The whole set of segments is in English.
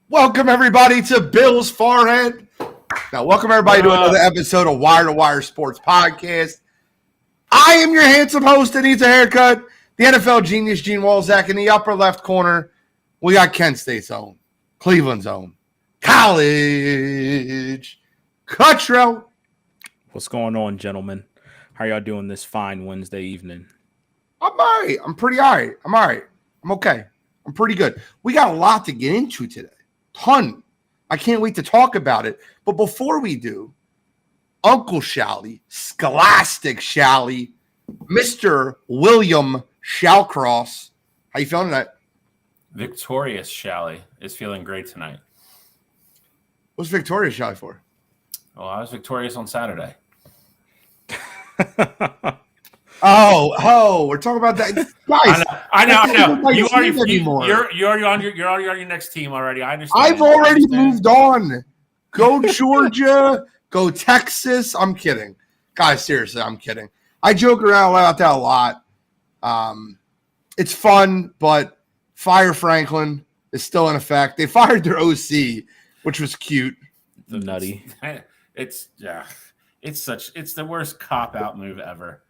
Welcome, everybody, to Bill's Forehead. Now, welcome, everybody, to another episode of Wire2Wire Sports Podcast. I am your handsome host that needs a haircut, the NFL genius, Gene Walzak. In the upper left corner, we got Kent State's own, Cleveland's own, College Cuttrell. What's going on, gentlemen? How y'all doing this fine Wednesday evening? I'm all right. I'm pretty all right. I'm all right. I'm okay. I'm pretty good. We got a lot to get into today. Ton. I can't wait to talk about it. But before we do, Uncle Shally, Scholastic Shally, Mr. William Shallcross. How you feeling tonight? Victorious Shally is feeling great tonight. What's Victorious Shally for? Well, I was victorious on Saturday. Oh, we're talking about that, guys. I know. You already You're on your next team already. I understand. I've already moved on. Go Georgia. Go Texas. I'm kidding, guys. Seriously, I'm kidding. I joke around about that a lot. It's fun, but Fire Franklin is still in effect. They fired their OC, which was cute. Nutty. It's the worst cop-out move ever.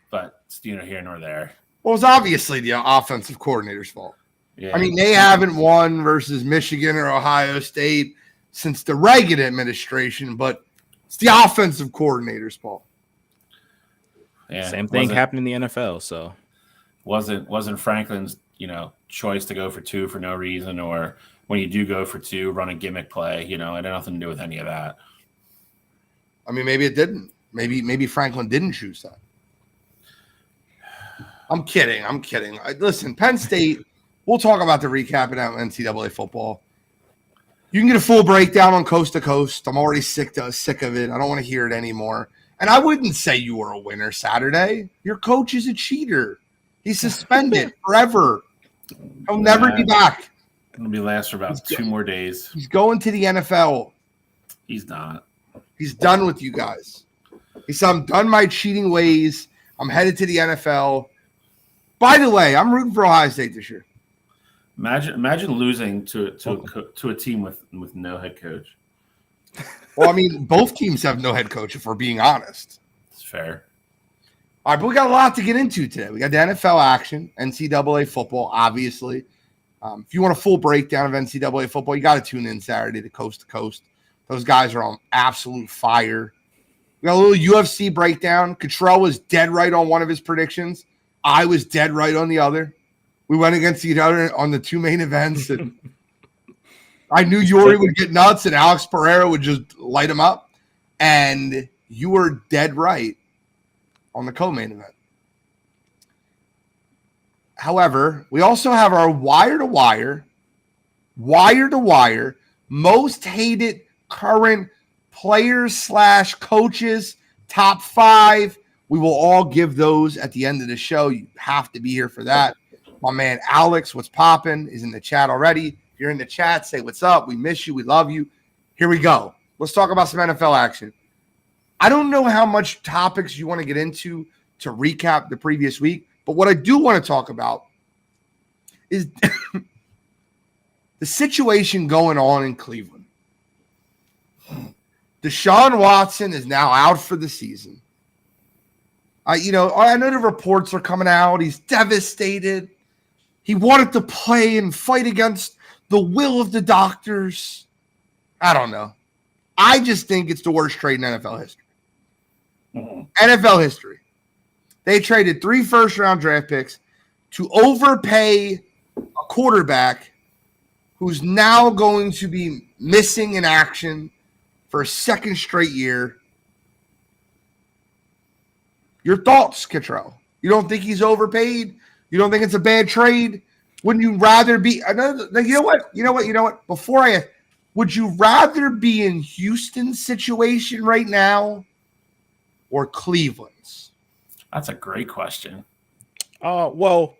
But it's neither here nor there. Well, it's obviously the offensive coordinator's fault. Yeah. I mean, they haven't won versus Michigan or Ohio State since the Reagan administration, but it's the offensive coordinator's fault. Yeah, same thing happened in the NFL. So wasn't Franklin's choice to go for two for no reason, or when you do go for two, run a gimmick play. It had nothing to do with any of that. I mean, maybe it didn't. Maybe Franklin didn't choose that. I'm kidding. Listen, Penn State, we'll talk about the recap about NCAA football. You can get a full breakdown on Coast to Coast. I'm already sick of it. I don't want to hear it anymore. And I wouldn't say you were a winner Saturday. Your coach is a cheater. He's suspended forever. He'll never be back. It'll be last for about 2 more days. He's going to the NFL. He's not. He's done with you guys. He said, I'm done my cheating ways. I'm headed to the NFL. By the way, I'm rooting for Ohio State this year. Imagine losing to a team with no head coach. Well, I mean, both teams have no head coach, if we're being honest. It's fair. All right, but we got a lot to get into today. We got the NFL action, NCAA football, obviously. If you want a full breakdown of NCAA football, you got to tune in Saturday to Coast. Those guys are on absolute fire. We got a little UFC breakdown. Cottrell was dead right on one of his predictions. I was dead right on the other. We went against each other on the 2 main events. And I knew Yuri would get nuts and Alex Pereira would just light him up. And you were dead right on the co-main event. However, we also have our Wire2Wire most hated current players/coaches, top 5. We will all give those at the end of the show. You have to be here for that. My man Alex, what's popping, is in the chat already. If you're in the chat, say what's up. We miss you. We love you. Here we go. Let's talk about some NFL action. I don't know how much topics you want to get into to recap the previous week, but what I do want to talk about is the situation going on in Cleveland. Deshaun Watson is now out for the season. I know the reports are coming out. He's devastated. He wanted to play and fight against the will of the doctors. I don't know. I just think it's the worst trade in NFL history. NFL history. They traded 3 first-round draft picks to overpay a quarterback who's now going to be missing in action for a second straight year. Your thoughts, Cottrell? You don't think he's overpaid? You don't think it's a bad trade? Wouldn't you rather be another? You know what? Would you rather be in Houston's situation right now or Cleveland's? That's a great question. Well,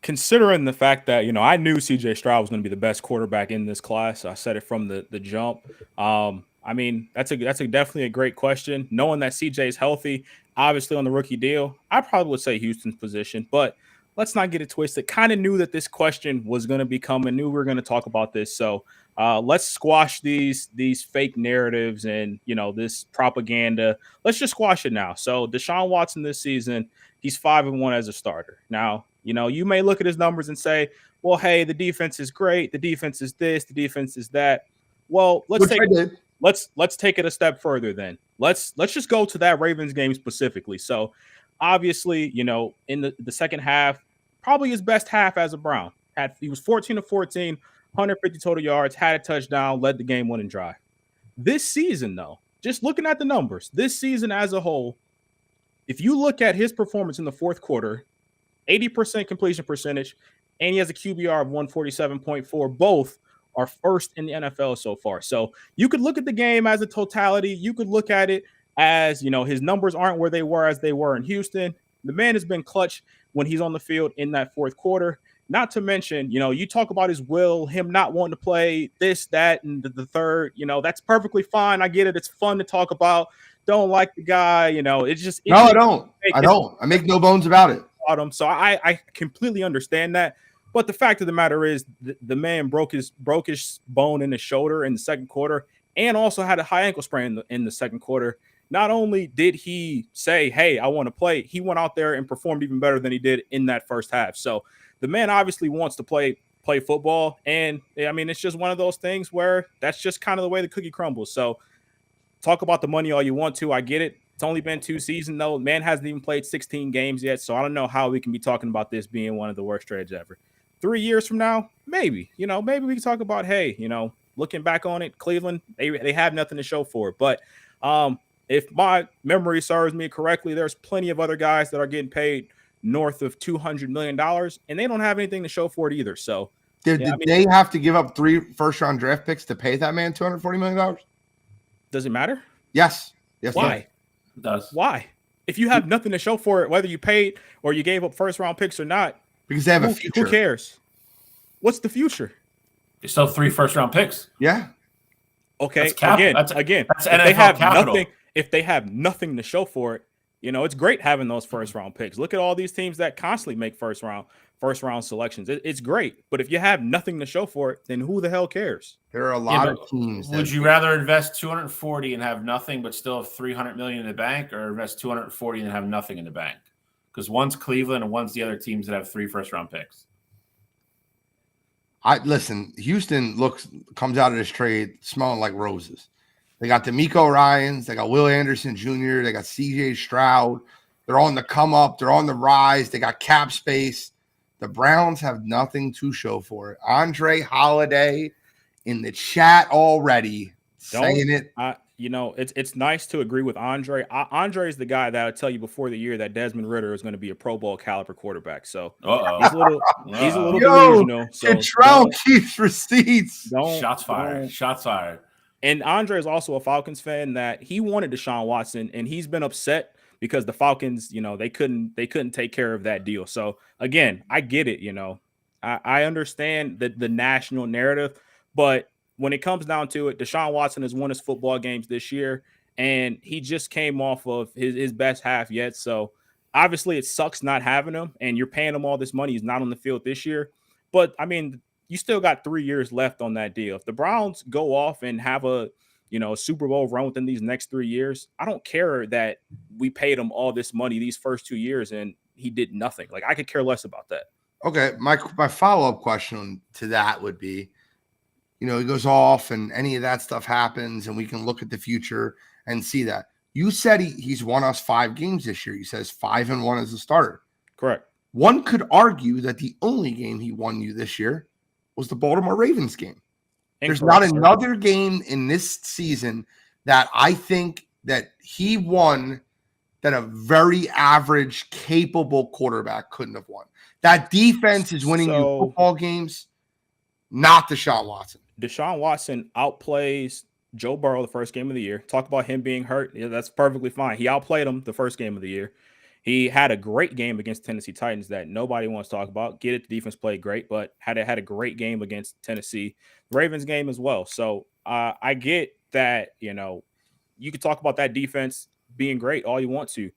considering the fact that, I knew CJ Stroud was going to be the best quarterback in this class. I said it from the jump. That's definitely a great question. Knowing that CJ is healthy, obviously on the rookie deal, I probably would say Houston's position, but let's not get it twisted. Kind of knew that this question was going to be coming, knew we were going to talk about this. So let's squash these fake narratives and, this propaganda. Let's just squash it now. So Deshaun Watson this season, he's 5-1 as a starter. Now, you may look at his numbers and say, well, hey, the defense is great. The defense is this, the defense is that. Well, let's take it a step further then. Let's just go to that Ravens game specifically. So obviously, in the second half, probably his best half as a Brown. He was 14 of 14, 150 total yards, had a touchdown, led the game winning drive. This season, though, just looking at the numbers, this season as a whole, if you look at his performance in the fourth quarter, 80% completion percentage, and he has a QBR of 147.4. Both are first in the NFL so far. So you could look at the game as a totality. You could look at it as, his numbers aren't where they were in Houston. The man has been clutch when he's on the field in that fourth quarter. Not to mention, you talk about his will, him not wanting to play this, that, and the third. That's perfectly fine. I get it. It's fun to talk about. Don't like the guy. It's just. I don't. I make no bones about it. So I completely understand that. But the fact of the matter is the man broke his bone in his shoulder in the second quarter and also had a high ankle sprain in the second quarter. Not only did he say, hey, I want to play, he went out there and performed even better than he did in that first half. So the man obviously wants to play football. And, it's just one of those things where that's just kind of the way the cookie crumbles. So talk about the money all you want to. I get it. It's only been 2 seasons, though. Man hasn't even played 16 games yet. So I don't know how we can be talking about this being one of the worst trades ever. 3 years from now, maybe, maybe we can talk about, hey, looking back on it, Cleveland, they have nothing to show for it. But if my memory serves me correctly, there's plenty of other guys that are getting paid north of $200 million, and they don't have anything to show for it either. So did they have to give up 3 first-round draft picks to pay that man $240 million? Does it matter? Yes. Why? It does. Why? If you have nothing to show for it, whether you paid or you gave up first-round picks or not, because they have a future. Who cares? What's the future? They still have 3 first-round picks. Yeah. Okay. That's NFL capital. If they have nothing to show for it, it's great having those first-round picks. Look at all these teams that constantly make first-round selections. It's great. But if you have nothing to show for it, then who the hell cares? There are a lot of teams. Would you rather invest $240 and have nothing but still have $300 million in the bank, or invest $240 and have nothing in the bank? Because one's Cleveland and one's the other teams that have 3 first-round picks. Houston comes out of this trade smelling like roses. They got D'Amico Ryans, they got Will Anderson Jr., they got CJ Stroud. They're on the come up, they're on the rise, they got cap space. The Browns have nothing to show for it. Andre Holiday in the chat already saying it. It's nice to agree with Andre. Andre is the guy that I'll tell you before the year that Desmond Ritter is going to be a Pro Bowl caliber quarterback. So he's a little delusional. So Control keeps receipts. Shots fired. And Andre is also a Falcons fan that he wanted Deshaun Watson, and he's been upset because the Falcons, they couldn't take care of that deal. So again, I get it. I understand the national narrative, but when it comes down to it, Deshaun Watson has won his football games this year, and he just came off of his best half yet. So obviously it sucks not having him, and you're paying him all this money. He's not on the field this year. But, you still got 3 years left on that deal. If the Browns go off and have a Super Bowl run within these next 3 years, I don't care that we paid him all this money these first 2 years and he did nothing. Like, I could care less about that. Okay, my follow-up question to that would be, he goes off and any of that stuff happens and we can look at the future and see that. You said he's won us 5 games this year. He says 5-1 as a starter. Correct. One could argue that the only game he won you this year was the Baltimore Ravens game. There's not another game in this season that I think that he won that a very average, capable quarterback couldn't have won. That defense is winning you football games, not Deshaun Watson. Deshaun Watson outplays Joe Burrow the first game of the year. Talk about him being hurt. Yeah, that's perfectly fine. He outplayed him the first game of the year. He had a great game against Tennessee Titans that nobody wants to talk about. Get it, the defense played great, but had a great game against Tennessee. Ravens game as well. So I get that, you could talk about that defense being great all you want to.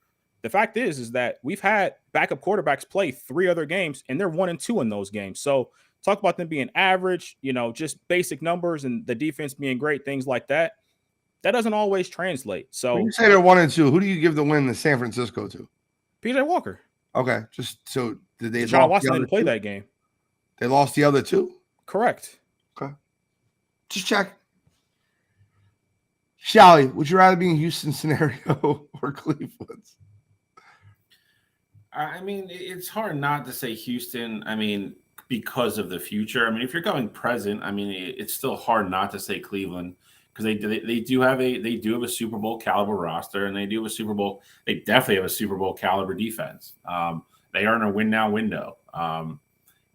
The fact is that we've had backup quarterbacks play 3 other games, and they're 1-2 in those games. So talk about them being average, just basic numbers and the defense being great, things like that. That doesn't always translate. So when you say they're 1-2, who do you give the win to San Francisco to? PJ Walker. Okay, just so did they? John Watson didn't play that game. They lost the other 2? Correct. Okay. Just check. Shally, would you rather be in Houston's scenario or Cleveland's? I mean, it's hard not to say Houston. I mean, because of the future. I mean, if you're going present, I mean, it's still hard not to say Cleveland because they do have a Super Bowl caliber roster, and they definitely have a Super Bowl caliber defense. They are in a win now window. And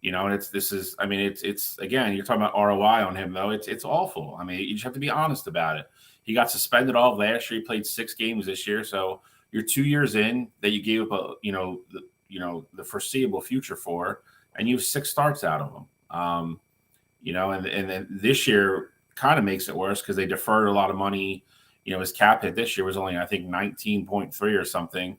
it's again, you're talking about ROI on him though. It's awful. I mean, you just have to be honest about it. He got suspended all of last year. He played 6 games this year, so you're 2 years in that you gave up the foreseeable future for, and you have 6 starts out of him. And then this year kind of makes it worse because they deferred a lot of money. His cap hit this year was only, I think, 19.3 or something.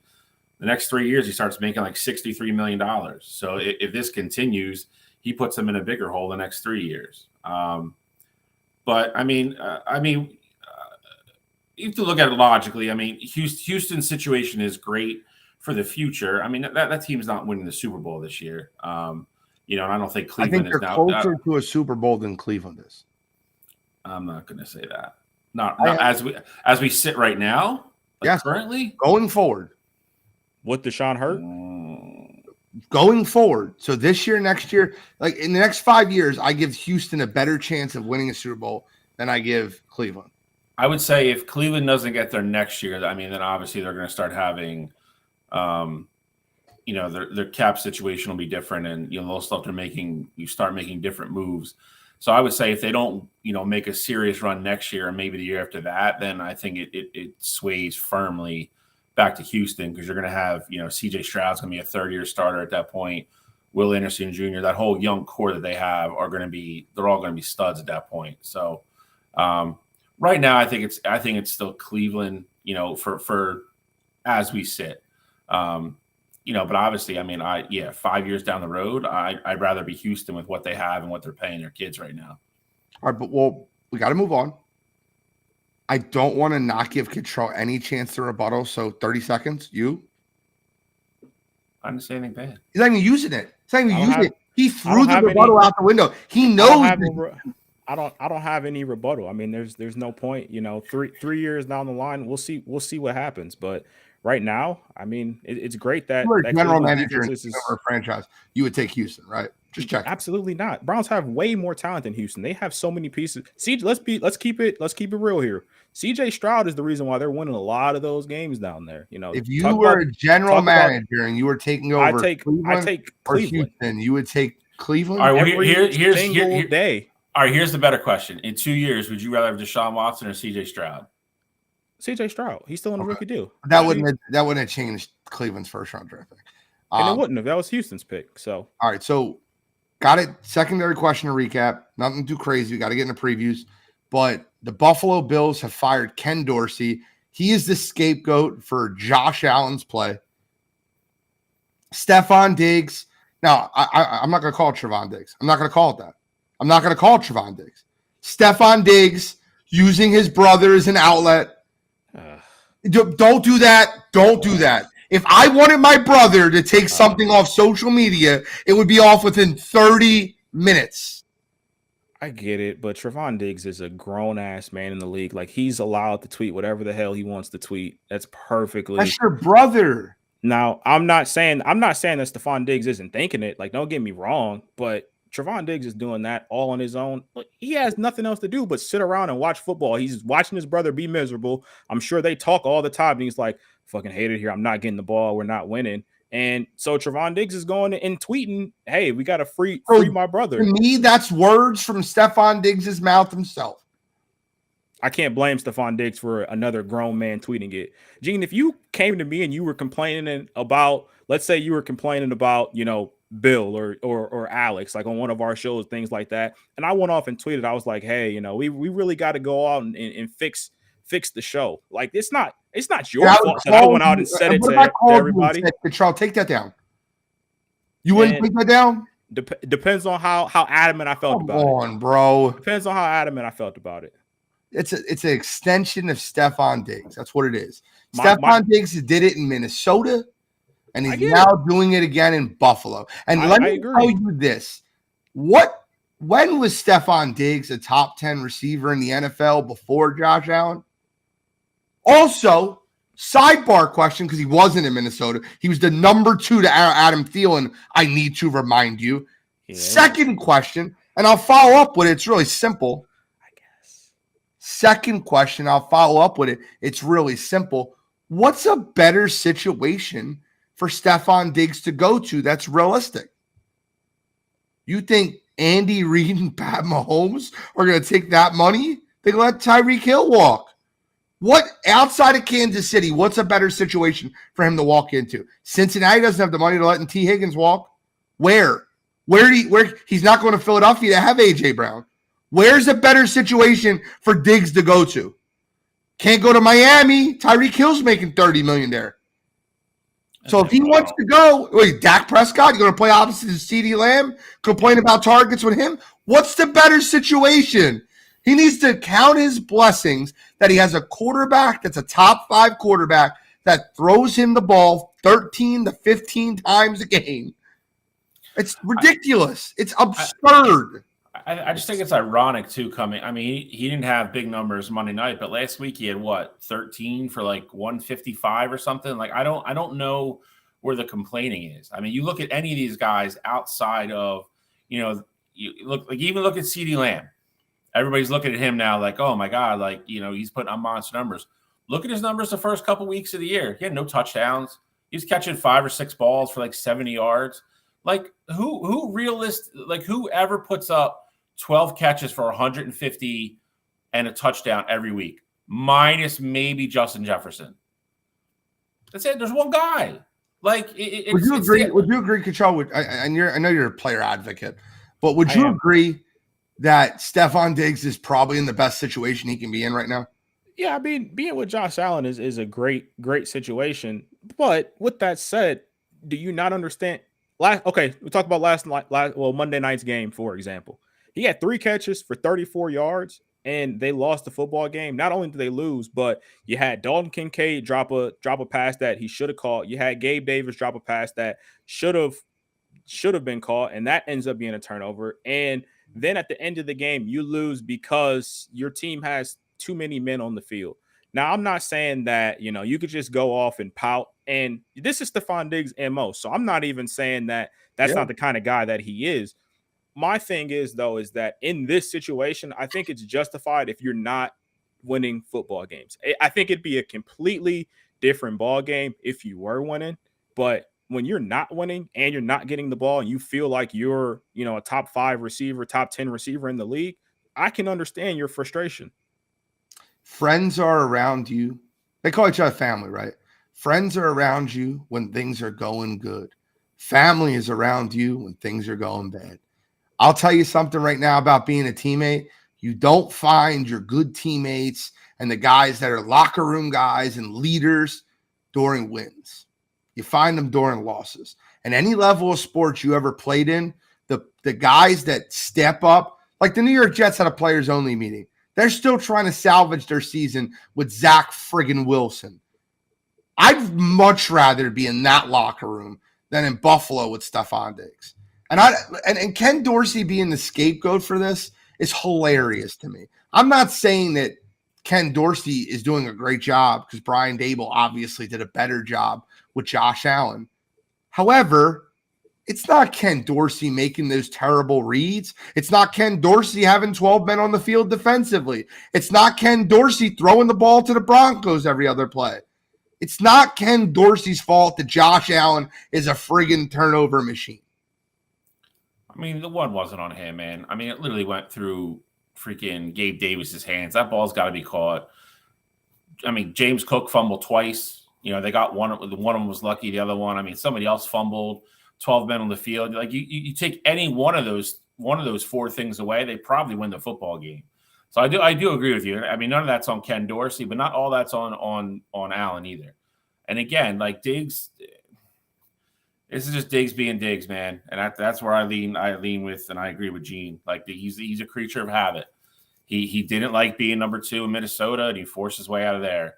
The next 3 years, he starts making like $63 million. So if this continues, he puts them in a bigger hole the next 3 years. But I mean, you have to look at it logically. I mean, Houston's situation is great for the future. I mean, that team's not winning the Super Bowl this year. And I don't think Cleveland is now closer to a Super Bowl than Cleveland is. I'm not going to say that. Not as we sit right now. Yes, currently going forward. With Deshaun hurt? Going forward. So this year, next year, like in the next 5 years, I give Houston a better chance of winning a Super Bowl than I give Cleveland. I would say if Cleveland doesn't get there next year, I mean, then obviously they're going to start having, their cap situation will be different, and they'll start making different moves. So I would say if they don't, make a serious run next year and maybe the year after that, then I think it sways firmly back to Houston because you're going to have, C.J. Stroud's going to be a 3rd-year starter at that point. Will Anderson Jr., that whole young core that they have they're all going to be studs at that point. So. Right now, I think it's still Cleveland, for as we sit, but obviously, I mean, 5 years down the road, I'd rather be Houston with what they have and what they're paying their kids right now. All right, but we got to move on. I don't want to not give Kittrell any chance to rebuttal. So 30 seconds, you. I didn't say anything bad. He's not even using it. He threw the rebuttal out the window. He knows. I don't have any rebuttal. I mean, there's no point. 3 years down the line, we'll see what happens. But right now, I mean, it's great that you're a general Cleveland manager in a franchise. You would take Houston, right? Just check. Absolutely not. Browns have way more talent than Houston. They have so many pieces. Let's keep it real here. CJ Stroud is the reason why they're winning a lot of those games down there. If you were a general manager and you were taking over, I take Cleveland. Houston, you would take Cleveland. All right, here's day. All right, here's the better question. In 2 years, would you rather have Deshaun Watson or CJ Stroud? CJ Stroud. He's still in the rookie deal. That wouldn't have changed Cleveland's first-round draft pick. And it wouldn't have. That was Houston's pick. So all right, so got it. Secondary question to recap. Nothing too crazy. We got to get into previews. But the Buffalo Bills have fired Ken Dorsey. He is the scapegoat for Josh Allen's play. Stephon Diggs. Now, I'm not going to call it Trevon Diggs. I'm not going to call it that. I'm not going to call it Trevon Diggs. Stephon Diggs using his brother as an outlet. Don't do that. Don't do that. If I wanted my brother to take something off social media, it would be off within 30 minutes. I get it, but Trevon Diggs is a grown-ass man in the league. Like, he's allowed to tweet whatever the hell he wants to tweet. That's perfectly. That's your brother. Now, I'm not saying that Stephon Diggs isn't thinking it. Like, don't get me wrong, but Trevon Diggs is doing that all on his own. He has nothing else to do but sit around and watch football. He's watching his brother be miserable. I'm sure they talk all the time, and he's like, fucking hate it here. I'm not getting the ball. We're not winning. And so Trevon Diggs is going and tweeting, hey, we got to free my brother. To me, that's words from Stephon Diggs' mouth himself. I can't blame Stephon Diggs for another grown man tweeting it. Gene, if you came to me and you were complaining about, let's say you were complaining about, Bill or Alex, like on one of our shows, things like that, and I went off and tweeted, I was like, hey, we really got to go out and fix the show. Like it's not your fault that I went out and said it to everybody. Charles, take that down. You wouldn't take that down? Depends on how adamant I felt about it. Come on, bro. Depends on how adamant I felt about it. It's an extension of Stephon Diggs. That's what it is. Stephon Diggs did it in Minnesota, and he's now doing it again in Buffalo. And let me tell you this. When was Stephon Diggs a top 10 receiver in the NFL before Josh Allen? Also, sidebar question, because he wasn't in Minnesota. He was the number 2 to Adam Thielen, I need to remind you. Yeah. Second question, and I'll follow up with it. It's really simple. Second question, I'll follow up with it. It's really simple. What's a better situation for Stephon Diggs to go to that's realistic? You think Andy Reid and Pat Mahomes are going to take that money? They let Tyreek Hill walk. What outside of Kansas City, what's a better situation for him to walk into? Cincinnati doesn't have the money to let T. Higgins walk. Where he's not going to Philadelphia to have AJ Brown. Where's a better situation for Diggs to go to? Can't go to Miami. Tyreek Hill's making $30 million there. So if he wants to go, Dak Prescott, you're going to play opposite of CeeDee Lamb, complain about targets with him? What's the better situation? He needs to count his blessings that he has a quarterback that's a top 5 quarterback that throws him the ball 13 to 15 times a game. It's ridiculous. It's absurd. I just think it's ironic too. He didn't have big numbers Monday night, but last week he had 13 for like 155 or something. Like I don't know where the complaining is. I mean, you look at any of these guys outside of you look at CeeDee Lamb. Everybody's looking at him now like, oh my God, he's putting on monster numbers. Look at his numbers the first couple weeks of the year. He had no touchdowns. He was catching 5 or 6 balls for like 70 yards. Like whoever puts up 12 catches for 150 and a touchdown every week, minus maybe Justin Jefferson. That's it. There's one guy. Would you agree? Would you agree, Kachal? I know you're a player advocate, but would you agree that Stephon Diggs is probably in the best situation he can be in right now? Yeah, I mean, being with Josh Allen is a great situation. But with that said, do you not understand? We talked about Monday night's game, for example. He had 3 catches for 34 yards, and they lost the football game. Not only did they lose, but you had Dalton Kincaid drop a pass that he should have caught. You had Gabe Davis drop a pass that should have been caught, and that ends up being a turnover. And then at the end of the game, you lose because your team has too many men on the field. Now, I'm not saying that, you could just go off and pout. And this is Stephon Diggs' MO. So I'm not even saying that that's not the kind of guy that he is. My thing is, though, is that in this situation, I think it's justified if you're not winning football games. I think it'd be a completely different ball game if you were winning. But when you're not winning and you're not getting the ball and you feel like you're, a top 5 receiver, top 10 receiver in the league, I can understand your frustration. Friends are around you. They call each other family, right? Friends are around you when things are going good. Family is around you when things are going bad. I'll tell you something right now about being a teammate. You don't find your good teammates and the guys that are locker room guys and leaders during wins. You find them during losses. And any level of sports you ever played in, the guys that step up, like the New York Jets had a players only meeting. They're still trying to salvage their season with Zach friggin' Wilson. I'd much rather be in that locker room than in Buffalo with Stephon Diggs. And Ken Dorsey being the scapegoat for this is hilarious to me. I'm not saying that Ken Dorsey is doing a great job because Brian Dable obviously did a better job with Josh Allen. However, it's not Ken Dorsey making those terrible reads. It's not Ken Dorsey having 12 men on the field defensively. It's not Ken Dorsey throwing the ball to the Broncos every other play. It's not Ken Dorsey's fault that Josh Allen is a friggin' turnover machine. I mean, the one wasn't on him, man. I mean, it literally went through freaking Gabe Davis's hands. That ball's got to be caught. I mean, James Cook fumbled twice. They got one of them was lucky. The other one, I mean, somebody else fumbled. 12 men on the field. Like you take any one of those four things away, they probably win the football game. So I do agree with you. I mean, none of that's on Ken Dorsey, but not all that's on Allen either. And again, like Diggs, this is just Diggs being Diggs, man. And that's where I lean with, and I agree with Gene. Like he's a creature of habit. He didn't like being number 2 in Minnesota, and he forced his way out of there.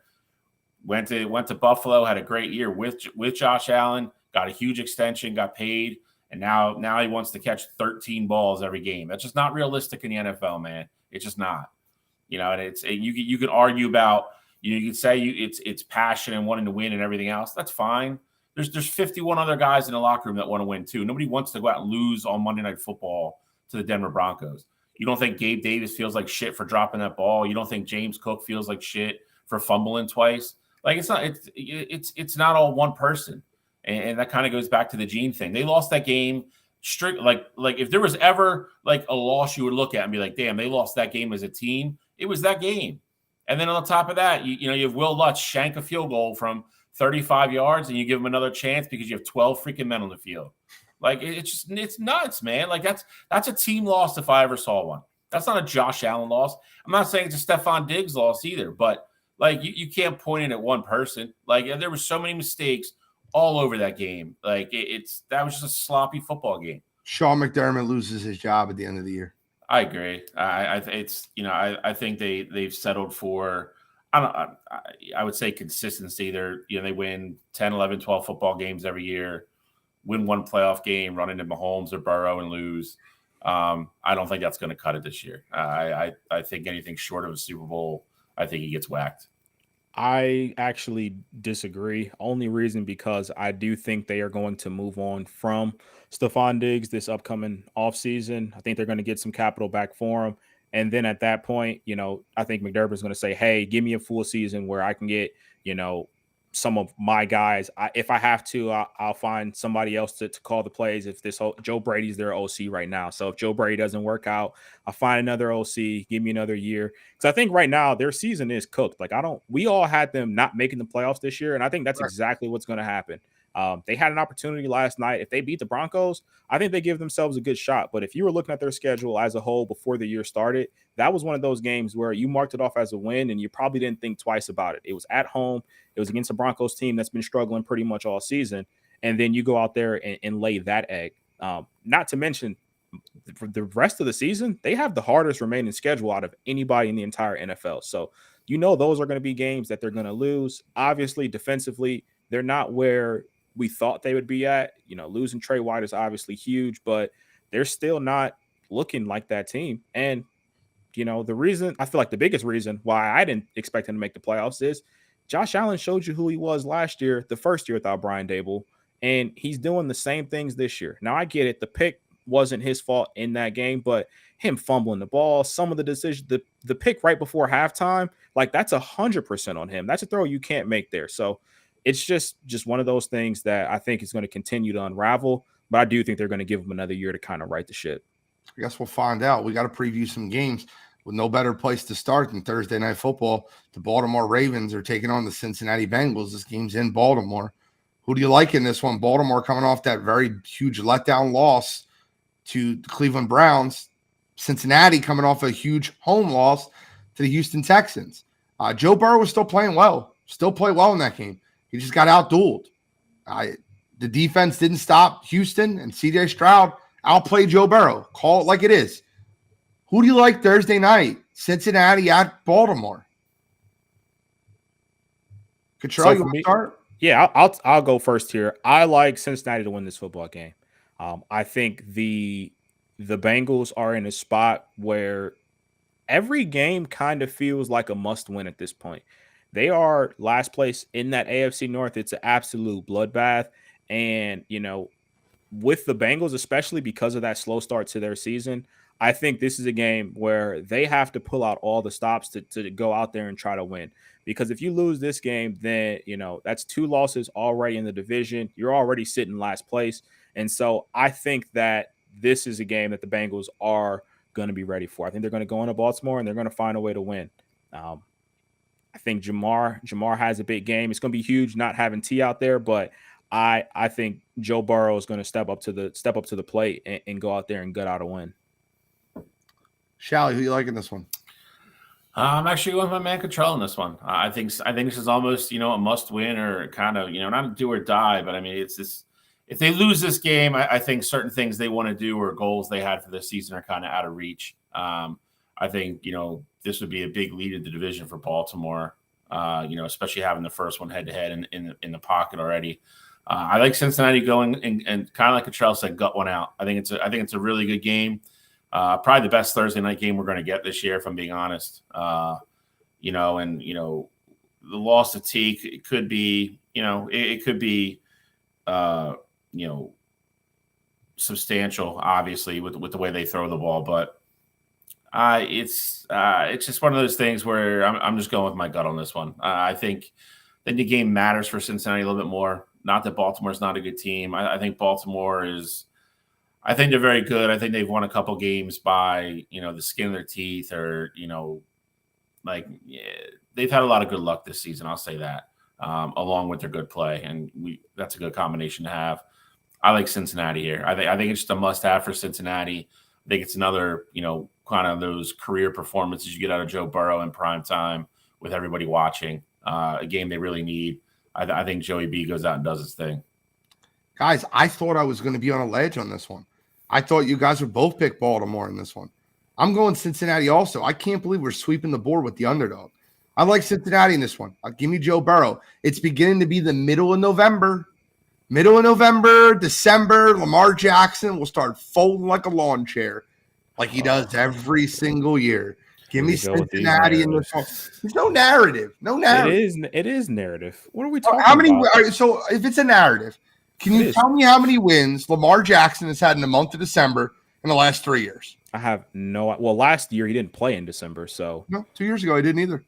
Went to Buffalo, had a great year with Josh Allen, got a huge extension, got paid, and now he wants to catch 13 balls every game. That's just not realistic in the NFL, man. It's just not. And you can argue about, you can say it's passion and wanting to win and everything else. That's fine. There's 51 other guys in the locker room that want to win too. Nobody wants to go out and lose on Monday Night Football to the Denver Broncos. You don't think Gabe Davis feels like shit for dropping that ball? You don't think James Cook feels like shit for fumbling twice? Like it's not all one person. And that kind of goes back to the Gene thing. They lost that game strict. Like if there was ever like a loss you would look at and be like, damn, they lost that game as a team. It was that game. And then on top of that, you have Will Lutz shank a field goal from 35 yards and you give him another chance because you have 12 freaking men on the field. Like it's nuts, man. Like that's a team loss if I ever saw one. That's not a Josh Allen loss. I'm not saying it's a Stephon Diggs loss either, but like you can't point it at one person. Like there were so many mistakes all over that game. Like that was just a sloppy football game. Sean McDermott loses his job at the end of the year. I agree. I think they've settled for, I would say consistency. They win 10, 11, 12 football games every year, win one playoff game, run into Mahomes or Burrow and lose. I don't think that's going to cut it this year. I think anything short of a Super Bowl, I think he gets whacked. I actually disagree. Only reason because I do think they are going to move on from Stephon Diggs this upcoming offseason. I think they're going to get some capital back for him. And then at that point, I think McDermott's going to say, hey, give me a full season where I can get, some of my guys. If I have to, I'll find somebody else to call the plays. If Joe Brady's their OC right now. So if Joe Brady doesn't work out, I'll find another OC, give me another year. Because I think right now their season is cooked. Like we all had them not making the playoffs this year. And I think that's exactly what's going to happen. They had an opportunity last night. If they beat the Broncos, I think they give themselves a good shot. But if you were looking at their schedule as a whole before the year started, that was one of those games where you marked it off as a win and you probably didn't think twice about it. It was at home. It was against the Broncos team that's been struggling pretty much all season. And then you go out there and lay that egg. Not to mention for the rest of the season, they have the hardest remaining schedule out of anybody in the entire NFL. So, those are going to be games that they're going to lose. Obviously, defensively, they're not where we thought they would be at. Losing Trey White is obviously huge, but they're still not looking like that team. And, the reason, I feel like the biggest reason why I didn't expect him to make the playoffs is Josh Allen showed you who he was last year, the first year without Brian Dable, and he's doing the same things this year. Now, I get it. The pick wasn't his fault in that game, but him fumbling the ball, some of the decisions, the pick right before halftime, like that's 100% on him. That's a throw you can't make there. So it's just one of those things that I think is going to continue to unravel, but I do think they're going to give him another year to kind of right the ship. I guess we'll find out. We got to preview some games with no better place to start than Thursday Night Football. The Baltimore Ravens are taking on the Cincinnati Bengals. This game's in Baltimore. Who do you like in this one? Baltimore coming off that very huge letdown loss to the Cleveland Browns. Cincinnati coming off a huge home loss to the Houston Texans. Joe Burrow was still playing well. Still played well in that game. He just got outdueled. The defense didn't stop Houston, and C.J. Stroud outplayed Joe Burrow. Call it like it is. Who do you like Thursday night? Cincinnati at Baltimore. Control, you want to start? Yeah, I'll go first here. I like Cincinnati to win this football game. I think the Bengals are in a spot where every game kind of feels like a must-win at this point. They are last place in that AFC North. It's an absolute bloodbath. And, with the Bengals, especially because of that slow start to their season, I think this is a game where they have to pull out all the stops to go out there and try to win. Because if you lose this game, then, that's 2 losses already in the division. You're already sitting last place. And so I think that this is a game that the Bengals are going to be ready for. I think they're going to go into Baltimore and they're going to find a way to win. I think Jamar has a big game. It's going to be huge not having T out there, but I think Joe Burrow is going to step up to the plate and go out there and gut out a win. Shally, who you like in this one? I'm actually going with my man Cottrell in this one. I think this is almost, a must win, or kind of, not a do or die, but I mean, it's this. If they lose this game, I think certain things they want to do or goals they had for this season are kind of out of reach. I think, this would be a big lead in the division for Baltimore, especially having the first one head to head in the pocket already. I like Cincinnati going and kind of like Cottrell said, gut one out. I think it's a really good game. Probably the best Thursday night game we're going to get this year, if I'm being honest. The loss of Teak, it could be, it could be, substantial, obviously, with the way they throw the ball, but it's just one of those things where I'm just going with my gut on this one. I think the game matters for Cincinnati a little bit more. Not that Baltimore's not a good team. I think Baltimore is. I think they're very good. I think they've won a couple games by, the skin of their teeth, or, they've had a lot of good luck this season. I'll say that, along with their good play. And that's a good combination to have. I like Cincinnati here. I think it's just a must-have for Cincinnati. I think it's another, kind of those career performances you get out of Joe Burrow in prime time with everybody watching. A game they really need. I think Joey B goes out and does his thing. Guys, I thought I was going to be on a ledge on this one. I thought you guys would both pick Baltimore in this one. I'm going Cincinnati also. I can't believe we're sweeping the board with the underdog. I like Cincinnati in this one. Give me Joe Burrow. It's beginning to be the middle of November, December. Lamar Jackson will start folding like a lawn chair, like he does every single year. Give me Cincinnati in this one. There's no narrative. It is narrative. What are we talking about? So if it's a narrative, can you tell me how many wins Lamar Jackson has had in the month of December in the last 3 years? I have no. Well, last year he didn't play in December, so no. 2 years ago, he didn't either.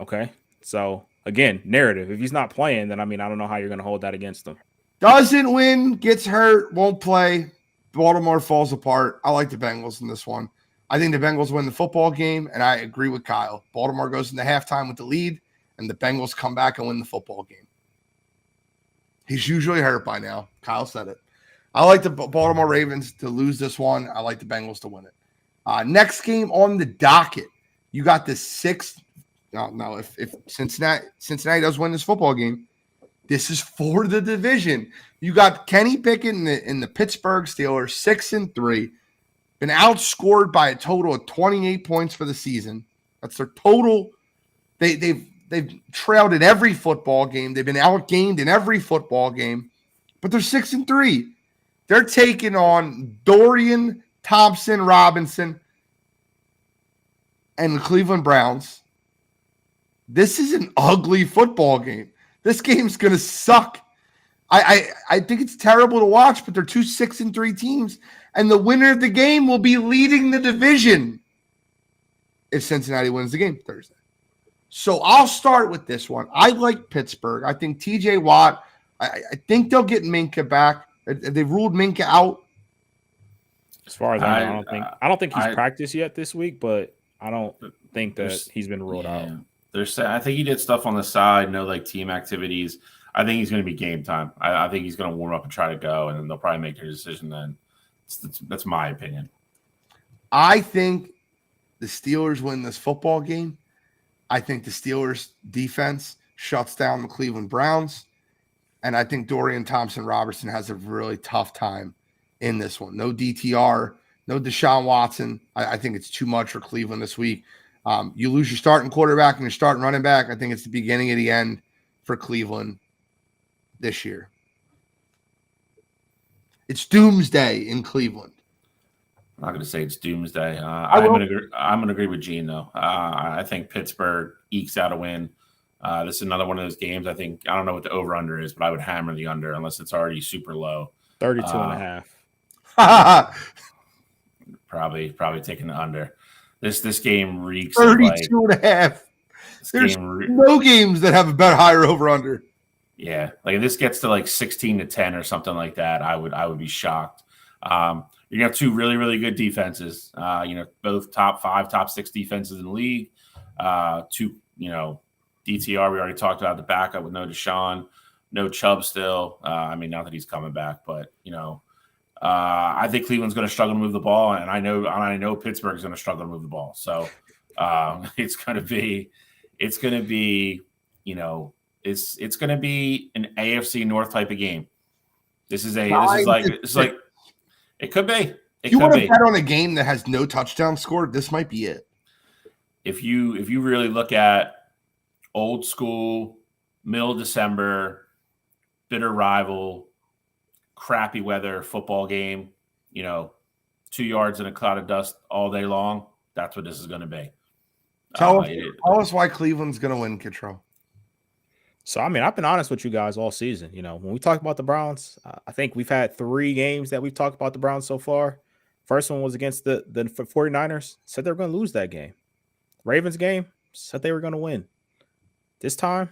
Okay, so again, narrative. If he's not playing, then I don't know how you're going to hold that against him. Doesn't win, gets hurt, won't play. Baltimore falls apart. I like the Bengals in this one. I think the Bengals win the football game, and I agree with Kyle. Baltimore goes into halftime with the lead, and the Bengals come back and win the football game. He's usually hurt by now. Kyle said it. I like the Baltimore Ravens to lose this one. I like the Bengals to win it. Next game on the docket, you got the sixth. No, if Cincinnati does win this football game, this is for the division. You got Kenny Pickett in the Pittsburgh Steelers, 6-3. Been outscored by a total of 28 points for the season. That's their total. They've trailed in every football game. They've been outgained in every football game, but they're 6-3. They're taking on Dorian Thompson-Robinson and the Cleveland Browns. This is an ugly football game. This game's going to suck. I think it's terrible to watch, but they're two 6-3 teams, and the winner of the game will be leading the division if Cincinnati wins the game Thursday. So I'll start with this one. I like Pittsburgh. I think TJ Watt, I think they'll get Minka back. They've ruled Minka out. As far as I know, I don't think he's practiced yet this week, but I don't think that he's been ruled out. I think he did stuff on the side, team activities. I think he's going to be game time. I think he's going to warm up and try to go, and then they'll probably make their decision then. That's my opinion. I think the Steelers win this football game. I think the Steelers defense shuts down the Cleveland Browns. And I think Dorian Thompson-Robertson has a really tough time in this one. No DTR, no Deshaun Watson. I think it's too much for Cleveland this week. You lose your starting quarterback and your starting running back. I think it's the beginning of the end for Cleveland this year. It's doomsday in Cleveland. I'm not going to say it's doomsday. I'm going to agree with Gene, though. I think Pittsburgh ekes out a win. This is another one of those games. I don't know what the over-under is, but I would hammer the under unless it's already super low. 32.5. Probably taking the under. This game reeks 32.5. There's no games that have a better higher over-under. Yeah, if this gets to 16-10 or something like that, I would be shocked. you have two really, really good defenses. Both top 5, top 6 defenses in the league. Two, DTR, we already talked about the backup with no Deshaun, no Chubb still. Not that he's coming back, but I think Cleveland's going to struggle to move the ball, and I know Pittsburgh's going to struggle to move the ball. So it's going to be an AFC North type of game. It could be. If you want to bet on a game that has no touchdown scored, this might be it. If you really look at old school, middle of December, bitter rival, crappy weather football game, 2 yards in a cloud of dust all day long, that's what this is going to be. Tell us why Cleveland's going to win, Kittrell. So, I've been honest with you guys all season. When we talk about the Browns, I think we've had 3 games that we've talked about the Browns so far. First one was against the 49ers. Said they were going to lose that game. Ravens game, said they were going to win. This time,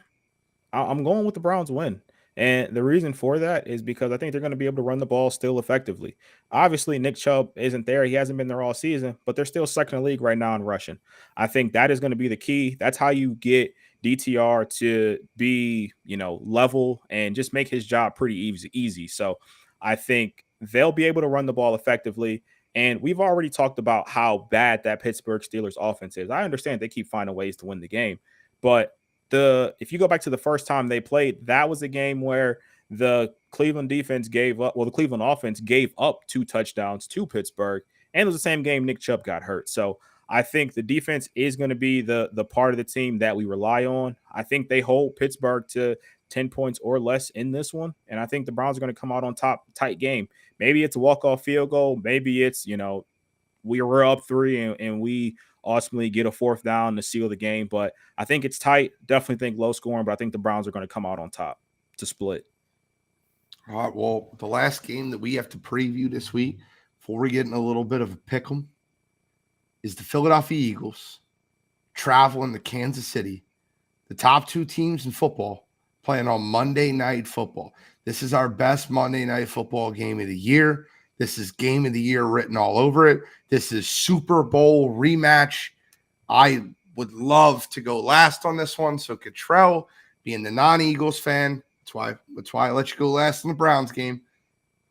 I'm going with the Browns win. And the reason for that is because I think they're going to be able to run the ball still effectively. Obviously, Nick Chubb isn't there. He hasn't been there all season, but they're still second in the league right now in rushing. I think that is going to be the key. That's how you get DTR to be, level and just make his job pretty easy. So I think they'll be able to run the ball effectively. And we've already talked about how bad that Pittsburgh Steelers offense is. I understand they keep finding ways to win the game, but if you go back to the first time they played, that was a game where the Cleveland defense the Cleveland offense gave up 2 touchdowns to Pittsburgh, and it was the same game Nick Chubb got hurt. So I think the defense is going to be the part of the team that we rely on. I think they hold Pittsburgh to 10 points or less in this one, and I think the Browns are going to come out on top, tight game. Maybe it's a walk-off field goal. Maybe it's, we were up 3 and we ultimately get a 4th down to seal the game. But I think it's tight. Definitely think low scoring, but I think the Browns are going to come out on top to split. All right, well, the last game that we have to preview this week before we get in a little bit of a pick 'em is the Philadelphia Eagles traveling to Kansas City. The top 2 teams in football playing on Monday Night Football. This is our best Monday Night Football game of the year. This is game of the year written all over it. This is Super Bowl rematch. I would love to go last on this one. So Kittrell, being the non-Eagles fan, that's why I let you go last in the Browns game.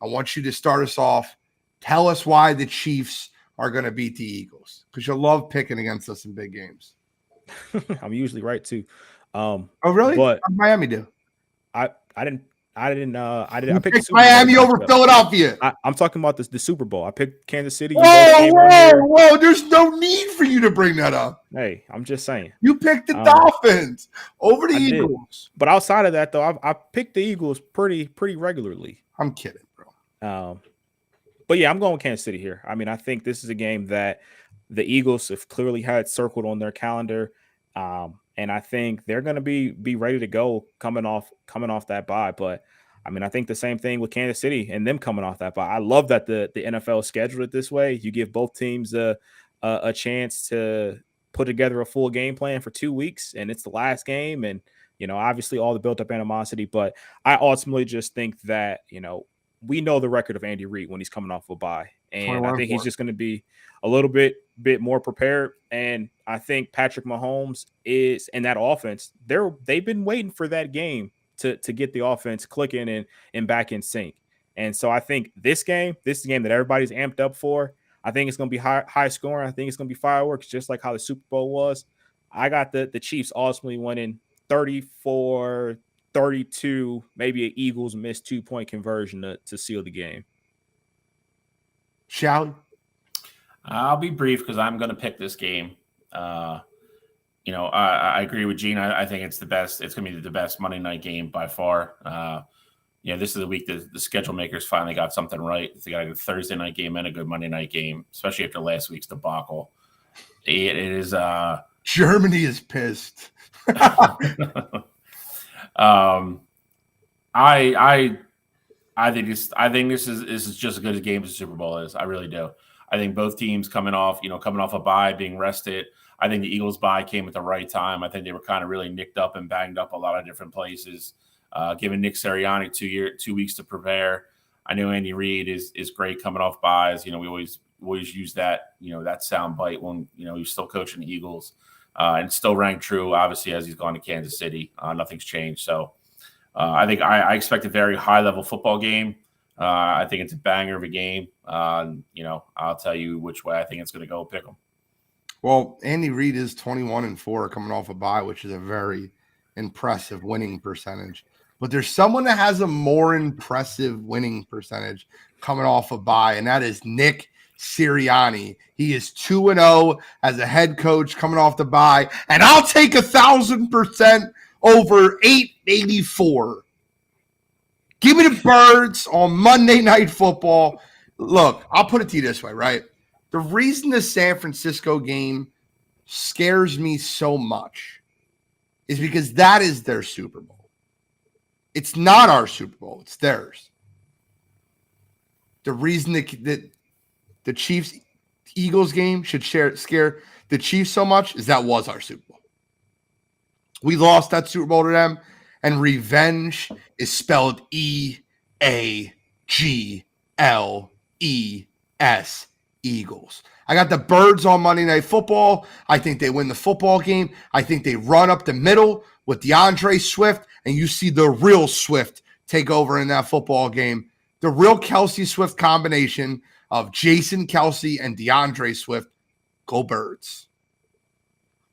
I want you to start us off. Tell us why the Chiefs are going to beat the Eagles, because you love picking against us in big games. I'm usually right too. Oh, really? But how'd Miami do? I didn't. I picked Miami over Philadelphia. I'm talking about the Super Bowl. I picked Kansas City. Whoa! There's no need for you to bring that up. Hey, I'm just saying. You picked the Dolphins over the Eagles. But outside of that, though, I picked the Eagles pretty regularly. I'm kidding, bro. But yeah, I'm going with Kansas City here. I think this is a game that the Eagles have clearly had circled on their calendar. And I think they're going to be ready to go coming off that bye. But I think the same thing with Kansas City and them coming off that bye. I love that the NFL scheduled it this way. You give both teams a chance to put together a full game plan for 2 weeks, and it's the last game. And obviously all the built up animosity. But I ultimately just think that we know the record of Andy Reid when he's coming off a bye, and I think he's just going to be a little bit more prepared. And I think Patrick Mahomes is in that offense. They've been waiting for that game to get the offense clicking and back in sync. And so I think this is the game that everybody's amped up for. I think it's going to be high scoring. I think it's going to be fireworks, just like how the Super Bowl was. I got the Chiefs ultimately winning 34-32, maybe an Eagles missed 2-point conversion to seal the game. Shall we? I'll be brief because I'm going to pick this game. I agree with Gene. I think it's the best. It's going to be the best Monday night game by far. This is the week that the schedule makers finally got something right. They got a good Thursday night game and a good Monday night game, especially after last week's debacle. It is. Germany is pissed. I think this is just as good a game as the Super Bowl is. I really do. I think both teams coming off a bye, being rested. I think the Eagles' bye came at the right time. I think they were kind of really nicked up and banged up a lot of different places. Giving Nick Sirianni 2 weeks to prepare. I know Andy Reid is great coming off buys. We always use that, that sound bite when, he's still coaching the Eagles and still ranked true, obviously, as he's gone to Kansas City. Nothing's changed. So I think I expect a very high-level football game. I think it's a banger of a game. I'll tell you which way I think it's going to go. Pick them. Well, Andy Reid is 21-4 coming off a bye, which is a very impressive winning percentage. But there's someone that has a more impressive winning percentage coming off a bye, and that is Nick Sirianni. He is 2-0 as a head coach coming off the bye, and I'll take 1,000% over 884. Give me the Birds on Monday Night Football. Look, I'll put it to you this way, right? The reason the San Francisco game scares me so much is because that is their Super Bowl. It's not our Super Bowl. It's theirs. The reason that the Chiefs-Eagles game should scare the Chiefs so much is that was our Super Bowl. We lost that Super Bowl to them, and revenge is spelled E-A-G-L-E-S, Eagles. I got the Birds on Monday Night Football. I think they win the football game. I think they run up the middle with DeAndre Swift, and you see the real Swift take over in that football game. The real Kelsey-Swift combination of Jason Kelsey and DeAndre Swift. Go Birds.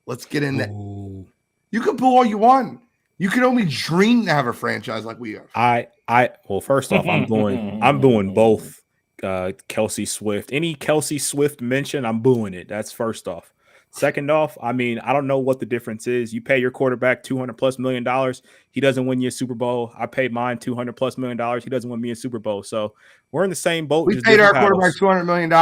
Let's get in there. You can boo all you want. You can only dream to have a franchise like we have. Well, first off, I'm booing both Kelsey Swift. Any Kelsey Swift mention, I'm booing it. That's first off. Second off, I don't know what the difference is. You pay your quarterback $200+ million. He doesn't win you a Super Bowl. I paid mine $200+ million. He doesn't win me a Super Bowl. So we're in the same boat. We paid our quarterback $200 million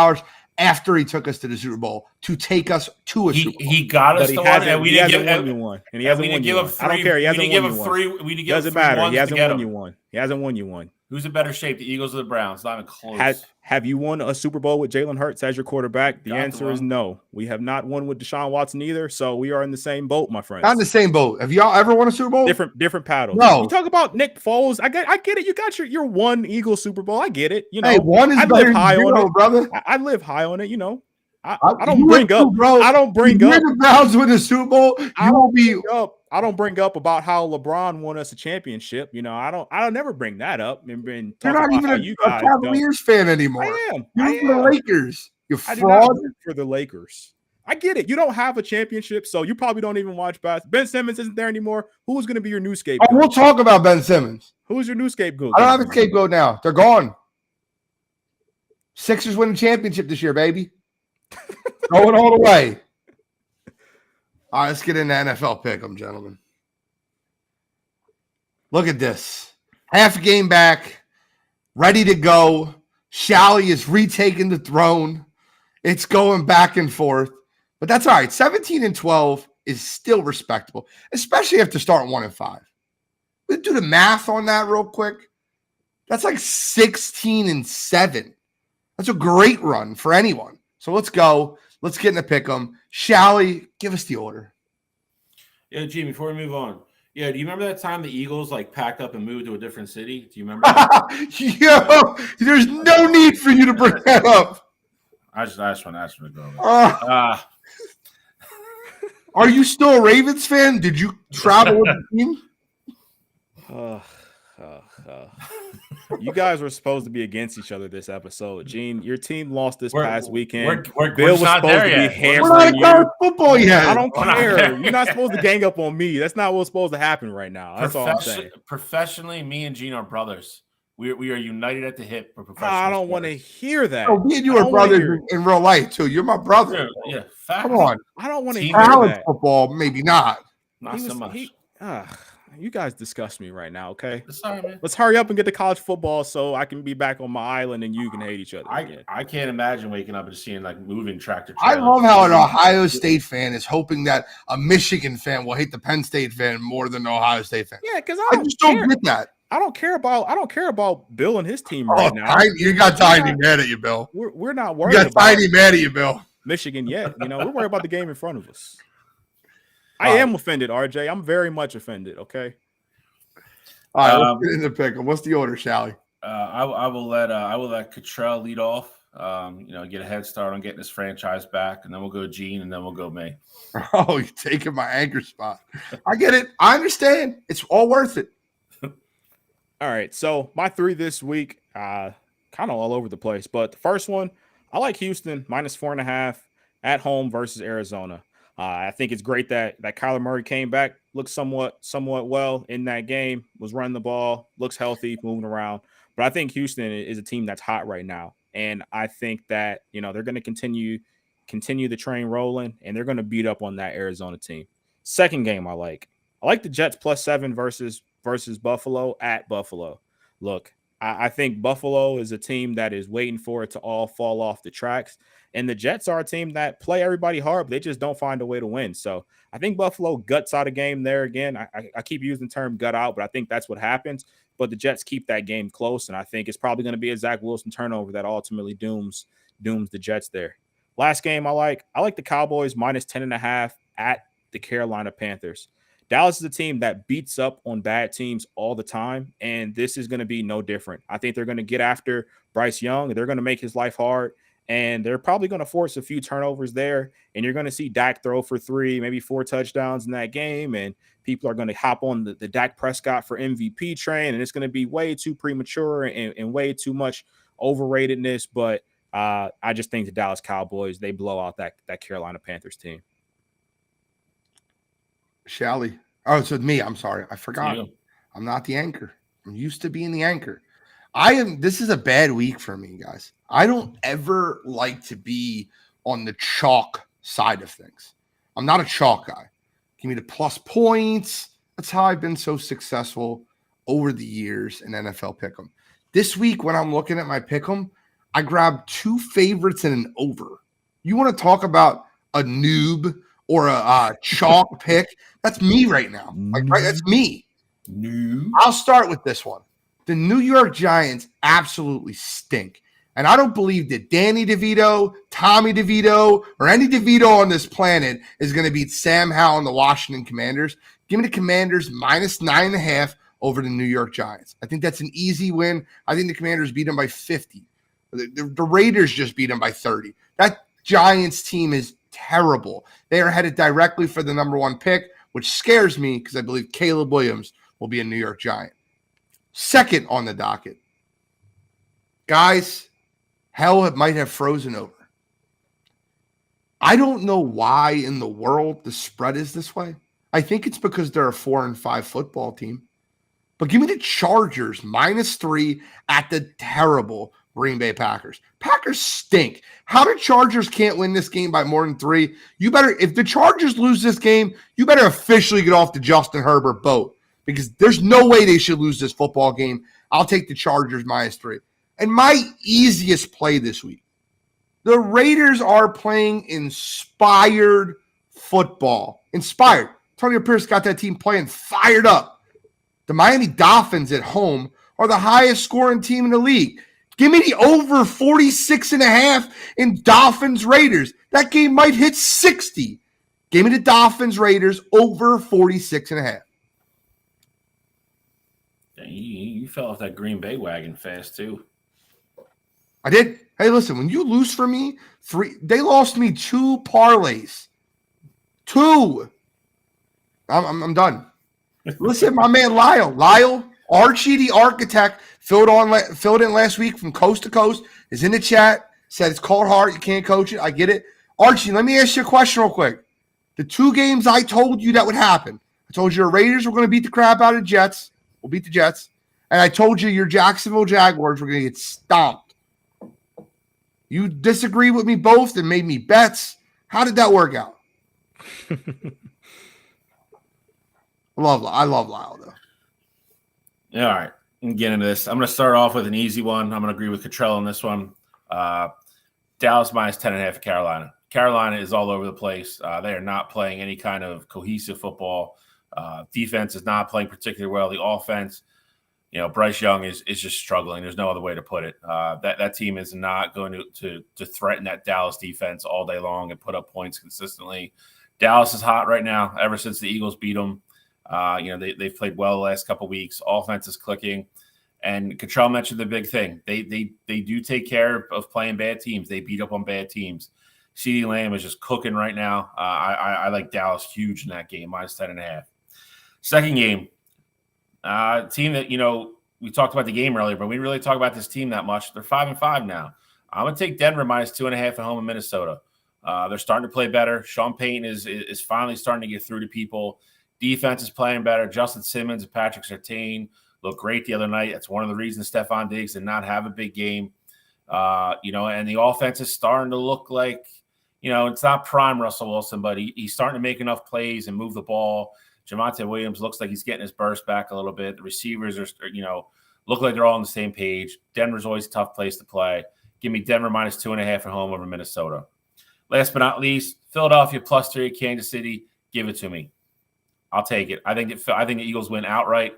after he took us to the Super Bowl to take us to a Super Bowl. He got us to one, and we didn't give him one. And he hasn't won you one. I don't care. He hasn't won you one. Doesn't matter. He hasn't won you one. He hasn't won you one. Who's in better shape, the Eagles or the Browns? Not even close. Have you won a Super Bowl with Jalen Hurts as your quarterback? The answer is no. We have not won with Deshaun Watson either, so we are in the same boat, my friends. Not in the same boat. Have y'all ever won a Super Bowl? Different paddles. No. You talk about Nick Foles. I get it. You got your one Eagles Super Bowl. I get it. Hey, one is better than zero, brother. I live high on it, I don't bring up. The Browns win the Super Bowl. I don't bring up about how LeBron won us a championship. I'll never bring that up. You're not even a Cavaliers fan anymore. I am. You're for the Lakers. You fraud. I do not root for the Lakers. I get it. You don't have a championship, so you probably don't even watch basketball. Ben Simmons isn't there anymore. Who's going to be your new scapegoat? Oh, we'll talk about Ben Simmons. Who's your new scapegoat? I don't have a scapegoat now. They're gone. Sixers win the championship this year, baby. Going all the way. All right, let's get into NFL pick'em, gentlemen. Look at this. Half a game back, ready to go. Shally is retaking the throne. It's going back and forth. But that's all right. 17-12 is still respectable, especially after starting 1-5. We'll do the math on that real quick. That's like 16-7. That's a great run for anyone. So let's go. Let's get in the pick'em. Shally, give us the order. Yeah, Gene, before we move on. Yeah, do you remember that time the Eagles packed up and moved to a different city? Do you remember that? Yo, there's no need for you to bring that up. I just want to ask you to go. Are you still a Ravens fan? Did you travel with the team? You guys were supposed to be against each other this episode. Gene, your team lost this past weekend. Bill was supposed to be hammering you. Football yet. I don't care. You're not supposed to gang up on me. That's not what's supposed to happen right now. That's all I'm saying. Professionally, me and Gene are brothers. We are united at the hip for professional. I don't want to hear that. Oh, me and you are brothers in real life too. You're my brother. Yeah, come on. I don't want to hear college that. Football, maybe not. Not so much. You guys disgust me right now, okay? Sorry, man. Let's hurry up and get to college football so I can be back on my island and you can hate each other again. I can't imagine waking up and seeing moving tractor trailers. I love how an Ohio State fan is hoping that a Michigan fan will hate the Penn State fan more than an Ohio State fan. Yeah, because I just don't get that. I don't care about Bill and his team right now. You got Tiny mad at you, Bill. We're not worried about Tiny mad at you, Bill. Michigan yet. We're worried about the game in front of us. I am offended, RJ. I'm very much offended, okay? All right, let's get into pick. What's the order, Shally? I will let Cottrell lead off. Get a head start on getting his franchise back, and then we'll go Gene, and then we'll go me. Oh, you're taking my anchor spot. I get it. I understand. It's all worth it. All right, so my 3 this week, kind of all over the place, but the first one, I like Houston -4.5 at home versus Arizona. I think it's great that Kyler Murray came back, looked somewhat well in that game, was running the ball, looks healthy, moving around. But I think Houston is a team that's hot right now, and I think that they're going to continue the train rolling, and they're going to beat up on that Arizona team. Second game, I like the Jets +7 versus Buffalo at Buffalo. Look, I think Buffalo is a team that is waiting for it to all fall off the tracks. And the Jets are a team that play everybody hard, but they just don't find a way to win. So I think Buffalo guts out a game there again. I keep using the term gut out, but I think that's what happens. But the Jets keep that game close, and I think it's probably going to be a Zach Wilson turnover that ultimately dooms the Jets there. Last game I like the Cowboys -10.5 at the Carolina Panthers. Dallas is a team that beats up on bad teams all the time, and this is going to be no different. I think they're going to get after Bryce Young. They're going to make his life hard, and they're probably going to force a few turnovers there, and you're going to see Dak throw for 3, maybe 4 touchdowns in that game, and people are going to hop on the Dak Prescott for MVP train, and it's going to be way too premature and way too much overratedness, but I just think the Dallas Cowboys, they blow out that Carolina Panthers team. Shally. Oh, it's with me. I'm sorry. I forgot. Yeah. I'm not the anchor. I'm used to being the anchor. This is a bad week for me, guys. I don't ever like to be on the chalk side of things. I'm not a chalk guy. Give me the plus points. That's how I've been so successful over the years in NFL Pick'em. This week, when I'm looking at my Pick'em, I grabbed 2 favorites and an over. You want to talk about a noob or a chalk pick? That's me right now. That's me. No. I'll start with this one. The New York Giants absolutely stink. And I don't believe that Danny DeVito, Tommy DeVito, or any DeVito on this planet is going to beat Sam Howell and the Washington Commanders. Give me the Commanders -9.5 over the New York Giants. I think that's an easy win. I think the Commanders beat them by 50. The Raiders just beat them by 30. That Giants team is terrible. They are headed directly for the number 1 pick, which scares me because I believe Caleb Williams will be a New York Giant. Second on the docket. Guys, hell, it might have frozen over. I don't know why in the world the spread is this way. I think it's because they're a 4-5 football team. But give me the Chargers -3 at the terrible Green Bay Packers. Packers stink. How the Chargers can't win this game by more than 3? If the Chargers lose this game, you better officially get off the Justin Herbert boat because there's no way they should lose this football game. I'll take the Chargers -3. And my easiest play this week, the Raiders are playing inspired football. Inspired. Antonio Pierce got that team playing fired up. The Miami Dolphins at home are the highest scoring team in the league. Give me the over 46.5 in Dolphins Raiders. That game might hit 60. Give me the Dolphins Raiders over 46.5. You fell off that Green Bay wagon fast too. I did. Hey, listen, when you lose for me, they lost me 2 parlays. 2. I'm done. Listen, my man Lyle, Archie the architect, filled in last week from coast to coast, is in the chat, said it's cold hard, you can't coach it. I get it. Archie, let me ask you a question real quick. The 2 games I told you that would happen. I told you your Raiders were going to beat the crap out of the Jets. We'll beat the Jets. And I told you your Jacksonville Jaguars were going to get stomped. You disagree with me both and made me bets. How did that work out? I love Lyle, though. Yeah, all right. And get into this. I'm going to start off with an easy one. I'm going to agree with Cottrell on this one. Dallas -10.5 Carolina. Carolina is all over the place. They are not playing any kind of cohesive football. Defense is not playing particularly well. The offense, Bryce Young is just struggling. There's no other way to put it. That team is not going to threaten that Dallas defense all day long and put up points consistently. Dallas is hot right now. Ever since the Eagles beat them, they've played well the last couple of weeks. Offense is clicking, And Cottrell mentioned the big thing. They do take care of playing bad teams. They beat up on bad teams. CeeDee Lamb is just cooking right now. I like Dallas huge in that game, minus 10.5. Second game, team that, we talked about the game earlier, but we didn't really talk about this team that much. They're 5-5 now. I'm going to take Denver minus 2.5 at home in Minnesota. They're starting to play better. Sean Payton is finally starting to get through to people. Defense is playing better. Justin Simmons and Patrick Surtain looked great the other night. That's one of the reasons Stephon Diggs did not have a big game. And the offense is starting to look like, it's not prime Russell Wilson, but he's starting to make enough plays and move the ball. Javonte Williams looks like he's getting his burst back a little bit. The receivers are, look like they're all on the same page. Denver's always a tough place to play. Give me Denver minus 2.5 at home over Minnesota. Last but not least, Philadelphia plus 3 at Kansas City. Give it to me. I'll take it. I think the Eagles win outright.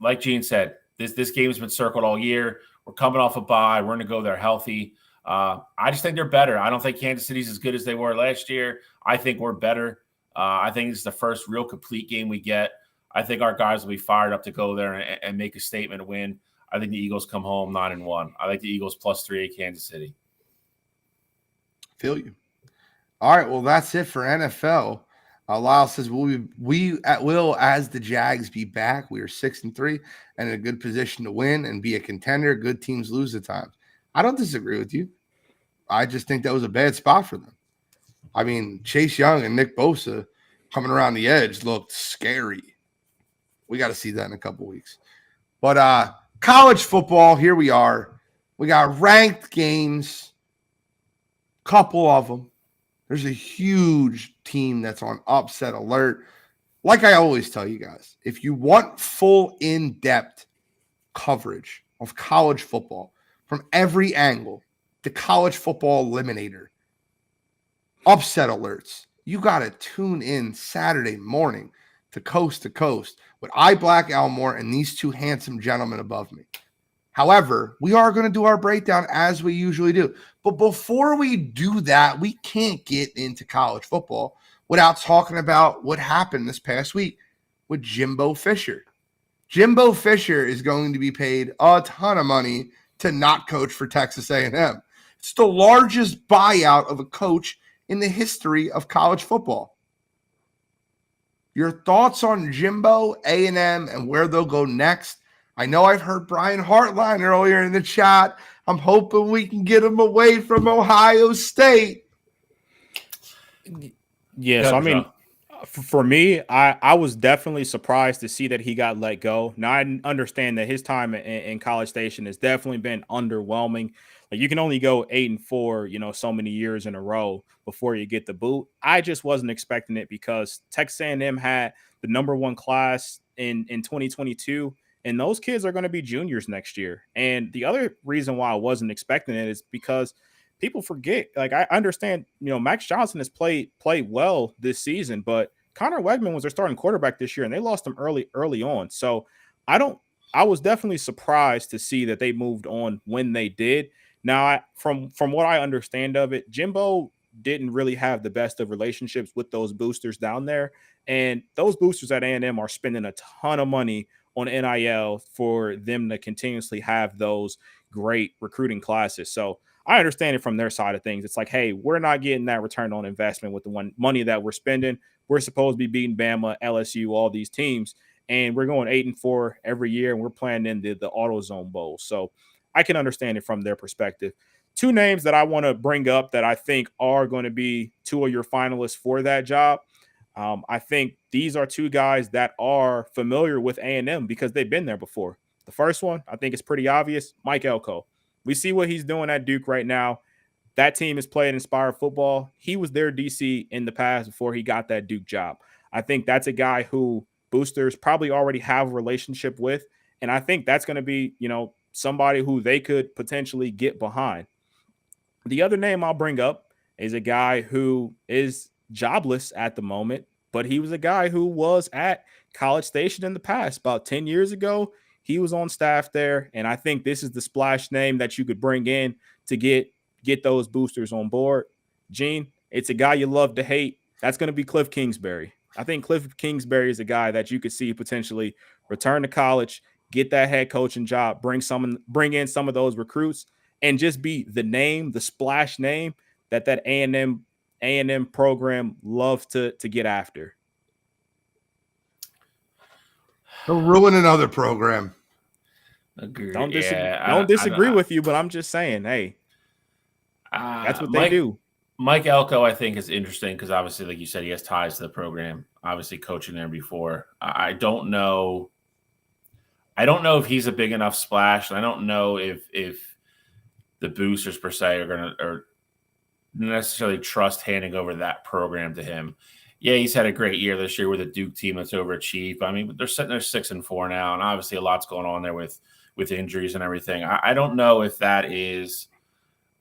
Like Gene said, this game has been circled all year. We're coming off a bye. We're going to go there healthy. I just think they're better. I don't think Kansas City's as good as they were last year. I think we're better. I think this is the first real complete game we get. I think our guys will be fired up to go there and make a statement and win. I think the Eagles come home 9-1. I like the Eagles plus 3 at Kansas City. Feel you. All right, well, that's it for NFL. Lyle says, will as the Jags be back? We are 6-3 and in a good position to win and be a contender. Good teams lose at times. I don't disagree with you. I just think that was a bad spot for them. I mean, Chase Young and Nick Bosa coming around the edge looked scary. We got to see that in a couple weeks. But college football, here we are. We got ranked games, couple of them. There's a huge team that's on upset alert. Like I always tell you guys, if you want full in-depth coverage of college football from every angle, the College Football Eliminator, upset alerts, you got to tune in Saturday morning to Coast with I, Black Elmore, and these two handsome gentlemen above me. However, we are going to do our breakdown as we usually do. But before we do that, we can't get into college football without talking about what happened this past week with Jimbo Fisher. Jimbo Fisher is going to be paid a ton of money to not coach for Texas A&M. It's the largest buyout of a coach in the history of college football. Your thoughts on Jimbo, A&M, and where they'll go next? I know I've heard Brian Hartline earlier in the chat. I'm hoping we can get him away from Ohio State. Yes, I mean, for me, I was definitely surprised to see that he got let go. Now, I understand that his time in College Station has definitely been underwhelming. Like, you can only go 8-4, so many years in a row before you get the boot. I just wasn't expecting it because Texas A&M had the #1 class in 2022. And those kids are going to be juniors next year. And the other reason why I wasn't expecting it is because people forget. Like, I understand, Max Johnson has played well this season, but Connor Wegman was their starting quarterback this year, and they lost him early on. So I was definitely surprised to see that they moved on when they did. Now, from what I understand of it, Jimbo didn't really have the best of relationships with those boosters down there. And those boosters at A&M are spending a ton of money on NIL for them to continuously have those great recruiting classes. So I understand it from their side of things. It's like, hey, we're not getting that return on investment with the money that we're spending. We're supposed to be beating Bama, LSU, all these teams, and we're going 8-4 every year, and we're playing in the AutoZone Bowl. So I can understand it from their perspective. Two names that I want to bring up that I think are going to be two of your finalists for that job. I think these are two guys that are familiar with A&M because they've been there before. The first one, I think it's pretty obvious, Mike Elko. We see what he's doing at Duke right now. That team has played inspired football. He was their DC in the past before he got that Duke job. I think that's a guy who boosters probably already have a relationship with, and I think that's going to be, somebody who they could potentially get behind. The other name I'll bring up is a guy who is jobless at the moment, but he was a guy who was at College Station in the past. About 10 years ago, he was on staff there, and I think this is the splash name that you could bring in to get those boosters on board. Gene, it's a guy you love to hate. That's going to be Cliff Kingsbury. I think Cliff Kingsbury is a guy that you could see potentially return to college, get that head coaching job, bring in some of those recruits, and just be the name, the splash name that A&M program loves to get after. They'll ruin another program. Don't disagree with you, but I'm just saying, hey, that's what they do. Mike Elko, I think, is interesting because obviously, like you said, he has ties to the program. Obviously, coaching there before. I don't know. I don't know if he's a big enough splash. I don't know if the boosters per se are going to necessarily trust handing over that program to him. Yeah, he's had a great year this year with a Duke team that's overachieved. I mean, they're sitting there 6-4 now, and obviously a lot's going on there with injuries and everything. I don't know if that is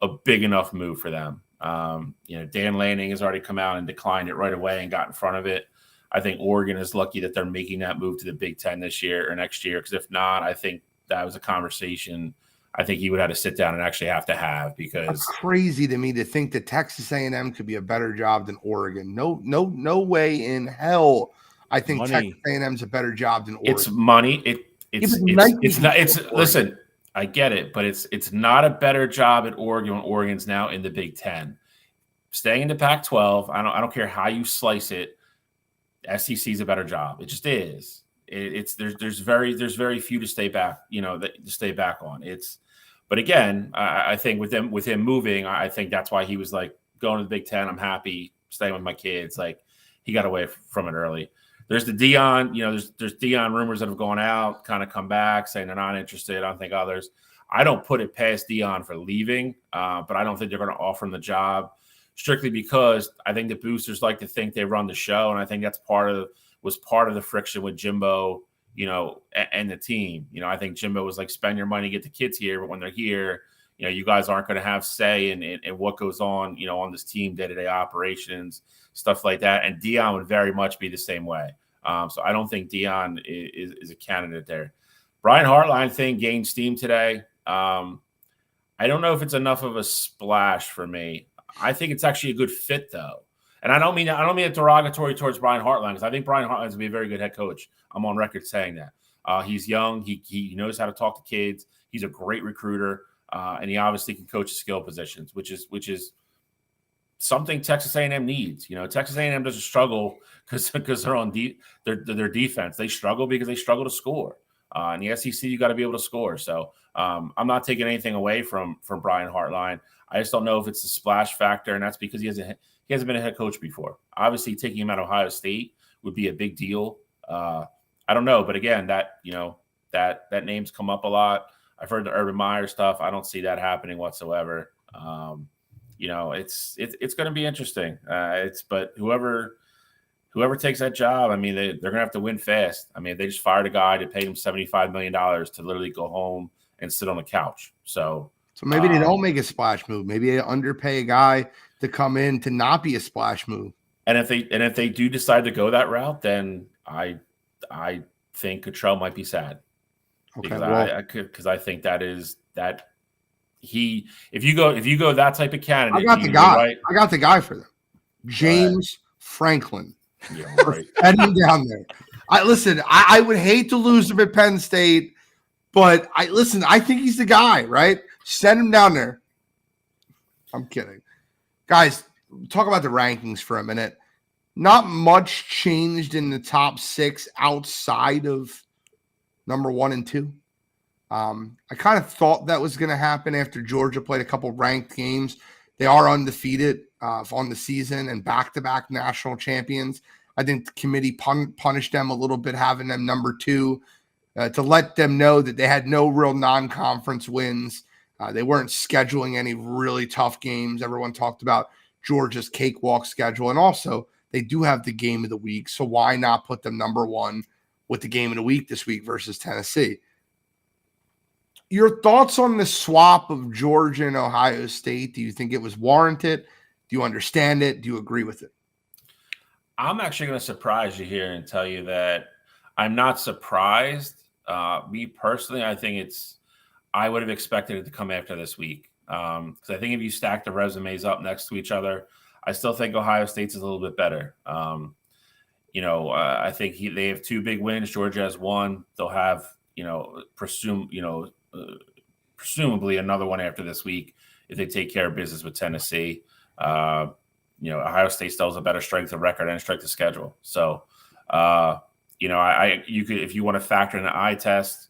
a big enough move for them. Dan Lanning has already come out and declined it right away and got in front of it. I think Oregon is lucky that they're making that move to the Big Ten this year or next year, because if not, I think that was a conversation I think you would have to sit down and actually have to have, because it's crazy to me to think that Texas A&M could be a better job than Oregon. No way in hell. I think Texas A&M is a better job than Oregon. It's money. It's not. Listen, I get it, but it's not a better job at Oregon when Oregon's now in the Big Ten. Staying in the Pac-12, I don't care how you slice it. SEC is a better job. It just is. There's very few to stay back. To stay back on. But again, I think with him moving, I think that's why he was like, going to the Big Ten. I'm happy staying with my kids. Like, he got away from it early. There's the Dion, there's Dion rumors that have gone out, kind of come back saying they're not interested. I don't think others. I don't put it past Dion for leaving, but I don't think they're going to offer him the job strictly because I think the boosters like to think they run the show, and I think that's was part of the friction with Jimbo, and the team. I think Jimbo was like, spend your money, get the kids here, but when they're here, you guys aren't going to have say in what goes on, on this team, day-to-day operations, stuff like that. And Dion would very much be the same way. So I don't think Dion is a candidate there. Brian Hartline thing gained steam today. I don't know if it's enough of a splash for me. I think it's actually a good fit, though. And I don't mean it derogatory towards Brian Hartline, because I think Brian Hartline is going to be a very good head coach. I'm on record saying that. He's young. He knows how to talk to kids. He's a great recruiter, and he obviously can coach skill positions, which is something Texas A&M needs. Texas A&M doesn't struggle because they're on their defense. They struggle because they struggle to score. In the SEC, you got to be able to score. So I'm not taking anything away from Brian Hartline. I just don't know if it's the splash factor, and that's because he hasn't been a head coach before. Obviously, taking him out of Ohio State would be a big deal. I don't know, but again, that name's come up a lot. I've heard the Urban Meyer stuff. I don't see that happening whatsoever. It's going to be interesting. But whoever takes that job, I mean, they're going to have to win fast. I mean, they just fired a guy to pay him $75 million to literally go home and sit on the couch. So maybe they don't make a splash move. Maybe they underpay a guy to come in to not be a splash move. And if they do decide to go that route, then I think Cottrell might be sad. Okay, because I think if you go that type of candidate, I got the guy. Right? I got the guy for them, James Franklin. Yeah, right. Heading down there. I would hate to lose him at Penn State, but I think he's the guy. Right? Send him down there. I'm kidding, guys. Talk about the rankings for a minute. Not much changed in the top 6 outside of number 1 and 2. I kind of thought that was going to happen after Georgia played a couple ranked games. They are undefeated on the season and back-to-back national champions. I think the committee punished them a little bit, having them number 2 to let them know that they had no real non-conference wins. They weren't scheduling any really tough games. Everyone talked about Georgia's cakewalk schedule. And also, they do have the game of the week. So why not put them number 1 with the game of the week this week versus Tennessee? Your thoughts on the swap of Georgia and Ohio State? Do you think it was warranted? Do you understand it? Do you agree with it? I'm actually going to surprise you here and tell you that I'm not surprised. Me personally, I would have expected it to come after this week. Because I think if you stack the resumes up next to each other, I still think Ohio State's is a little bit better. I think they have 2 big wins. Georgia has 1. They'll have, presumably another one after this week if they take care of business with Tennessee. Ohio State still has a better strength of record and strength of schedule. So, you could, if you want to factor in an eye test,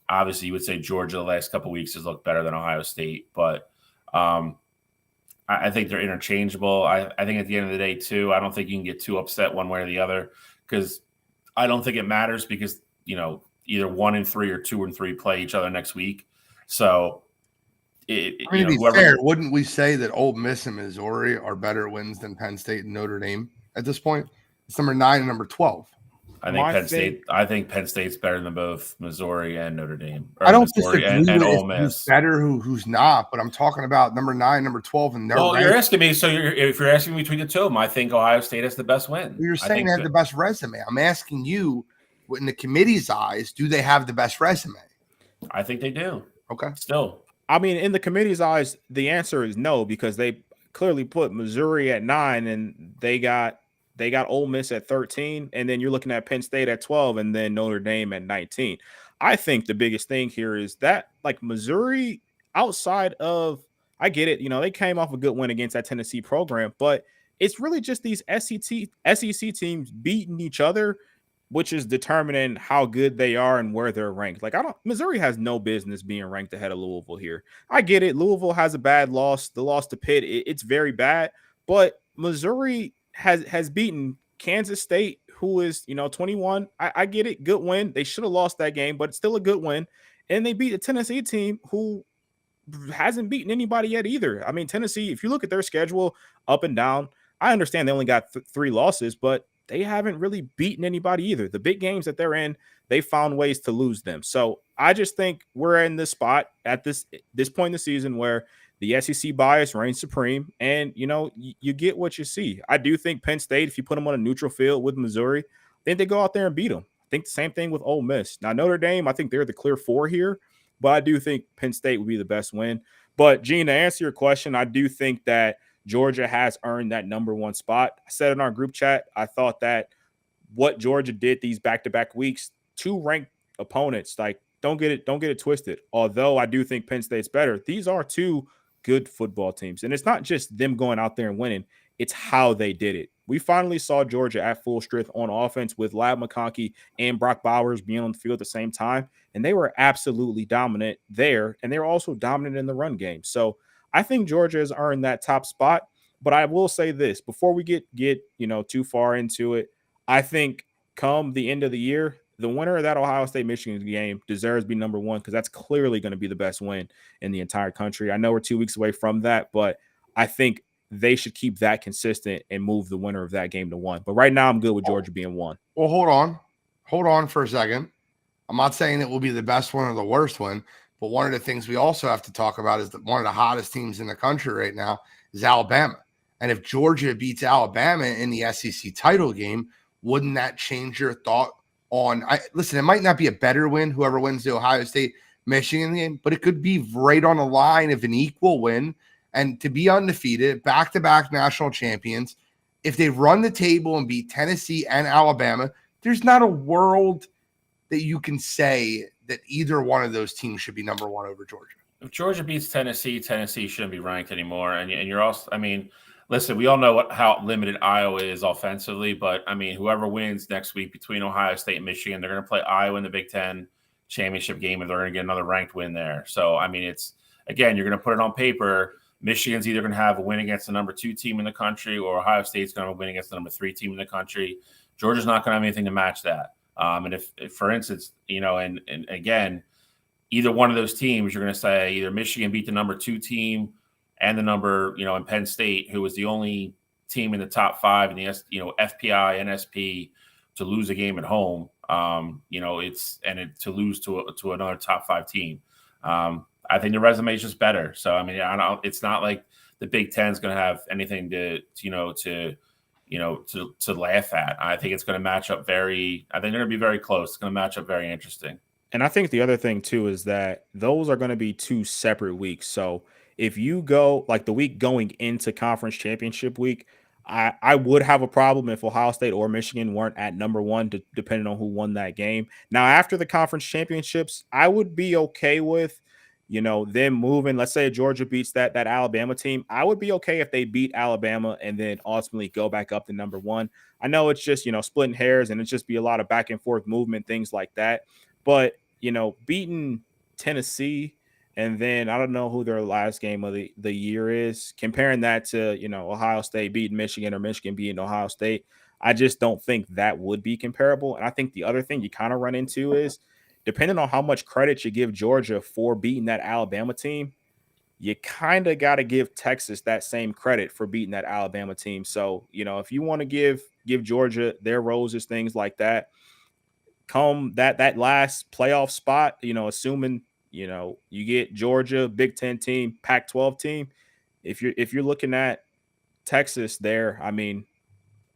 obviously you would say Georgia the last couple of weeks has looked better than Ohio State, but I think they're interchangeable. I think at the end of the day, too, I don't think you can get too upset one way or the other because I don't think it matters because, either 1 and 3 or 2 and 3 play each other next week. So, to be fair, wouldn't we say that Ole Miss and Missouri are better wins than Penn State and Notre Dame at this point? It's number 9 and number 12. I think Penn State's better than both Missouri and Notre Dame. I don't disagree and Ole Miss. Who's better, who's not, but I'm talking about number 9, number 12, and you're asking me. So if you're asking me between the two of them, I think Ohio State has the best win. You're saying they have the best resume. I'm asking you, in the committee's eyes, do they have the best resume? I think they do. Okay. Still, I mean, in the committee's eyes, the answer is no because they clearly put Missouri at 9 and they got Ole Miss at 13, and then you're looking at Penn State at 12, and then Notre Dame at 19. I think the biggest thing here is that, like, Missouri, outside of, I get it, they came off a good win against that Tennessee program, but it's really just these SEC teams beating each other, which is determining how good they are and where they're ranked. Like, Missouri has no business being ranked ahead of Louisville here. I get it. Louisville has a bad loss. The loss to Pitt, it's very bad, but Missouri has beaten Kansas State, who is 21. I get it, good win. They should have lost that game, but it's still a good win. And they beat a Tennessee team who hasn't beaten anybody yet either. I mean, Tennessee, if you look at their schedule up and down, I understand they only got 3 losses, but they haven't really beaten anybody either. The big games that they're in, they found ways to lose them. So I just think we're in this spot at this point in the season where the SEC bias reigns supreme, and, you get what you see. I do think Penn State, if you put them on a neutral field with Missouri, I think they go out there and beat them. I think the same thing with Ole Miss. Now, Notre Dame, I think they're the clear 4 here, but I do think Penn State would be the best win. But, Gene, to answer your question, I do think that Georgia has earned that number 1 spot. I said in our group chat, I thought that what Georgia did these back-to-back weeks, 2 ranked opponents, like, don't get it twisted. Although I do think Penn State's better, these are 2 good football teams. And it's not just them going out there and winning. It's how they did it. We finally saw Georgia at full strength on offense with Lab McConkey and Brock Bowers being on the field at the same time. And they were absolutely dominant there. And they were also dominant in the run game. So I think Georgia has earned that top spot. But I will say this, before we get too far into it, I think come the end of the year, the winner of that Ohio State-Michigan game deserves to be number 1 because that's clearly going to be the best win in the entire country. I know we're 2 weeks away from that, but I think they should keep that consistent and move the winner of that game to 1. But right now, I'm good with Georgia being 1. Well, hold on for a second. I'm not saying it will be the best one or the worst one, but one of the things we also have to talk about is that one of the hottest teams in the country right now is Alabama. And if Georgia beats Alabama in the SEC title game, wouldn't that change your thought on? Listen, it might not be a better win, whoever wins the Ohio State Michigan game, but it could be right on the line of an equal win. And to be undefeated, back-to-back national champions, if they run the table and beat Tennessee and Alabama, there's not a world that you can say that either one of those teams should be number 1 over Georgia. If Georgia beats Tennessee, Tennessee shouldn't be ranked anymore. And you're also, I mean, listen, we all know how limited Iowa is offensively, but I mean, whoever wins next week between Ohio State and Michigan, they're going to play Iowa in the Big Ten championship game, and they're going to get another ranked win there. So, I mean, it's, again, you're going to put it on paper. Michigan's either going to have a win against the number 2 team in the country, or Ohio State's going to win against the number 3 team in the country. Georgia's not going to have anything to match that. And if for instance, and again, either one of those teams, you're going to say either Michigan beat the number 2 team and the number, in Penn State, who was the only team in the top 5 in the FPI, NSP to lose a game at home. To lose to another top 5 team. I think the resume is just better. So, I mean, it's not like the Big Ten is going to have anything to laugh at. I think it's going to match up I think they're going to be very close. It's going to match up very interesting. And I think the other thing too is that those are going to be 2 separate weeks. So if you go like the week going into conference championship week, I would have a problem if Ohio State or Michigan weren't at number one, depending on who won that game. Now, after the conference championships, I would be okay with, them moving. Let's say Georgia beats that Alabama team. I would be okay if they beat Alabama and then ultimately go back up to number one. I know it's just, splitting hairs and it's just be a lot of back and forth movement, things like that. But, beating Tennessee, and then I don't know who their last game of the year is. Comparing that to, Ohio State beating Michigan or Michigan beating Ohio State, I just don't think that would be comparable. And I think the other thing you kind of run into is, depending on how much credit you give Georgia for beating that Alabama team, you kind of got to give Texas that same credit for beating that Alabama team. So, if you want to give Georgia their roses, things like that, come that last playoff spot, assuming you get Georgia, Big Ten team, Pac-12 team. If you're looking at Texas there, I mean,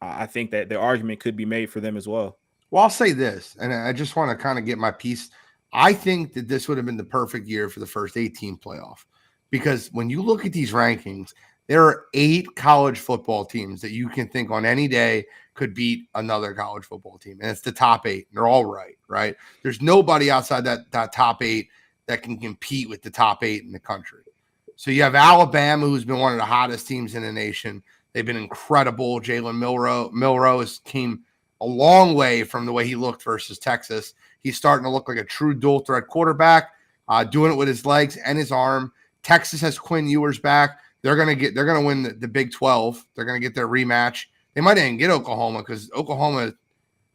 I think that the argument could be made for them as well. Well, I'll say this, and I just want to kind of get my piece. I think that this would have been the perfect year for the first 18 playoff, because when you look at these rankings, there are 8 college football teams that you can think on any day could beat another college football team, and it's the top 8. And they're all right? There's nobody outside that top 8 that can compete with the top 8 in the country. So you have Alabama, who's been one of the hottest teams in the nation. They've been incredible. Jalen Milroe has came a long way from the way he looked versus Texas. He's starting to look like a true dual threat quarterback, doing it with his legs and his arm. Texas has Quinn Ewers back. They're gonna win the Big 12. They're gonna get their rematch. They might even get Oklahoma, because Oklahoma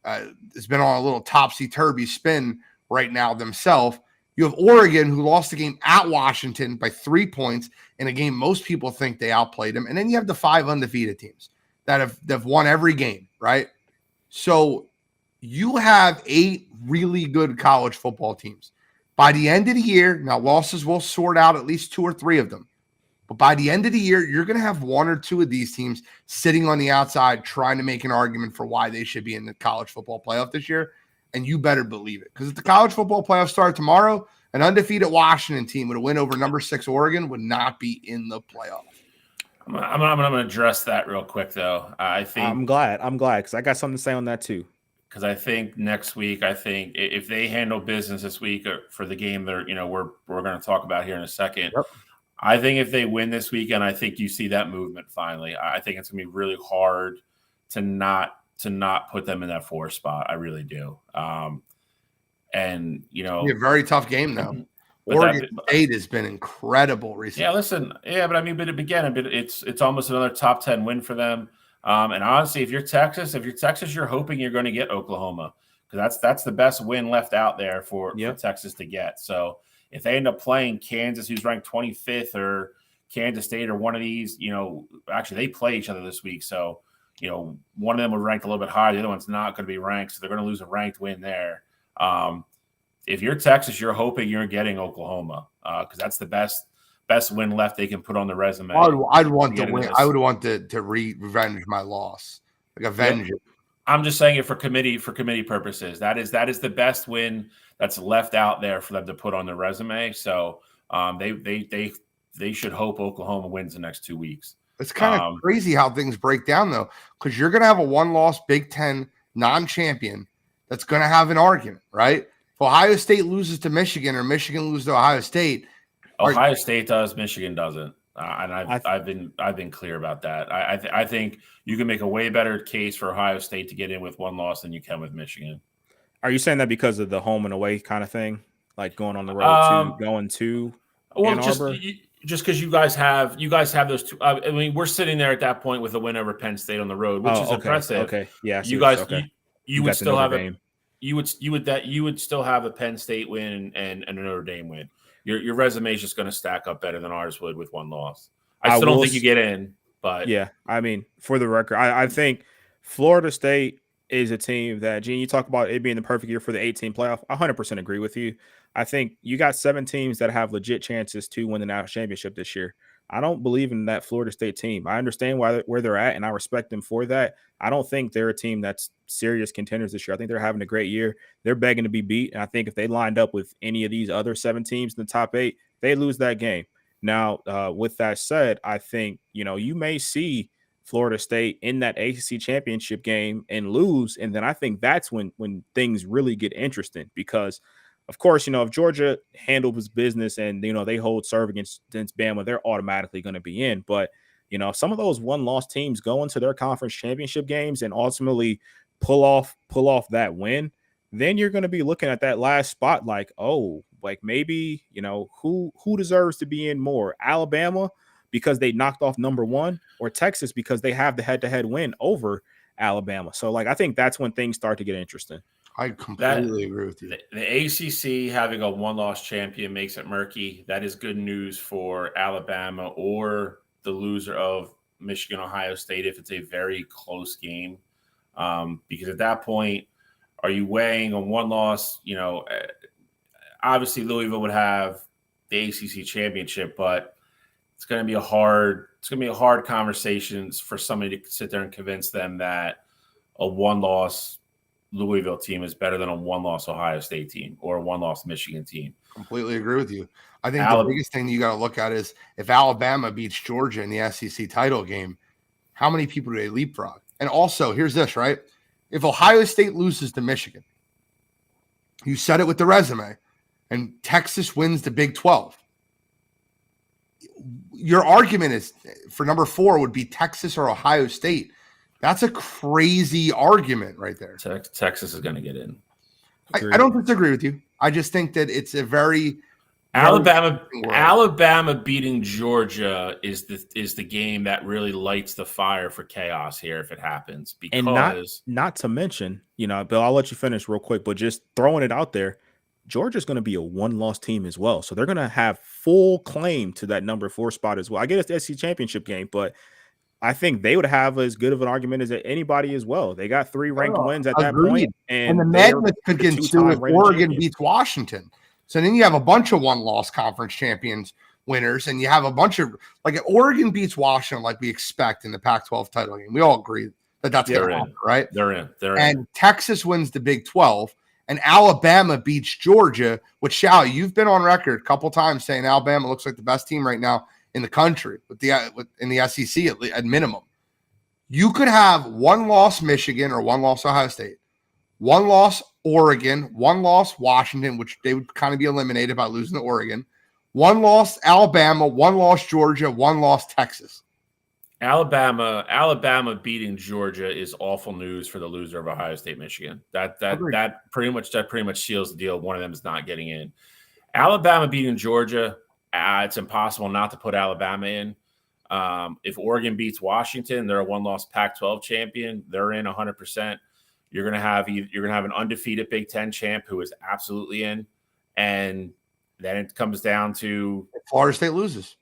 has been on a little topsy-turvy spin right now themselves. You have Oregon, who lost the game at Washington by 3 points in a game most people think they outplayed them. And then you have the 5 undefeated teams that have won every game, right? So you have 8 really good college football teams. By the end of the year, now losses will sort out at least 2 or 3 of them. But by the end of the year, you're going to have 1 or 2 of these teams sitting on the outside trying to make an argument for why they should be in the college football playoff this year. And you better believe it. Because if the college football playoffs start tomorrow, an undefeated Washington team with a win over number 6 Oregon would not be in the playoff. I'm going to address that real quick, though. I think I'm glad because I got something to say on that too. Because I think next week, if they handle business this week for the game that we're going to talk about here in a second, yep. I think if they win this weekend, I think you see that movement finally. I think it's going to be really hard to not put them in that 4 spot. I really do. And a very tough game though. Oregon State has been incredible recently. Yeah, listen. Yeah, but it's almost another top 10 win for them. And honestly, if you're Texas, you're hoping you're going to get Oklahoma, because that's the best win left out there for Texas to get. So if they end up playing Kansas, who's ranked 25th, or Kansas State, or one of these, actually they play each other this week. So, one of them was ranked a little bit higher. The other one's not going to be ranked. So they're going to lose a ranked win there. If you're Texas, you're hoping you're getting Oklahoma, because that's the best win left they can put on the resume. I'd want to win. I would want to revenge my loss, like avenge it. I'm just saying it for committee purposes. That is the best win that's left out there for them to put on their resume. So they should hope Oklahoma wins the next 2 weeks. It's kind of crazy how things break down though, because you're going to have a 1-loss Big Ten non-champion that's going to have an argument, right? If Ohio State loses to Michigan or Michigan loses to Ohio State, Ohio State does, Michigan doesn't, and I've been clear about that. I think you can make a way better case for Ohio State to get in with 1 loss than you can with Michigan. Are you saying that because of the home and away kind of thing, like going on the road going to Ann Arbor? Just because you guys have those 2. I mean, we're sitting there at that point with a win over Penn State on the road, which is impressive. Okay, yeah, you guys, you would still have you would still have a Penn State win and a Notre Dame win. Your resume is just going to stack up better than ours would with 1 loss. I still don't think you get in, but yeah, I mean, for the record, I think Florida State is a team that, Gene, you talk about it being the perfect year for the 18 playoff. I 100% agree with you. I think you got 7 teams that have legit chances to win the national championship this year. I don't believe in that Florida State team. I understand where they're at, and I respect them for that. I don't think they're a team that's serious contenders this year. I think they're having a great year. They're begging to be beat, and I think if they lined up with any of these other 7 teams in the top 8, they lose that game. Now, with that said, I think, you may see Florida State in that ACC championship game and lose. And then I think that's when things really get interesting because, of course, if Georgia handles business and, they hold serve against Bama, they're automatically going to be in. But, some of those one-loss teams go into their conference championship games and ultimately pull off that win, then you're going to be looking at that last spot like, oh, like maybe, who deserves to be in more? Alabama because they knocked off number one, or Texas because they have the head-to-head win over Alabama. So, I think that's when things start to get interesting. I completely agree with you. The ACC having a one-loss champion makes it murky. That is good news for Alabama or the loser of Michigan, Ohio State if it's a very close game. Because at that point, are you weighing on one loss? Obviously Louisville would have the ACC championship, but it's going to be a hard conversation for somebody to sit there and convince them that a one-loss Louisville team is better than a one-loss Ohio State team or a one-loss Michigan team. Completely agree with you. I think the biggest thing you got to look at is if Alabama beats Georgia in the SEC title game, how many people do they leapfrog? And also, here's this, right? If Ohio State loses to Michigan, you said it with the resume, and Texas wins the Big 12. Your argument is for number 4 would be Texas or Ohio State. That's a crazy argument right there. Texas is going to get in. I don't disagree with you. I just think that it's a very Alabama beating Georgia is the game that really lights the fire for chaos here if it happens. Because and not to mention, Bill, I'll let you finish real quick, but just throwing it out there, Georgia's going to be a one-loss team as well. So they're going to have full claim to that number 4 spot as well. I get it's the SEC championship game, but I think they would have as good of an argument as anybody as well. They got 3 ranked wins at that point, and the madness could ensue if Oregon beats Washington. So then you have a bunch of one-loss conference champions winners, and you have a bunch of Oregon beats Washington like we expect in the Pac-12 title game. We all agree that that's going to happen, right? They're in. And Texas wins the Big 12, and Alabama beats Georgia. Which, Shao, you've been on record a couple times saying Alabama looks like the best team right now in the country in the SEC at minimum. You could have one-loss Michigan or one-loss Ohio State, one-loss Oregon, one-loss Washington, which they would kind of be eliminated by losing to Oregon, one-loss Alabama, one-loss Georgia, one-loss Texas. Alabama beating Georgia is awful news for the loser of Ohio State, Michigan. That pretty much seals the deal. One of them is not getting in. Alabama beating Georgia, it's impossible not to put Alabama in. If Oregon beats Washington, they're a one-loss Pac-12 champion. They're in 100%. You're gonna have an undefeated Big Ten champ who is absolutely in, and then it comes down to Florida State loses.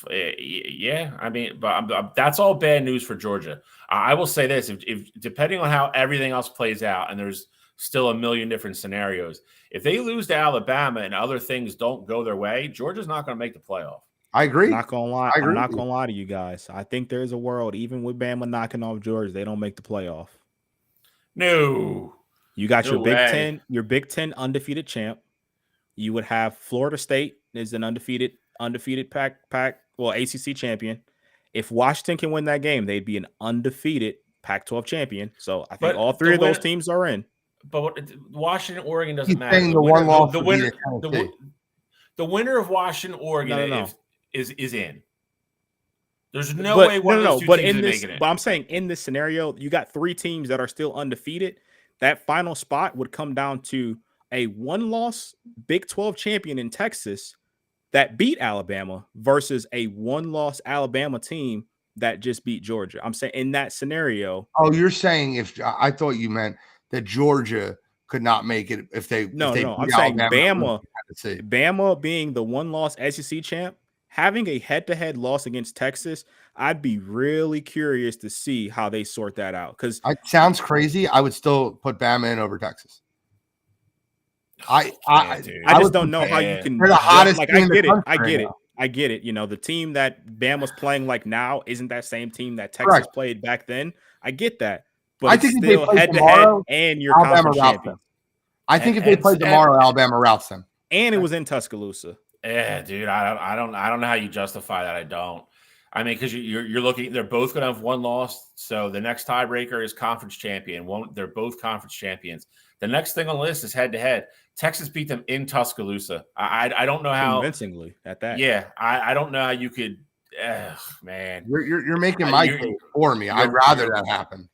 Yeah, I mean, but that's all bad news for Georgia. I will say this: if depending on how everything else plays out, and there's still a million different scenarios, if they lose to Alabama and other things don't go their way, Georgia's not going to make the playoff. I agree. I'm not gonna lie. I'm not gonna lie to you guys. I think there's a world, even with Bama knocking off Georgia, they don't make the playoff. No, you got your Big Ten undefeated champ. You would have Florida State is an undefeated ACC champion. If Washington can win that game, they'd be an undefeated Pac-12 champion. So I think all three of those teams are in. But Washington, Oregon doesn't matter. The winner of Washington, Oregon is in. There's no way one of those two teams is making it. But I'm saying in this scenario, you got 3 teams that are still undefeated. That final spot would come down to a one-loss Big 12 champion in Texas that beat Alabama versus a one-loss Alabama team that just beat Georgia. I'm saying in that scenario. Oh, you're saying I thought you meant that Georgia could not make it if they. No. I'm saying Bama being the one-loss SEC champ, having a head-to-head loss against Texas, I'd be really curious to see how they sort that out. Because it sounds crazy. I would still put Bama in over Texas. I just don't know how you can. They're the hottest team I get it. You know, the team that Bama's playing like now isn't that same team that Texas played back then. I get that. But I think still head-to-head and your conference champion. I think if they played tomorrow, Alabama routes them. And it was in Tuscaloosa. Yeah, dude. I don't know how you justify that. I don't. I mean, because you're looking, they're both going to have one loss. So the next tiebreaker is conference champion. They're both conference champions. The next thing on the list is head to head. Texas beat them in Tuscaloosa. I don't know how convincingly at that. Yeah, I don't know how you could. Man, you're making my case for me. I'd rather that happen.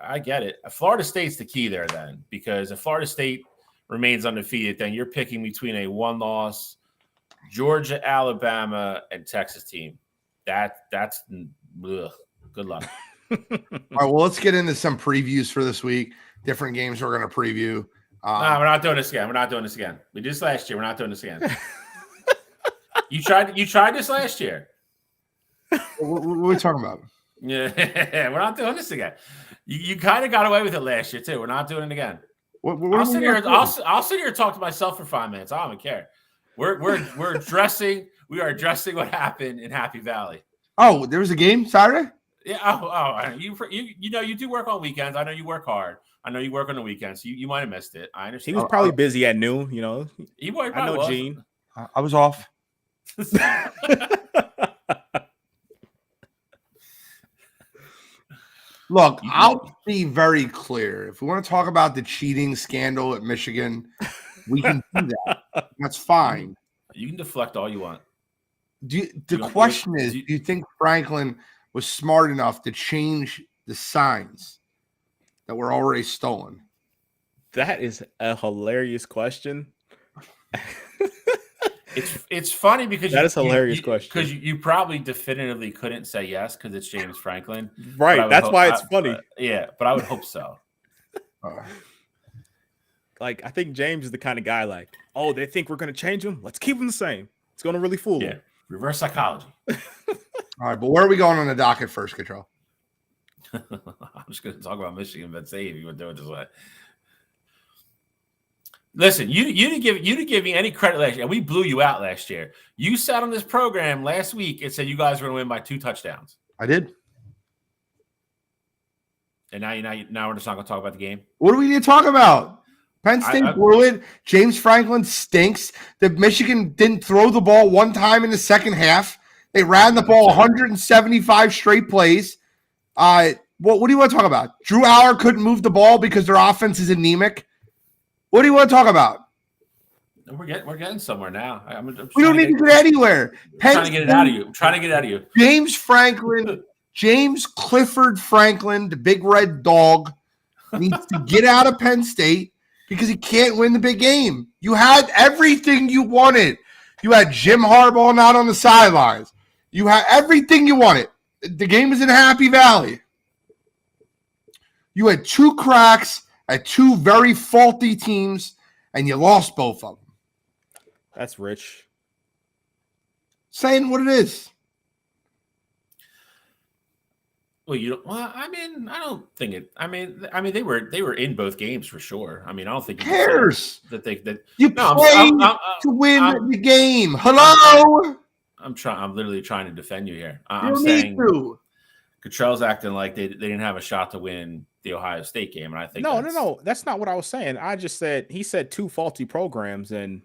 I get it. Florida State's the key there then, because if Florida State remains undefeated, then you're picking between a one-loss Georgia, Alabama, and Texas team. That's ugh, good luck. All right, well, let's get into some previews for this week. Different games we're going to preview. No, we're not doing this again. We did this last year. We're not doing this again. You tried this last year. What are we talking about? Yeah, we're not doing this again. You kind of got away with it last year too. We're not doing it again. I'll sit here and talk to myself for 5 minutes. I don't even care. We're addressing. We are addressing what happened in Happy Valley. Oh, there was a game Saturday? Yeah. You do work on weekends. I know you work hard. I know you work on the weekends. So you might have missed it. I understand. He was probably busy at noon. I know Gene. I was off. Look, I'll be very clear. If we want to talk about the cheating scandal at Michigan, we can do that. That's fine. You can deflect all you want. The question is, do you think Franklin was smart enough to change the signs that were already stolen? That is a hilarious question. It's funny because that is a hilarious question, because you probably definitively couldn't say yes because it's James Franklin, right? That's why it's funny. But I would hope so. Like, I think James is the kind of guy like, oh, they think we're going to change him. Let's keep him the same. It's going to really fool him. Reverse psychology. All right, but where are we going on the docket first, Control? I'm just going to talk about Michigan, but say if you would do it this way. Listen, you didn't give me any credit last year, and we blew you out last year. You sat on this program last week and said you guys were going to win by 2 touchdowns. I did. And now we're just not going to talk about the game. What do we need to talk about? Penn State blew it. James Franklin stinks. The Michigan didn't throw the ball one time in the second half. They ran the ball 175 straight plays. What do you want to talk about? Drew Aller couldn't move the ball because their offense is anemic. What do you want to talk about? We're getting somewhere now. We don't need to get anywhere. I'm trying to get it out of you. James Franklin, James Clifford Franklin, the big red dog, needs to get out of Penn State because he can't win the big game. You had everything you wanted. You had Jim Harbaugh not on the sidelines. You had everything you wanted. The game was in Happy Valley. You had 2 cracks at 2 very faulty teams, and you lost both of them. That's rich. Saying what it is. Well, I don't think it. I mean, they were in both games for sure. I mean, I don't think Who cares that you played to win the game. Hello. I'm literally trying to defend you here. You I'm don't saying need to. Cottrell's acting like they didn't have a shot to win the Ohio State game, and I think no, that's not what I was saying. I just said he said 2 faulty programs, and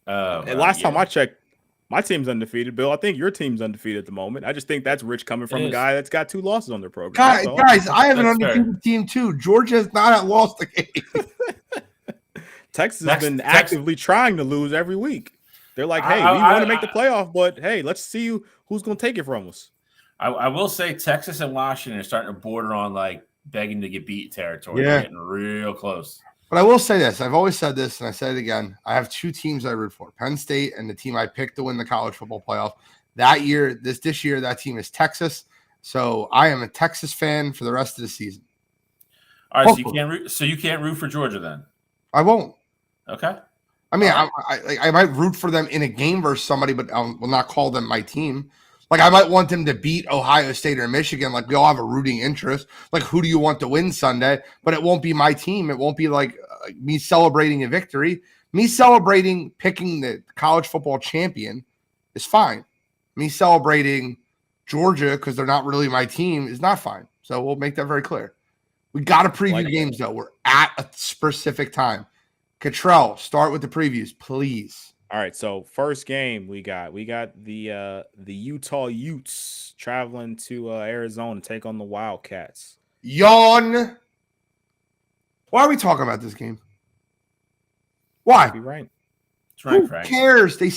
last time I checked, my team's undefeated. Bill, I think your team's undefeated at the moment. I just think that's rich coming from a guy that's got 2 losses on their program. Guys, I have an undefeated team too. Georgia has not lost the game. Texas has been actively trying to lose every week. They're like, hey, we want to make the playoff, but hey, let's see who's going to take it from us. I will say Texas and Washington are starting to border on like begging to get beat territory. Yeah. They're getting real close. But I will say this. I've always said this, and I say it again. I have 2 teams I root for, Penn State and the team I picked to win the college football playoff. This year, that team is Texas. So I am a Texas fan for the rest of the season. All right, so you can't root for Georgia then? I won't. Okay. I mean, I might root for them in a game versus somebody, but I will not call them my team. Like, I might want them to beat Ohio State or Michigan. Like, we all have a rooting interest. Like, who do you want to win Sunday? But it won't be my team. It won't be like me celebrating a victory. Me celebrating picking the college football champion is fine. Me celebrating Georgia because they're not really my team is not fine. So we'll make that very clear. We got to preview games, though. We're at a specific time. Cottrell, start with the previews, please. All All right, so first game we got the Utah Utes traveling to Arizona to take on the Wildcats. Yawn. Why are we talking about this game? Why? Be right. That's right, Who Frank. cares? They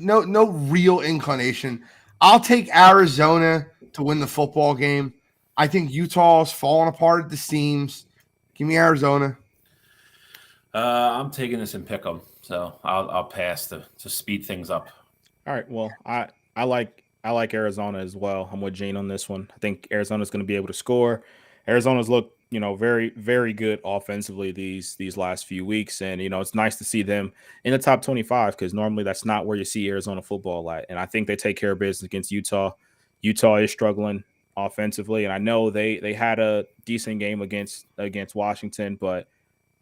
no real inclination. I'll take Arizona to win the football game. I think Utah's falling apart at the seams. Give me Arizona. I'm taking this in pick 'em, so I'll pass to speed things up. All right, well, I like Arizona as well. I'm with Gene on this one. I think Arizona's going to be able to score. Arizona's looked, very, very good offensively these last few weeks, and it's nice to see them in the top 25 because normally that's not where you see Arizona football at. And I think they take care of business against Utah. Utah is struggling offensively, and I know they had a decent game against Washington, but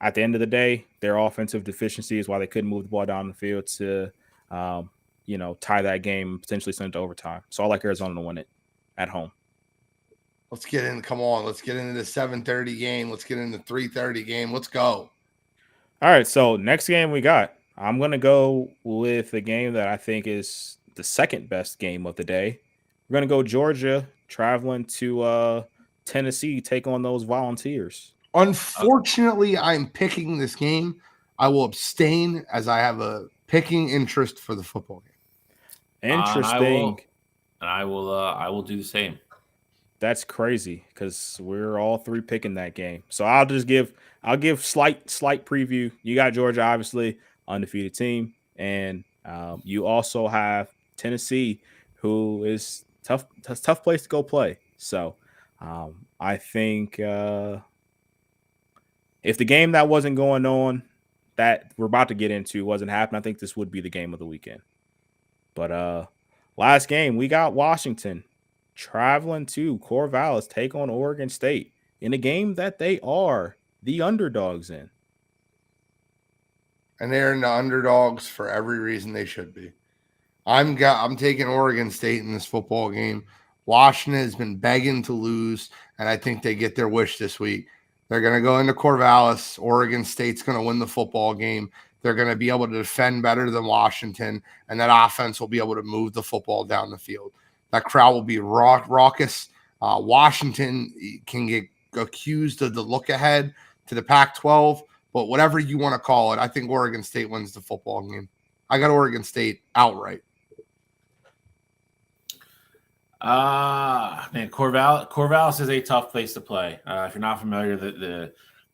at the end of the day, their offensive deficiency is why they couldn't move the ball down the field to tie that game, potentially send it to overtime. So I like Arizona to win it at home. Let's get in. Come on. Let's get into the 7:30 game. Let's get into the 3:30 game. Let's go. All right. So next game we got, I'm going to go with a game that I think is the second best game of the day. We're going to go Georgia traveling to Tennessee, take on those Volunteers. Unfortunately, I'm picking this game. I will abstain as I have a picking interest for the football game. Interesting. I will do the same. That's crazy because we're all three picking that game. So I'll give slight preview. You got Georgia, obviously undefeated team, and you also have Tennessee, who is tough place to go play. So I think if the game that wasn't going on that we're about to get into wasn't happening, I think this would be the game of the weekend. But last game we got Washington traveling to Corvallis, take on Oregon State in a game that they are the underdogs in. And they're in the underdogs for every reason they should be. I'm taking Oregon State in this football game. Washington has been begging to lose, and I think they get their wish this week. They're going to go into Corvallis. Oregon State's going to win the football game. They're going to be able to defend better than Washington, and that offense will be able to move the football down the field. That crowd will be raucous. Washington can get accused of the look ahead to the Pac-12, but whatever you want to call it, I think Oregon State wins the football game. I got Oregon State outright. Man, Corvallis is a tough place to play. If you're not familiar, the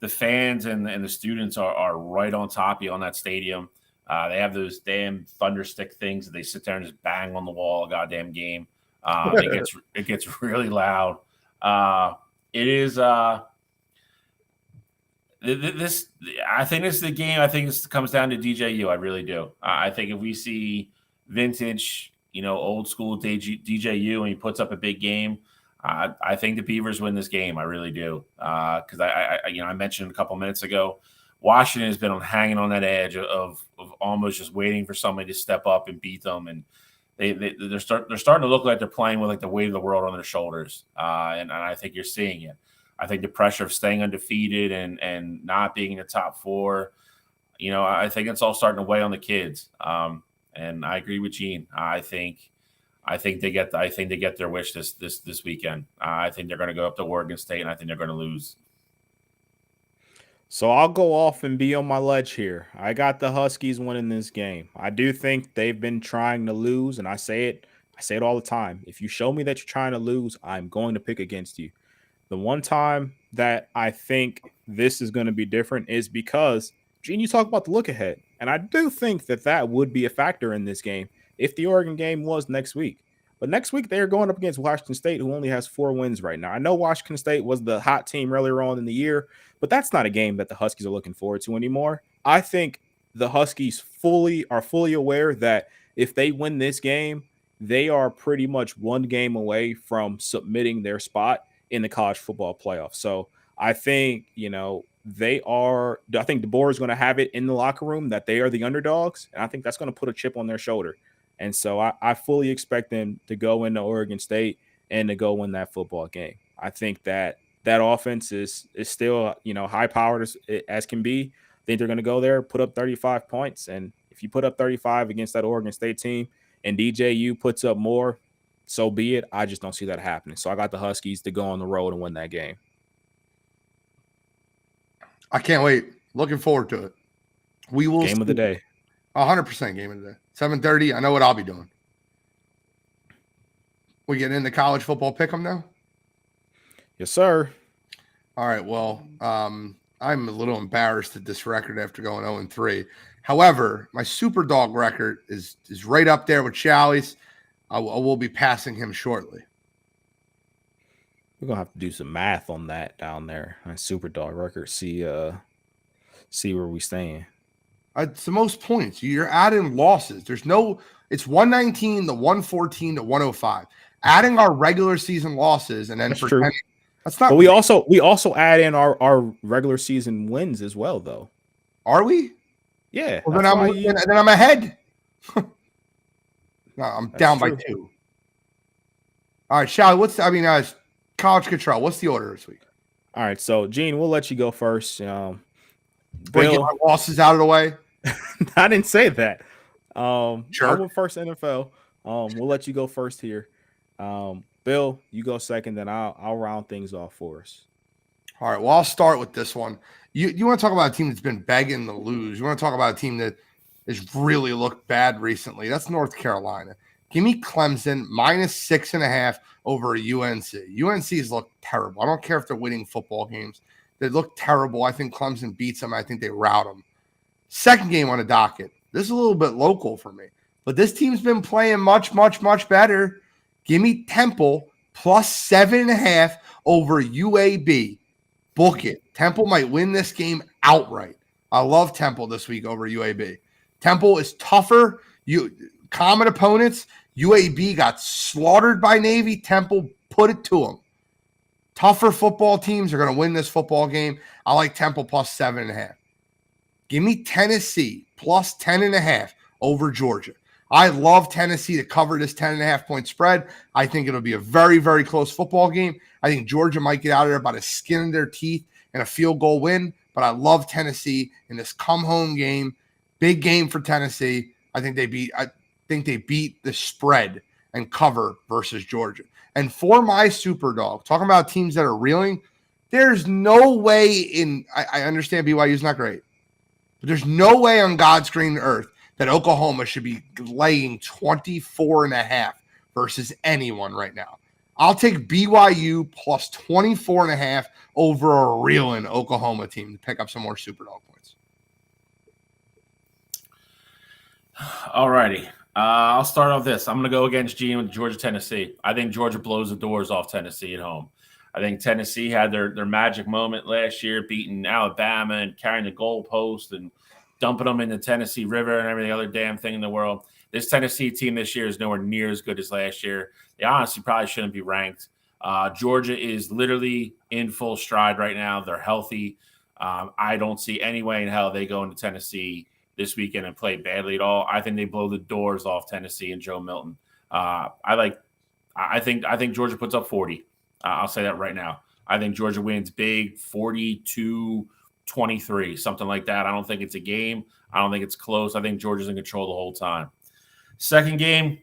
fans and the students are right on top of you on that stadium. They have those damn thunderstick things that they sit there and just bang on the wall a goddamn game. It gets really loud. It is this. I think this is the game. I think this comes down to DJU. I really do. I think if we see vintage, old school DJU and he puts up a big game, I think the Beavers win this game. I really do. Because I mentioned a couple minutes ago, Washington has been hanging on that edge of almost just waiting for somebody to step up and beat them, and they're starting to look like they're playing with like the weight of the world on their shoulders. And I think you're seeing it. I think the pressure of staying undefeated and not being in the top four, I think it's all starting to weigh on the kids. And I agree with Gene. I think they get their wish this weekend. I think they're going to go up to Oregon State, and I think they're going to lose. So I'll go off and be on my ledge here. I got the Huskies winning this game. I do think they've been trying to lose, and I say it all the time. If you show me that you're trying to lose, I'm going to pick against you. The one time that I think this is going to be different is because, Gene, you talk about the look ahead, and I do think that would be a factor in this game if the Oregon game was next week. But next week, they're going up against Washington State, who only has 4 wins right now. I know Washington State was the hot team earlier on in the year, but that's not a game that the Huskies are looking forward to anymore. I think the Huskies are fully aware that if they win this game, they are pretty much one game away from submitting their spot in the college football playoff. So I think, I think DeBoer is going to have it in the locker room that they are the underdogs, and I think that's going to put a chip on their shoulder. And so I fully expect them to go into Oregon State and to go win that football game. I think that offense is still, high powered as can be. I think they're going to go there, put up 35 points. And If you put up 35 against that Oregon State team and DJU puts up more, so be it. I just don't see that happening. So I got the Huskies to go on the road and win that game. I can't wait. Looking forward to it. We will game of the day. 100% game of the day. 7:30. I know what I'll be doing. We get into college football pick'em now? Yes, sir. All right. Well, I'm a little embarrassed at this record after going 0-3. However, my super dog record is right up there with Shalley's. I will be passing him shortly. We're gonna have to do some math on that down there. My super dog record. See where we stand. It's the most points. You're adding losses. It's 119 to 114 to 105. Adding our regular season losses and then That's true. That's not. But we also add in our regular season wins as well, though. Are we? Yeah. Well, then I'm ahead. No, I'm down by 2. All right, Shalley, college control. What's the order this week? All right, so Gene, we'll let you go first. Bill, get my losses out of the way. I didn't say that. Sure. I went first NFL. We'll let you go first here. Bill, you go second, then I'll round things off for us. All right. Well, I'll start with this one. You want to talk about a team that's been begging to lose. You want to talk about a team that has really looked bad recently. That's North Carolina. Give me Clemson -6.5 over UNC. UNC's looked terrible. I don't care if they're winning football games. They look terrible. I think Clemson beats them. I think they rout them. Second game on the docket. This is a little bit local for me. But this team's been playing much, much, much better. Give me Temple +7.5 over UAB. Book it. Temple might win this game outright. I love Temple this week over UAB. Temple is tougher. Common opponents. UAB got slaughtered by Navy. Temple put it to them. Tougher football teams are going to win this football game. I like Temple +7.5. Give me Tennessee +10.5 over Georgia. I love Tennessee to cover this 10.5 point spread. I think it'll be a very, very close football game. I think Georgia might get out of there by the skin of their teeth and a field goal win. But I love Tennessee in this come home game. Big game for Tennessee. I think they beat the spread and cover versus Georgia. And for my super dog, talking about teams that are reeling, there's no way I understand BYU is not great, but there's no way on God's green earth that Oklahoma should be laying 24.5 versus anyone right now. I'll take BYU +24.5 over a reeling Oklahoma team to pick up some more super dog points. All righty. I'll start off this. I'm going to go against Gene with Georgia, Tennessee. I think Georgia blows the doors off Tennessee at home. I think Tennessee had their magic moment last year, beating Alabama and carrying the goalpost and dumping them in the Tennessee River and every other damn thing in the world. This Tennessee team this year is nowhere near as good as last year. They honestly probably shouldn't be ranked. Georgia is literally in full stride right now. They're healthy. I don't see any way in hell they go into Tennessee this weekend and play badly at all. I think they blow the doors off Tennessee and Joe Milton. I think Georgia puts up 40. I'll say that right now. I think Georgia wins big, 42-23, something like that. I don't think it's a game. I don't think it's close. I think Georgia's in control the whole time. Second game,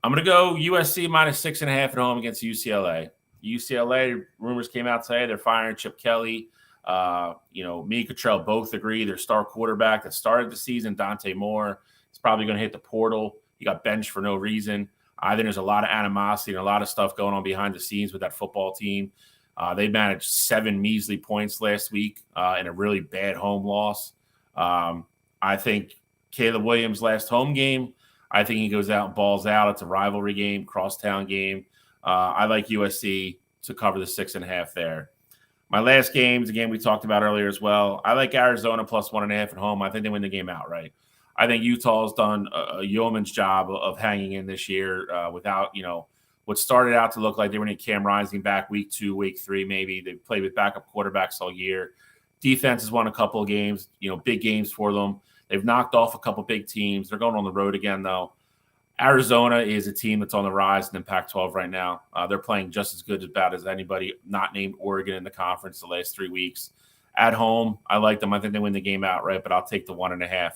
I'm going to go USC -6.5 at home against UCLA. UCLA, rumors came out today, they're firing Chip Kelly. Me and Cottrell both agree their star quarterback that started the season, Dante Moore, is probably going to hit the portal. He got benched for no reason. I think there's a lot of animosity and a lot of stuff going on behind the scenes with that football team. They managed 7 measly points last week in a really bad home loss. I think Caleb Williams' last home game, I think he goes out and balls out. It's a rivalry game, crosstown game. I like USC to cover the 6.5 there. My last game is a game we talked about earlier as well. I like Arizona +1.5 at home. I think they win the game outright. I think Utah's done a yeoman's job of hanging in this year without, what started out to look like they were going to Cam Rising back week 2, week 3 maybe. They've played with backup quarterbacks all year. Defense has won a couple of games, big games for them. They've knocked off a couple big teams. They're going on the road again, though. Arizona is a team that's on the rise in the Pac-12 right now. They're playing just as good about as anybody not named Oregon in the conference the last 3 weeks. At home, I like them. I think they win the game outright, but I'll take the 1.5.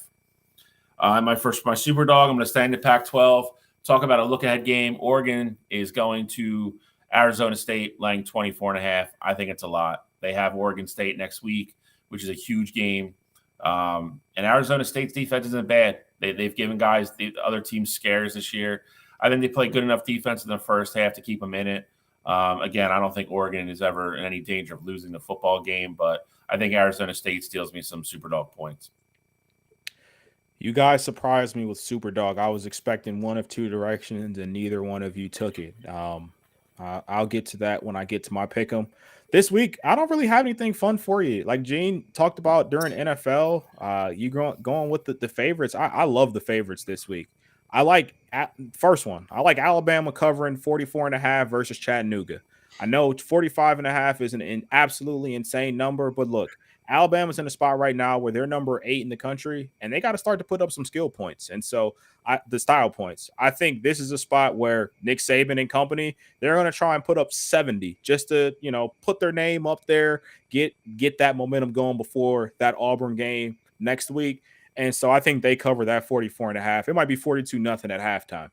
My super dog, I'm going to stay in the Pac-12. Talk about a look-ahead game. Oregon is going to Arizona State, laying 24.5. I think it's a lot. They have Oregon State next week, which is a huge game. And Arizona State's defense isn't bad. They've given guys the other teams scares this year. I think they play good enough defense in the first half to keep them in it. Again, I don't think Oregon is ever in any danger of losing the football game, but I think Arizona State steals me some Superdog points. You guys surprised me with Superdog. I was expecting one of two directions, and neither one of you took it. I'll get to that when I get to my pick'em. This week, I don't really have anything fun for you. Like Gene talked about during NFL, you going with the favorites. I love the favorites this week. I like first one. I like Alabama covering 44.5 versus Chattanooga. I know 45.5 is an absolutely insane number, but look, Alabama's in a spot right now where they're number 8 in the country, and they got to start to put up some skill points. And so the style points. I think this is a spot where Nick Saban and company, they're going to try and put up 70 just to, put their name up there, get that momentum going before that Auburn game next week. And so I think they cover that 44.5. It might be 42-0 at halftime.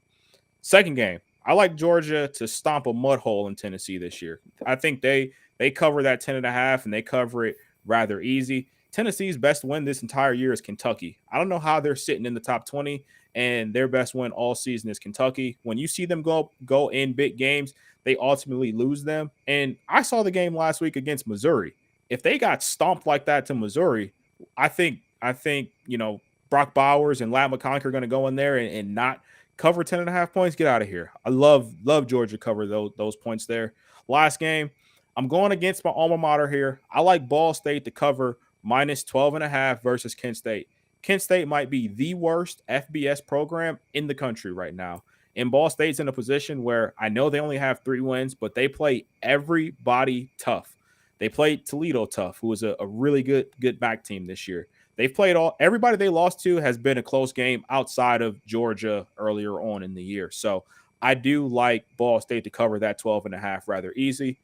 Second game, I like Georgia to stomp a mud hole in Tennessee this year. I think they cover that 10.5, and they cover it rather easy. Tennessee's best win this entire year is Kentucky. I don't know how they're sitting in the top 20, and their best win all season is Kentucky. When you see them go in big games, they ultimately lose them. And I saw the game last week against Missouri. If they got stomped like that to Missouri, I think Brock Bowers and Lat McConkey are going to go in there and not cover 10.5 points. Get out of here. I love Georgia cover those points there. Last game, I'm going against my alma mater here. I like Ball State to cover minus 12.5 versus Kent State. Kent State might be the worst FBS program in the country right now. And Ball State's in a position where I know they only have 3 wins, but they play everybody tough. They played Toledo tough, who was a really good back team this year. They've played everybody they lost to has been a close game outside of Georgia earlier on in the year. So I do like Ball State to cover that 12.5 rather easy.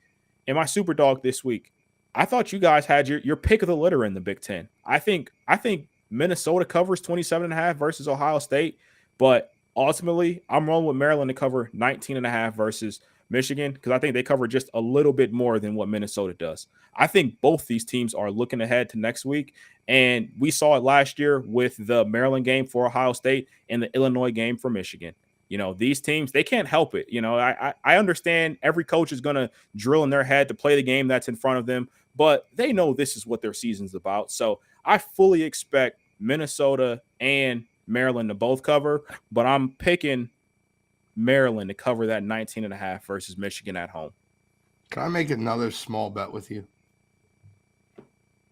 In my super dog this week, I thought you guys had your pick of the litter in the Big Ten. I think Minnesota covers 27.5 versus Ohio State, but ultimately I'm rolling with Maryland to cover 19.5 versus Michigan because I think they cover just a little bit more than what Minnesota does. I think both these teams are looking ahead to next week, and we saw it last year with the Maryland game for Ohio State and the Illinois game for Michigan. These teams, they can't help it. I understand every coach is going to drill in their head to play the game that's in front of them, but they know this is what their season's about. So I fully expect Minnesota and Maryland to both cover, but I'm picking Maryland to cover that 19.5 versus Michigan at home. Can I make another small bet with you?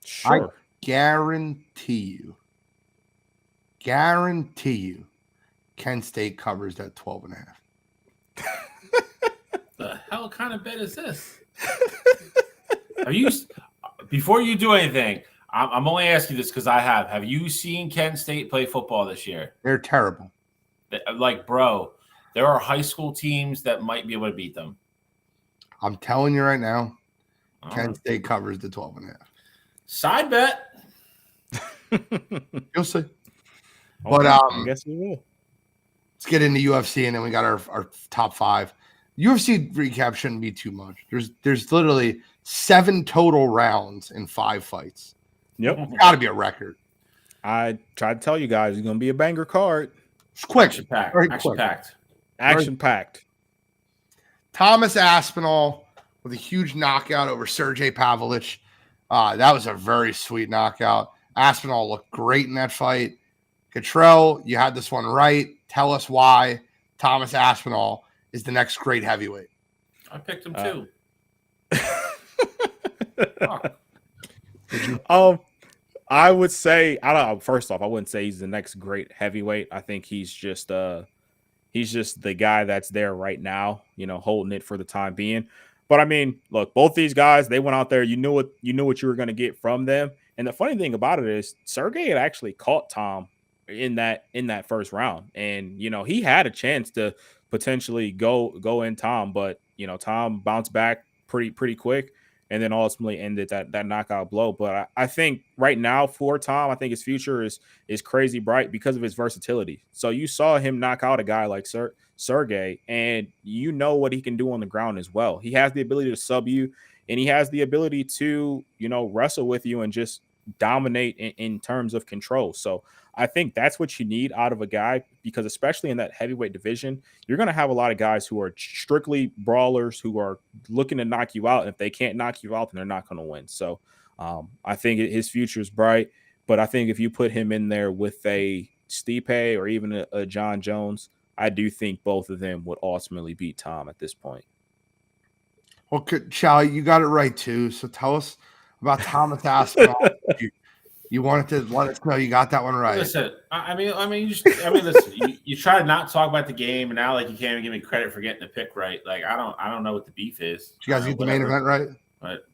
Sure. I guarantee you, Kent State covers that 12.5. The hell kind of bet is this? Before you do anything, I'm only asking this because have you seen Kent State play football this year? They're terrible. Bro, there are high school teams that might be able to beat them. I'm telling you right now, Kent State covers the 12.5. Side bet. You'll see. Okay, But I guess we will. Let's get into UFC, and then we got our top 5. UFC recap shouldn't be too much. There's literally 7 total rounds in 5 fights. Yep. Got to be a record. I tried to tell you guys it's going to be a banger card. It's quick. Action-packed. Thomas Aspinall with a huge knockout over Sergey Pavlovich. That was a very sweet knockout. Aspinall looked great in that fight. Cottrell, you had this one right. Tell us why Thomas Aspinall is the next great heavyweight. I picked him too. I would say first off, I wouldn't say he's the next great heavyweight. I think he's just the guy that's there right now, holding it for the time being. But I mean, look, both these guys, they went out there. You knew what you were going to get from them. And the funny thing about it is Sergey had actually caught Tom in that first round. And, he had a chance to potentially go in Tom, but, Tom bounced back pretty quick. and then ultimately ended that knockout blow. But I think right now for Tom, I think his future is crazy bright because of his versatility. So you saw him knock out a guy like Sergey, and you know what he can do on the ground as well. He has the ability to sub you, and he has the ability to, wrestle with you and just dominate in terms of control. So I think that's what you need out of a guy, because especially in that heavyweight division, you're going to have a lot of guys who are strictly brawlers who are looking to knock you out. And if they can't knock you out, then they're not going to win. So I think his future is bright, but I think if you put him in there with a Stipe or even a John Jones, I do think both of them would ultimately beat Tom at this point. Well, Charlie, you got it right too. So tell us about Thomas Aspinall. You wanted to let us know you got that one right. Listen, listen. You try to not talk about the game, and now like you can't even give me credit for getting the pick right. Like I don't know what the beef is. Did you guys get the main event right? But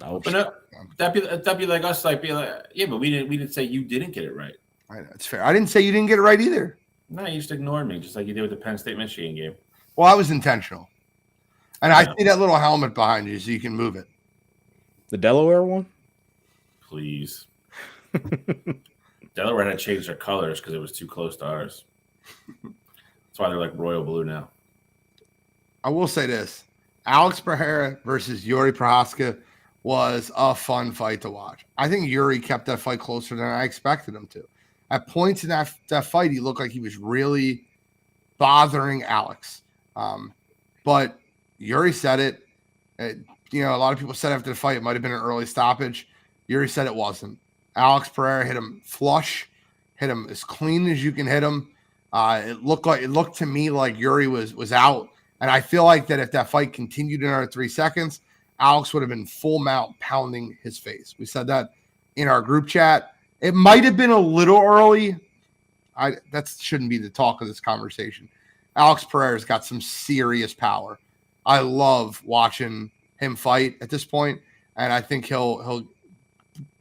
no, that'd be like us, like being like, yeah, but we didn't say you didn't get it right. I know, it's fair. I didn't say you didn't get it right either. No, you just ignored me, just like you did with the Penn State Michigan game. Well, that was intentional, and I see that little helmet behind you, so you can move it. The Delaware one. Please. Delaware had to change their colors because it was too close to ours. That's why they're like royal blue now. I will say this. Alex Pereira versus Yuri Prohaska was a fun fight to watch. I think Yuri kept that fight closer than I expected him to. At points in that fight, he looked like he was really bothering Alex. But Yuri said it. A lot of people said after the fight it might have been an early stoppage. Yuri said it wasn't. Alex Pereira hit him flush, hit him as clean as you can hit him. It looked to me like Yuri was out, and I feel like that if that fight continued another 3 seconds, Alex would have been full mount pounding his face. We said that in our group chat. It might have been a little early. That shouldn't be the talk of this conversation. Alex Pereira's got some serious power. I love watching him fight at this point, and I think he'll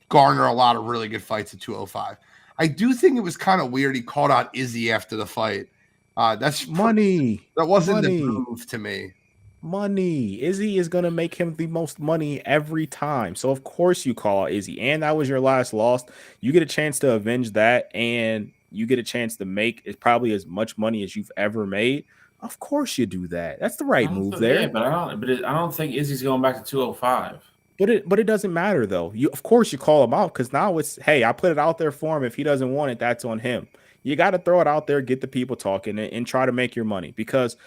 garner a lot of really good fights at 205. I do think it was kind of weird he called out Izzy after the fight. That's money. That wasn't the move to me. Money. Izzy is going to make him the most money every time. So, of course, you call out Izzy. And that was your last loss. You get a chance to avenge that, and you get a chance to make probably as much money as you've ever made. Of course you do that. That's the right move there. Yeah, but I don't think Izzy's going back to 205. But it doesn't matter, though. Of course you call him out, because now it's, hey, I put it out there for him. If he doesn't want it, that's on him. You got to throw it out there, get the people talking, and try to make your money. Because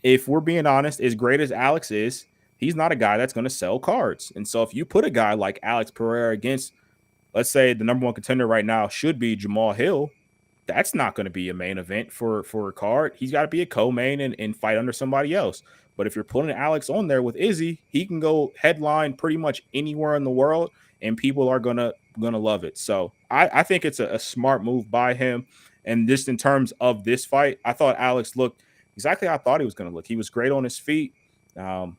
if we're being honest, as great as Alex is, he's not a guy that's going to sell cards. And so if you put a guy like Alex Pereira against, let's say the number one contender right now should be Jamal Hill, that's not going to be a main event for a card. He's got to be a co-main and fight under somebody else. But if you're putting Alex on there with Izzy, he can go headline pretty much anywhere in the world, and people are gonna love it. So I think it's a smart move by him. And just in terms of this fight, I thought Alex looked exactly how I thought he was going to look. He was great on his feet. The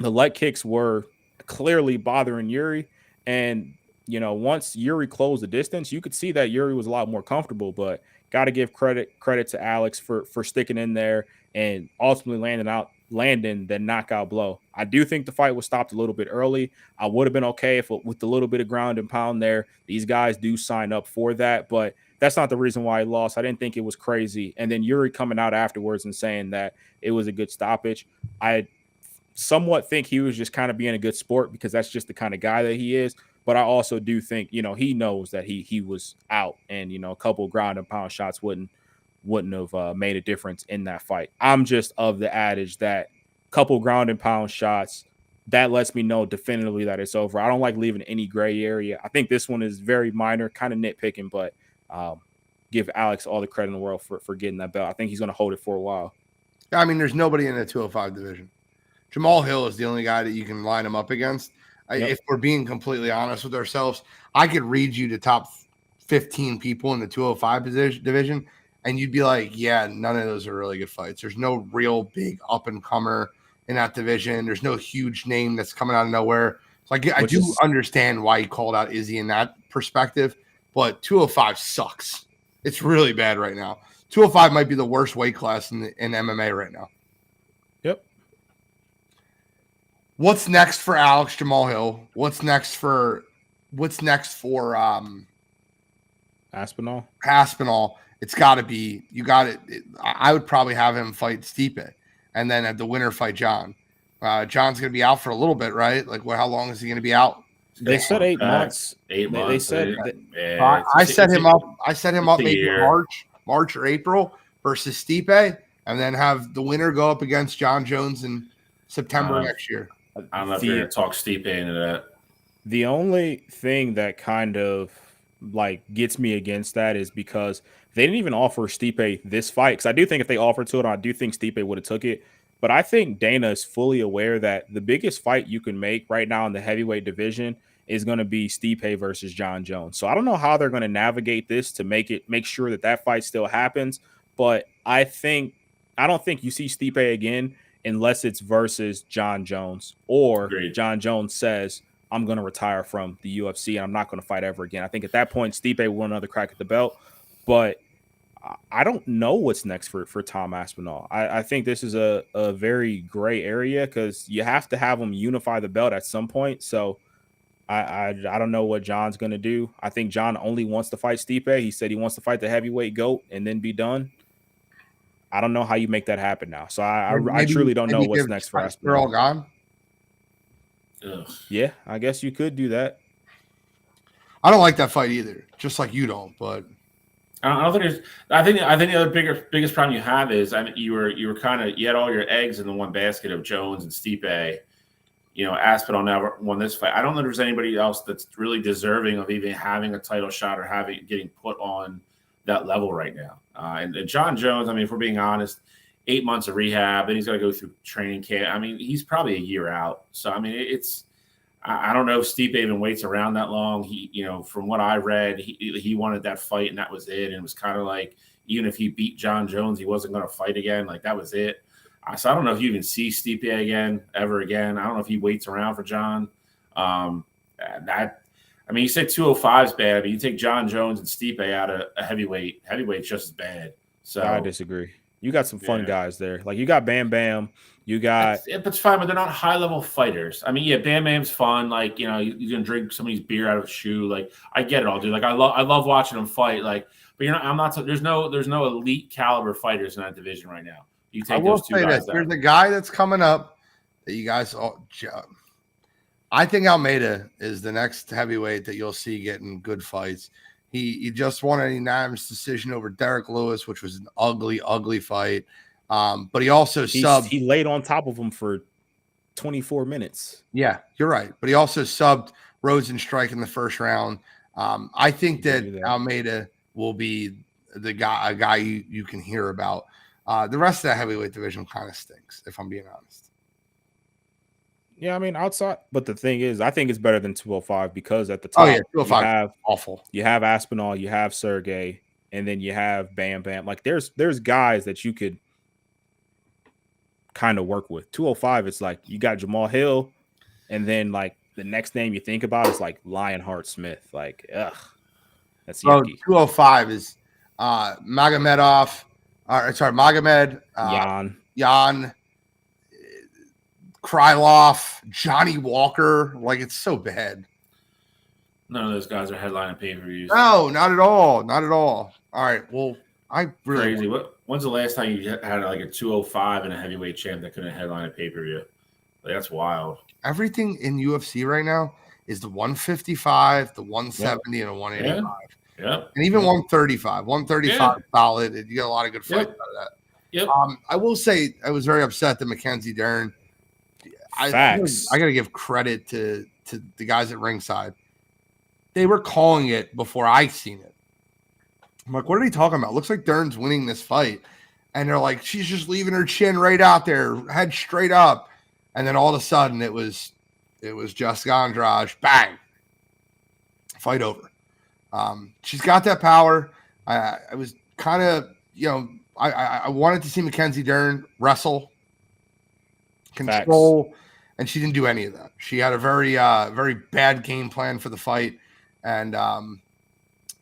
leg kicks were clearly bothering Yuri. And, once Yuri closed the distance, you could see that Yuri was a lot more comfortable. But got to give credit to Alex for sticking in there and ultimately landing the knockout blow. I do think the fight was stopped a little bit early. I would have been okay if with a little bit of ground and pound there. These guys do sign up for that, but that's not the reason why he lost. I didn't think it was crazy. And then Yuri coming out afterwards and saying that it was a good stoppage. I somewhat think he was just kind of being a good sport because that's just the kind of guy that he is. But I also do think, he knows that he was out, and, a couple ground and pound shots wouldn't have made a difference in that fight. I'm just of the adage that couple ground and pound shots, that lets me know definitively that it's over. I don't like leaving any gray area. I think this one is very minor, kind of nitpicking, but give Alex all the credit in the world for getting that belt. I think he's going to hold it for a while. I mean, there's nobody in the 205 division. Jamal Hill is the only guy that you can line him up against. Yep. If we're being completely honest with ourselves, I could read you the top 15 people in the 205 division, and you'd be like, yeah, none of those are really good fights. There's no real big up-and-comer in that division. There's no huge name that's coming out of nowhere. So I do understand why he called out Izzy in that perspective, but 205 sucks. It's really bad right now. 205 might be the worst weight class in MMA right now. Yep. What's next for Alex Jamal Hill? What's next for Aspinall? Aspinall? It's got to be I would probably have him fight Stipe, and then at the winner fight John. John's going to be out for a little bit, right? Like, how long is he going to be out? They said 8 months. 8 months. They said I set him up maybe year. March or April versus Stipe, and then have the winner go up against John Jones in September next year. I don't know if you're going to talk Stipe into that. The only thing that kind of like gets me against that is because they didn't even offer Stipe this fight. Because I do think if they offered to it, I do think Stipe would have took it. But I think Dana is fully aware that the biggest fight you can make right now in the heavyweight division is going to be Stipe versus John Jones. So I don't know how they're going to navigate this to make sure that fight still happens. But I don't think you see Stipe again unless it's versus John Jones or Agreed. John Jones says, I'm going to retire from the UFC and I'm not going to fight ever again. I think at that point, Stipe will want another crack at the belt. But I don't know what's next for Tom Aspinall. I think this is a very gray area because you have to have him unify the belt at some point. So I don't know what John's going to do. I think John only wants to fight Stipe. He said he wants to fight the heavyweight GOAT and then be done. I don't know how you make that happen now. So I truly don't know what's next for Aspinall. They're all gone. Ugh. Yeah, I guess you could do that. I don't like that fight either, just like you don't. But I don't think there's. I think the other biggest problem you have is you had all your eggs in the one basket of Jones and Stipe. Aspinall never won this fight. I don't know if there's anybody else that's really deserving of even having a title shot or getting put on that level right now. And John Jones, if we're being honest, 8 months of rehab, then he's got to go through training camp. He's probably a year out. So I don't know if Stipe even waits around that long. He, from what I read, he wanted that fight and that was it. And it was kind of like, even if he beat John Jones, he wasn't going to fight again. Like that was it. So I don't know if you even see Stipe ever again. I don't know if he waits around for John. You said 205 is bad, but you take John Jones and Stipe out of a heavyweight's just as bad. So I disagree. You got some fun guys there. Like you got Bam Bam. You got it's fine, but they're not high level fighters. Bam Bam's fun. Like, you're gonna drink somebody's beer out of a shoe. Like, I get it all, dude. Like, I love watching them fight. Like, but there's no elite caliber fighters in that division right now. You take those two guys out. There's a guy that's coming up that you guys all. I think Almeida is the next heavyweight that you'll see getting good fights. He just won an unanimous decision over Derek Lewis, which was an ugly, ugly fight. But he also subbed. He laid on top of him for 24 minutes. Yeah, you're right. But he also subbed Rosenstrike in the first round. I think that Almeida will be a guy you can hear about. The rest of that heavyweight division kind of stinks, if I'm being honest. Yeah, outside. But the thing is, I think it's better than 205 because at the top, 205 you have awful. You have Aspinall, you have Sergey, and then you have Bam Bam. Like there's guys that you could kind of work with. 205, it's like you got Jamal Hill, and then like the next name you think about is like Lionheart Smith. Like, that's yucky. 205 is Magomedov. Magomed, Jan, Krylov, Johnny Walker. Like, it's so bad. None of those guys are headlining pay-per-views. No, not at all. Not at all. All right. Well, I really crazy. When's the last time you had like a 205 and a heavyweight champ that couldn't headline a pay-per-view? Like, that's wild. Everything in UFC right now is the 155, the 170, and the 185. Yeah. And even 135. 135 solid. You get a lot of good fights out of that. Yep. I will say I was very upset that Mackenzie Dern. Facts. I got to give credit to the guys at ringside. They were calling it before I seen it. I'm like, what are they talking about? Looks like Dern's winning this fight. And they're like, she's just leaving her chin right out there, head straight up. And then all of a sudden it was Jessica Andrade. Bang. Fight over. She's got that power. I was kind of, I wanted to see Mackenzie Dern wrestle, control, and she didn't do any of that. She had a very, very bad game plan for the fight, and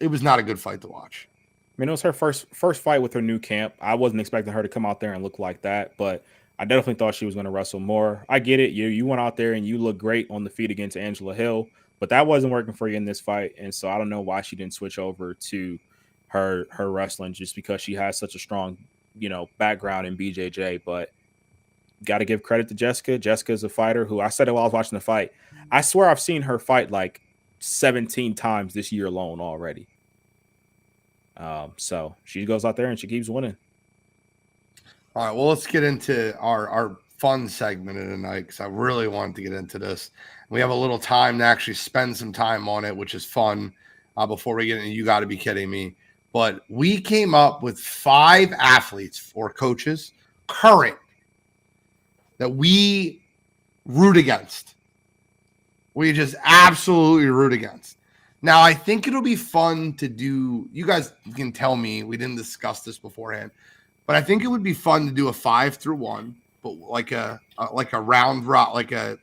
it was not a good fight to watch. It was her first fight with her new camp. I wasn't expecting her to come out there and look like that, but I definitely thought she was going to wrestle more. I get it. You went out there and you look great on the feet against Angela Hill, but that wasn't working for you in this fight. And so I don't know why she didn't switch over to her wrestling, just because she has such a strong, background in BJJ. But got to give credit to Jessica. Jessica's a fighter who, I said it while I was watching the fight, I swear I've seen her fight like 17 times this year alone already. So she goes out there and she keeps winning. All right, well, let's get into our fun segment of the night, because I really wanted to get into this. We have a little time to actually spend some time on it, which is fun, before we get into You Gotta Be Kidding Me. But we came up with 5 athletes or coaches, current, that we root against. We just absolutely root against. Now, I think it'll be fun to do. You guys can tell me, we didn't discuss this beforehand, but I think it would be fun to do a 5 through 1, but like a round rock, like a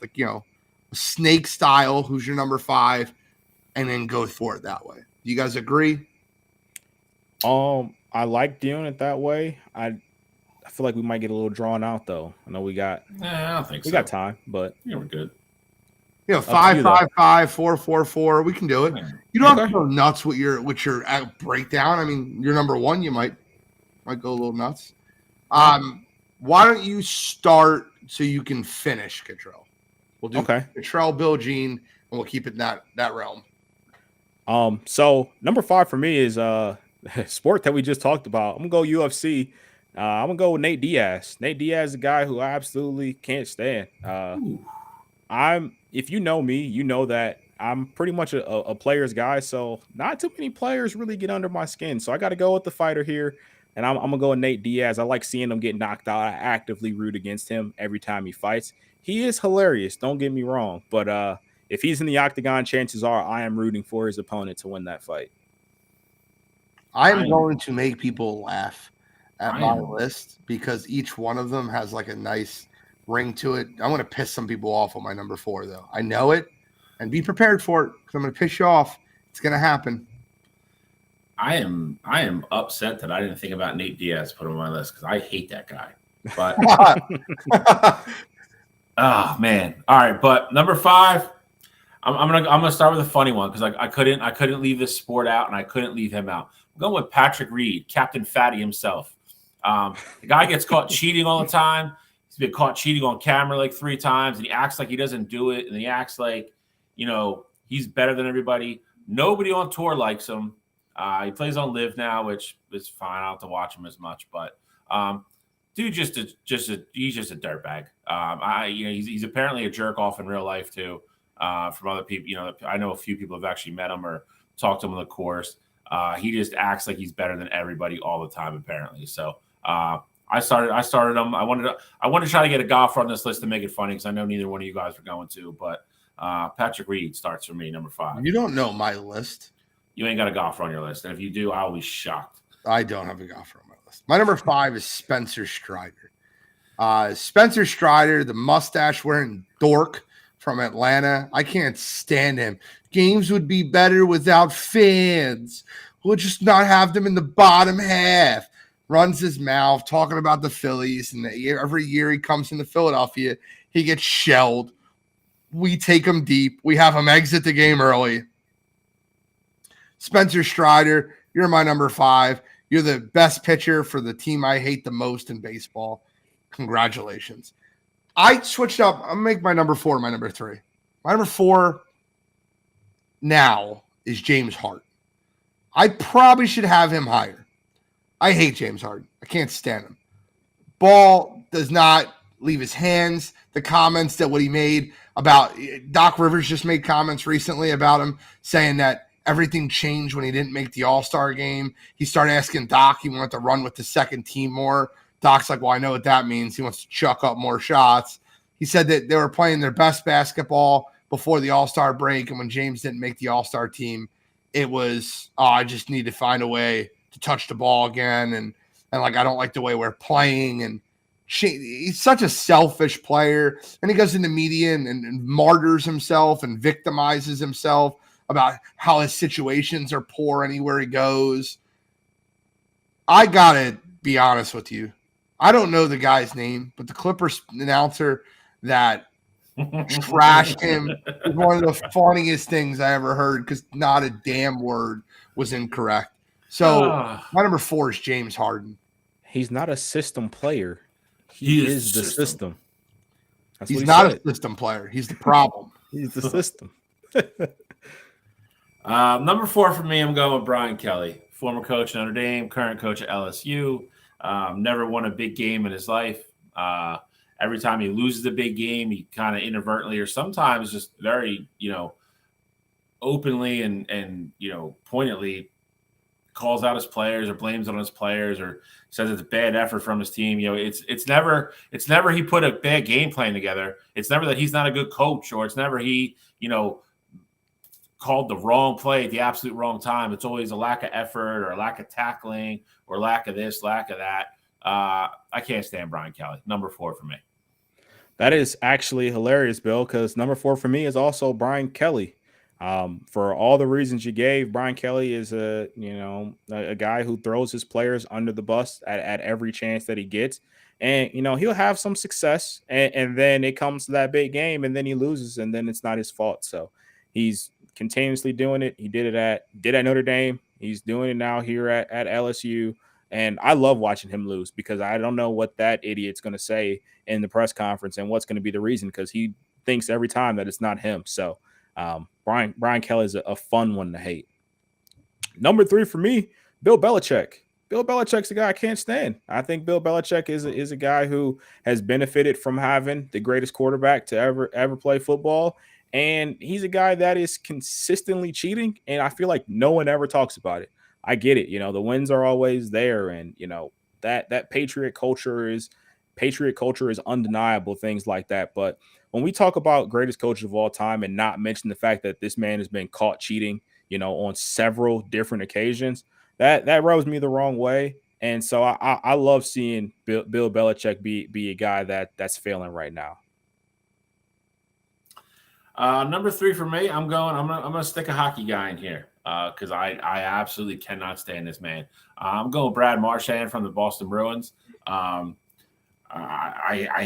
snake style. Who's your number 5, and then go for it that way. Do you guys agree? I like doing it that way. I feel like we might get a little drawn out though. I know we got. I don't think we got time, but yeah, we're good. 5, 5, 5, 4, 4, 4. We can do it. You don't have to go nuts with your breakdown. I mean, your number 1, you might go a little nuts. Why don't you start so you can finish, Cottrell? We'll do Cottrell, Bill, Jean, and we'll keep it in that realm. So number 5 for me is sport that we just talked about. I'm gonna go UFC. I'm gonna go with Nate Diaz. Nate Diaz is a guy who I absolutely can't stand. If you know me, you know that I'm pretty much a player's guy. So not too many players really get under my skin. So I got to go with the fighter here. And I'm going to go with Nate Diaz. I like seeing him get knocked out. I actively root against him every time he fights. He is hilarious. Don't get me wrong. But if he's in the octagon, chances are I am rooting for his opponent to win that fight. I'm going to make people laugh at my list, because each one of them has like a nice ring to it. I'm going to piss some people off on my number 4, though. I know it, and be prepared for it, because I'm going to piss you off. It's going to happen. I am upset that I didn't think about Nate Diaz put him on my list, because I hate that guy. But oh man, all right. But number 5, I'm gonna start with a funny one, because I couldn't leave this sport out, and I couldn't leave him out. I'm going with Patrick Reed, Captain Fatty himself. The guy gets caught cheating all the time. He's been caught cheating on camera like 3 times, and he acts like he doesn't do it, and he acts like he's better than everybody. Nobody on tour likes him. He plays on Live now, which is fine. I don't have to watch him as much, but dude, he's just a dirtbag. He's apparently a jerk off in real life too. From other people, I know a few people have actually met him or talked to him on the course. He just acts like he's better than everybody all the time, apparently. So I started him. I wanted to try to get a golfer on this list to make it funny, because I know neither one of you guys are going to. But Patrick Reed starts for me, number 5. You don't know my list. You ain't got a golfer on your list, and if you do, I'll be shocked. I don't have a golfer on my list. My number 5 is Spencer Strider. Spencer Strider, the mustache-wearing dork from Atlanta. I can't stand him. Games would be better without fans. We'll just not have them in the bottom half. Runs his mouth talking about the Phillies, and every year he comes into Philadelphia, he gets shelled. We take him deep. We have him exit the game early. Spencer Strider, you're my number 5. You're the best pitcher for the team I hate the most in baseball. Congratulations. I switched up. I'm going to make my number 4 my number 3. My number 4 now is James Harden. I probably should have him higher. I hate James Harden. I can't stand him. Ball does not leave his hands. The comments that what he made about Doc Rivers just made comments recently about him, saying that everything changed when he didn't make the All-Star game. He started asking Doc, he wanted to run with the second team more. Doc's like, well, I know what that means. He wants to chuck up more shots. He said that they were playing their best basketball before the All-Star break, and when James didn't make the All-Star team, it was, I just need to find a way to touch the ball again, and like, I don't like the way we're playing, and he's such a selfish player, and he goes into media and martyrs himself and victimizes himself about how his situations are poor anywhere he goes. I gotta be honest with you. I don't know the guy's name, but the Clippers announcer that trashed him was one of the funniest things I ever heard because not a damn word was incorrect. So my number 4 is James Harden. He's not a system player. He is the system. He's not a system player. He's the problem. He's the system. Number 4 for me, I'm going with Brian Kelly, former coach at Notre Dame, current coach at LSU. Never won a big game in his life. Every time he loses a big game, he kind of inadvertently or sometimes just very, openly and pointedly calls out his players or blames it on his players or says it's a bad effort from his team. It's never he put a bad game plan together. It's never that he's not a good coach or it's never he, called the wrong play at the absolute wrong time. It's always a lack of effort or a lack of tackling or lack of this, lack of that. I can't stand Brian Kelly. Number 4 for me. That is actually hilarious, Bill, because number 4 for me is also Brian Kelly. For all the reasons you gave, Brian Kelly is a guy who throws his players under the bus at every chance that he gets. And, he'll have some success and then it comes to that big game and then he loses and then it's not his fault. So he's continuously doing it. He did at Notre Dame. He's doing it now here at LSU. And I love watching him lose because I don't know what that idiot's going to say in the press conference and what's going to be the reason because he thinks every time that it's not him. So Brian Kelly is a fun one to hate. Number 3 for me, Bill Belichick. Bill Belichick's the guy I can't stand. I think Bill Belichick is a guy who has benefited from having the greatest quarterback to ever play football. And he's a guy that is consistently cheating. And I feel like no one ever talks about it. I get it. The wins are always there. And, that Patriot culture is undeniable, things like that. But when we talk about greatest coaches of all time and not mention the fact that this man has been caught cheating, on several different occasions, that rubs me the wrong way. And so I love seeing Bill Belichick be a guy that's failing right now. Number 3 for me, I'm gonna stick a hockey guy in here because I absolutely cannot stand this man. I'm going Brad Marchand from the Boston Bruins. I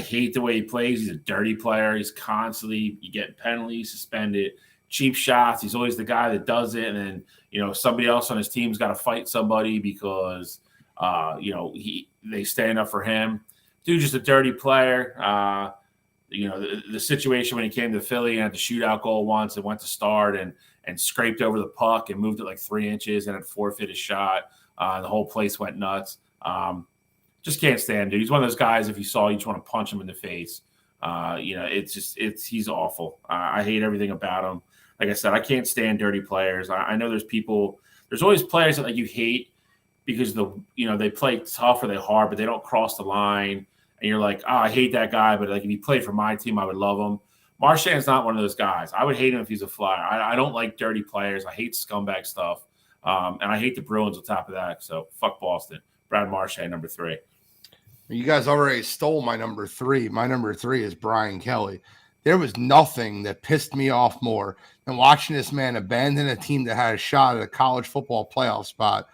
hate the way he plays. He's a dirty player. He's constantly you penalties, suspended, cheap shots. He's always the guy that does it, and then somebody else on his team's got to fight somebody because they stand up for him. Dude, just a dirty player. The situation when he came to Philly and had the shootout goal once and went to start and scraped over the puck and moved it like 3 inches and had forfeit his shot. The whole place went nuts. Just can't stand him. He's one of those guys, if you saw, you just want to punch him in the face. He's awful. I hate everything about him. Like I said, I can't stand dirty players. I know there's always players that you hate because they play tough or they hard, but they don't cross the line. And you're like, oh, I hate that guy, but if he played for my team, I would love him. Marchand's not one of those guys. I would hate him if he's a flyer. I don't like dirty players. I hate scumbag stuff. And I hate the Bruins on top of that. So fuck Boston. Brad Marchand, number 3. You guys already stole my number 3. My number 3 is Brian Kelly. There was nothing that pissed me off more than watching this man abandon a team that had a shot at a college football playoff spot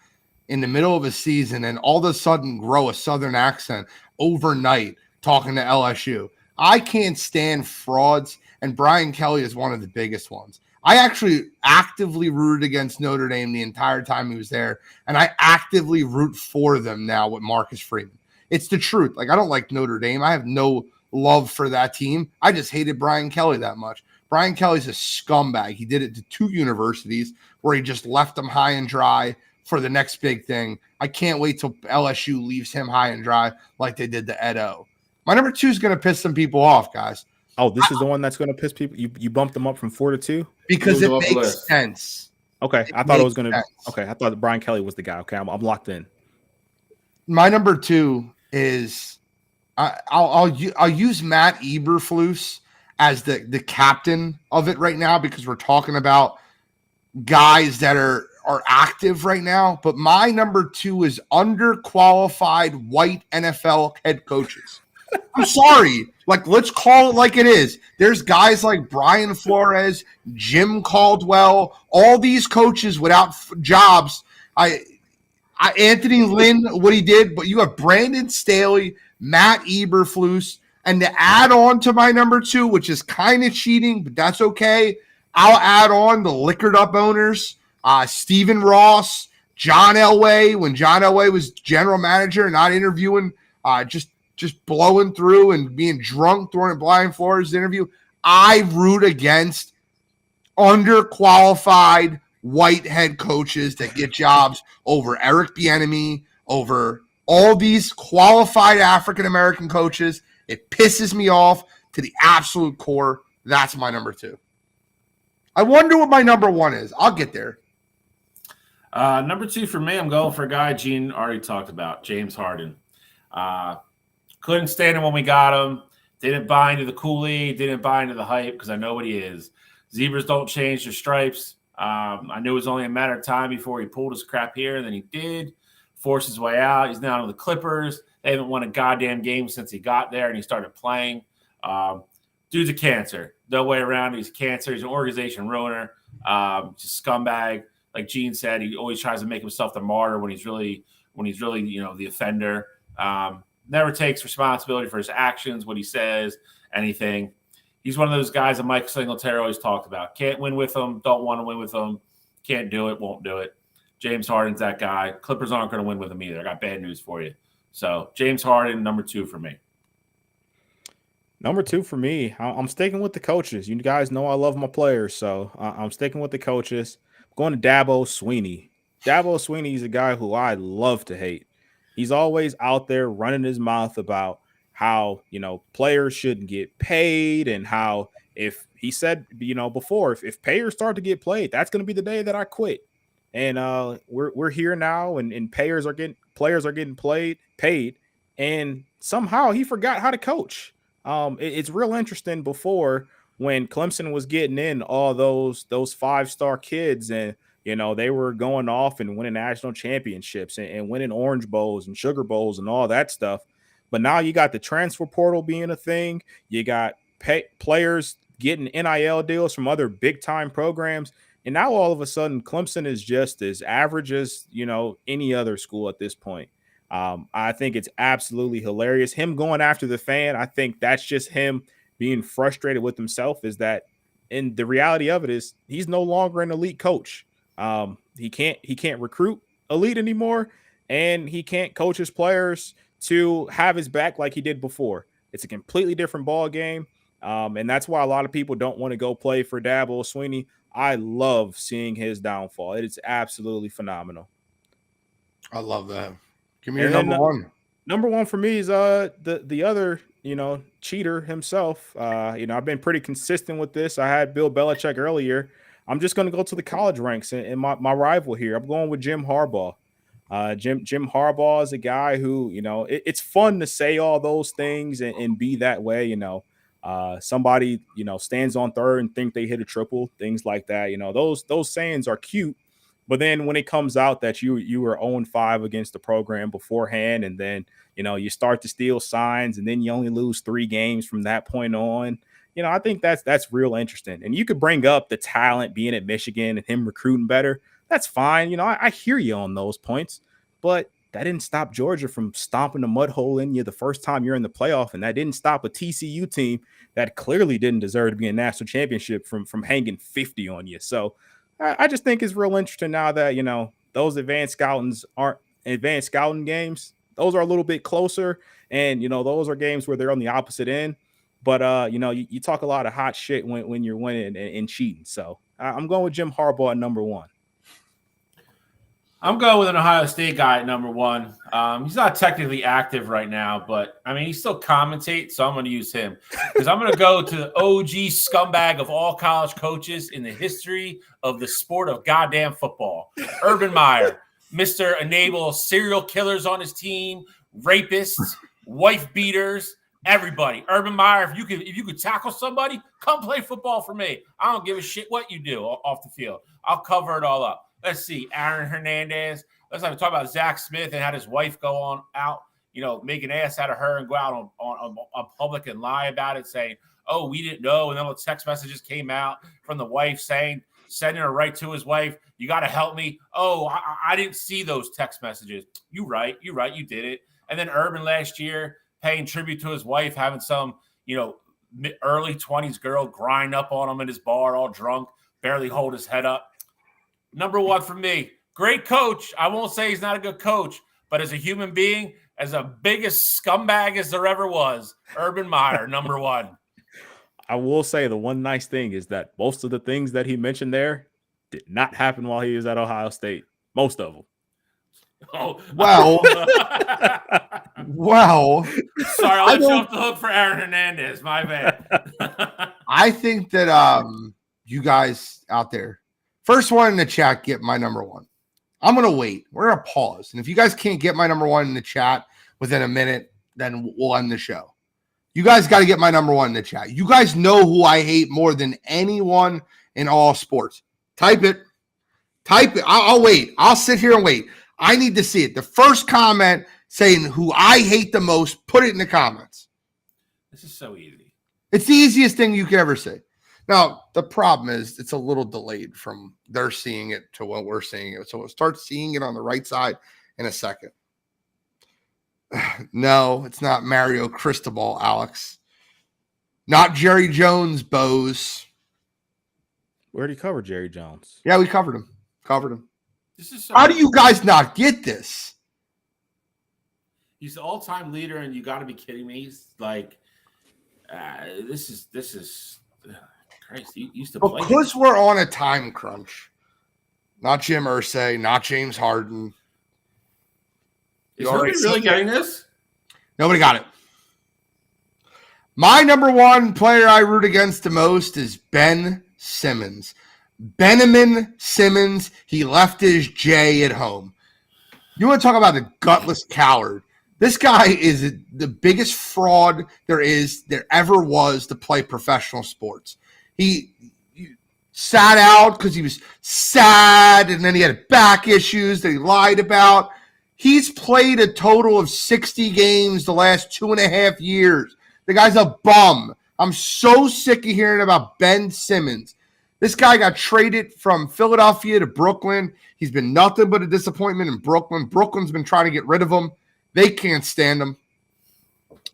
in the middle of a season and all of a sudden grow a Southern accent overnight talking to LSU. I can't stand frauds, and Brian Kelly is one of the biggest ones. I actually actively rooted against Notre Dame the entire time he was there, and I actively root for them now with Marcus Freeman. It's the truth. I don't like Notre Dame. I have no love for that team. I just hated Brian Kelly that much. Brian Kelly's a scumbag. He did it to 2 universities where he just left them high and dry for the next big thing. I can't wait till LSU leaves him high and dry like they did to Ed O. My number 2 is going to piss some people off, guys. Oh, this is the one that's going to piss people. You bumped them up from 4 to 2 because it makes sense. Okay, I thought it was going to. Okay, I thought Brian Kelly was the guy. Okay, I'm locked in. My number 2 is I'll use Matt Eberflus as the captain of it right now because we're talking about guys that are active right now. But my number 2 is underqualified white NFL head coaches. I'm sorry. Let's call it like it is. There's guys like Brian Flores, Jim Caldwell, all these coaches without jobs. I Anthony Lynn, what he did, but you have Brandon Staley, Matt Eberflus, and to add on to my number 2, which is kind of cheating, but that's okay, I'll add on the liquored up owners, Stephen Ross, John Elway, when John Elway was general manager and not interviewing, just blowing through and being drunk during Brian Flores' interview. I root against underqualified white head coaches that get jobs over Eric Bieniemy, over all these qualified African-American coaches. It pisses me off to the absolute core. That's my number 2. I wonder what my number 1 is. I'll get there. Number 2 for me, I'm going for a guy Gene already talked about, James Harden. Couldn't stand him when we got him. Didn't buy into the Kool-Aid. Didn't buy into the hype because I know what he is. Zebras don't change their stripes. I knew it was only a matter of time before he pulled his crap here, and then he did. Forced his way out. He's now on the Clippers. They haven't won a goddamn game since he got there and he started playing. Dude's a cancer. No way around it. He's a cancer. He's an organization ruiner. Just scumbag. Like Gene said, he always tries to make himself the martyr when he's really, the offender. Never takes responsibility for his actions, what he says, anything. He's one of those guys that Mike Singletary always talked about. Can't win with him. Don't want to win with him. Can't do it. Won't do it. James Harden's that guy. Clippers aren't going to win with him either. I got bad news for you. So James Harden, number 2 for me. Number 2 for me, I'm sticking with the coaches. You guys know I love my players, so I'm sticking with the coaches. I'm going to Dabo Swinney. Dabo Swinney is a guy who I love to hate. He's always out there running his mouth about how, players shouldn't get paid and how if he said, before, if players start to get played, that's going to be the day that I quit. And we're here now and players are getting paid. And somehow he forgot how to coach. It's real interesting before when Clemson was getting in all those 5-star kids and, they were going off and winning national championships and winning Orange Bowls and Sugar Bowls and all that stuff. But now you got the transfer portal being a thing. You got players getting NIL deals from other big-time programs. And now all of a sudden, Clemson is just as average as, any other school at this point. I think it's absolutely hilarious. Him going after the fan, I think that's just him being frustrated with himself is that, and the reality of it is he's no longer an elite coach. He can't recruit elite anymore, and he can't coach his players to have his back like he did before. It's a completely different ball game, and that's why a lot of people don't want to go play for Dabo Swinney. I love seeing his downfall. It is absolutely phenomenal. I love that. Give me your number 1. Number 1 for me is the other cheater himself. I've been pretty consistent with this. I had Bill Belichick earlier. I'm just going to go to the college ranks and my rival here. I'm going with Jim Harbaugh. Jim Harbaugh is a guy who, it's fun to say all those things and be that way. Somebody, stands on third and think they hit a triple, things like that. Those sayings are cute. But then when it comes out that you were 0-5 against the program beforehand, and then, you start to steal signs and then you only lose 3 games from that point on. I think that's real interesting. And you could bring up the talent being at Michigan and him recruiting better. That's fine. I hear you on those points, but that didn't stop Georgia from stomping a mud hole in you the first time you're in the playoff. And that didn't stop a TCU team that clearly didn't deserve to be a national championship from hanging 50 on you. So I just think it's real interesting now that, those advanced scouting games. Those are a little bit closer. And, those are games where they're on the opposite end. But, you talk a lot of hot shit when you're winning and cheating. So I'm going with Jim Harbaugh at number 1. I'm going with an Ohio State guy at number 1. He's not technically active right now, but, he still commentates, so I'm going to use him. Because I'm going to go to the OG scumbag of all college coaches in the history of the sport of goddamn football. Urban Meyer, Mr. Enable serial killers on his team, rapists, wife beaters, everybody. Urban Meyer, if you could tackle somebody, come play football for me. I don't give a shit what you do off the field. I'll cover it all up. Let's see, Aaron Hernandez. Let's talk about Zach Smith and had his wife go out, make an ass out of her and go out on public and lie about it, saying, "Oh, we didn't know," and then the text messages came out from the wife saying sending her right to his wife. You got to help me. Oh, I didn't see those text messages. You right. You did it. And then Urban last year paying tribute to his wife, having some, early 20s girl grind up on him in his bar, all drunk, barely hold his head up. Number one for me, great coach. I won't say he's not a good coach, but as a human being, as a biggest scumbag as there ever was, Urban Meyer, number one. I will say the one nice thing is that most of the things that he mentioned there did not happen while he was at Ohio State. Most of them. Oh, well. Sorry, I'll let you off the hook for Aaron Hernandez. My bad. I think that you guys out there, first one in the chat, get my number one. I'm going to wait. We're going to pause. And if you guys can't get my number one in the chat within a minute, then we'll end the show. You guys got to get my number one in the chat. You guys know who I hate more than anyone in all sports. Type it. I'll wait. I'll sit here and wait. I need to see it. The first comment saying who I hate the most, put it in the comments. This is so easy. It's the easiest thing you could ever say. Now, the problem is it's a little delayed from they're seeing it to when we're seeing it. So we'll start seeing it on the right side in a second. No, it's not Mario Cristobal, Alex. Not Jerry Jones, Bose. We already covered Jerry Jones. Yeah, we covered him. This is so How do you guys not get this? He's the all-time leader, and you got to be kidding me. He's like, this is Christ. He used to play. Because we're on a time crunch. Not Jim Irsay, not James Harden. Is nobody really getting this? Nobody got it. My number one player I root against the most is Ben Simmons. Benjamin Simmons, he left his J at home. You want to talk about a gutless coward? This guy is the biggest fraud there ever was to play professional sports. He sat out because he was sad, and then he had back issues that he lied about. He's played a total of 60 games the last 2.5 years. The guy's a bum. I'm so sick of hearing about Ben Simmons. This guy got traded from Philadelphia to Brooklyn. He's been nothing but a disappointment in Brooklyn. Brooklyn's been trying to get rid of him. They can't stand him.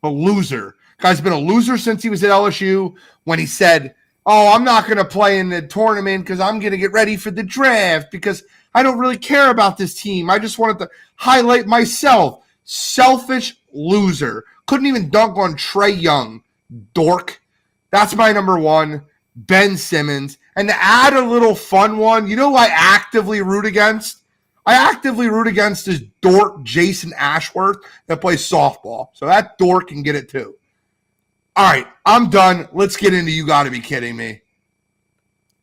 A loser. Guy's been a loser since he was at LSU when he said, oh, I'm not going to play in the tournament because I'm going to get ready for the draft because I don't really care about this team. I just wanted to highlight myself. Selfish loser. Couldn't even dunk on Trae Young. Dork. That's my number one. Ben Simmons. And to add a little fun one, you know who I actively root against? I actively root against this dork Jason Ashworth that plays softball. So that dork can get it too. All right, I'm done. Let's get into You Gotta Be Kidding Me.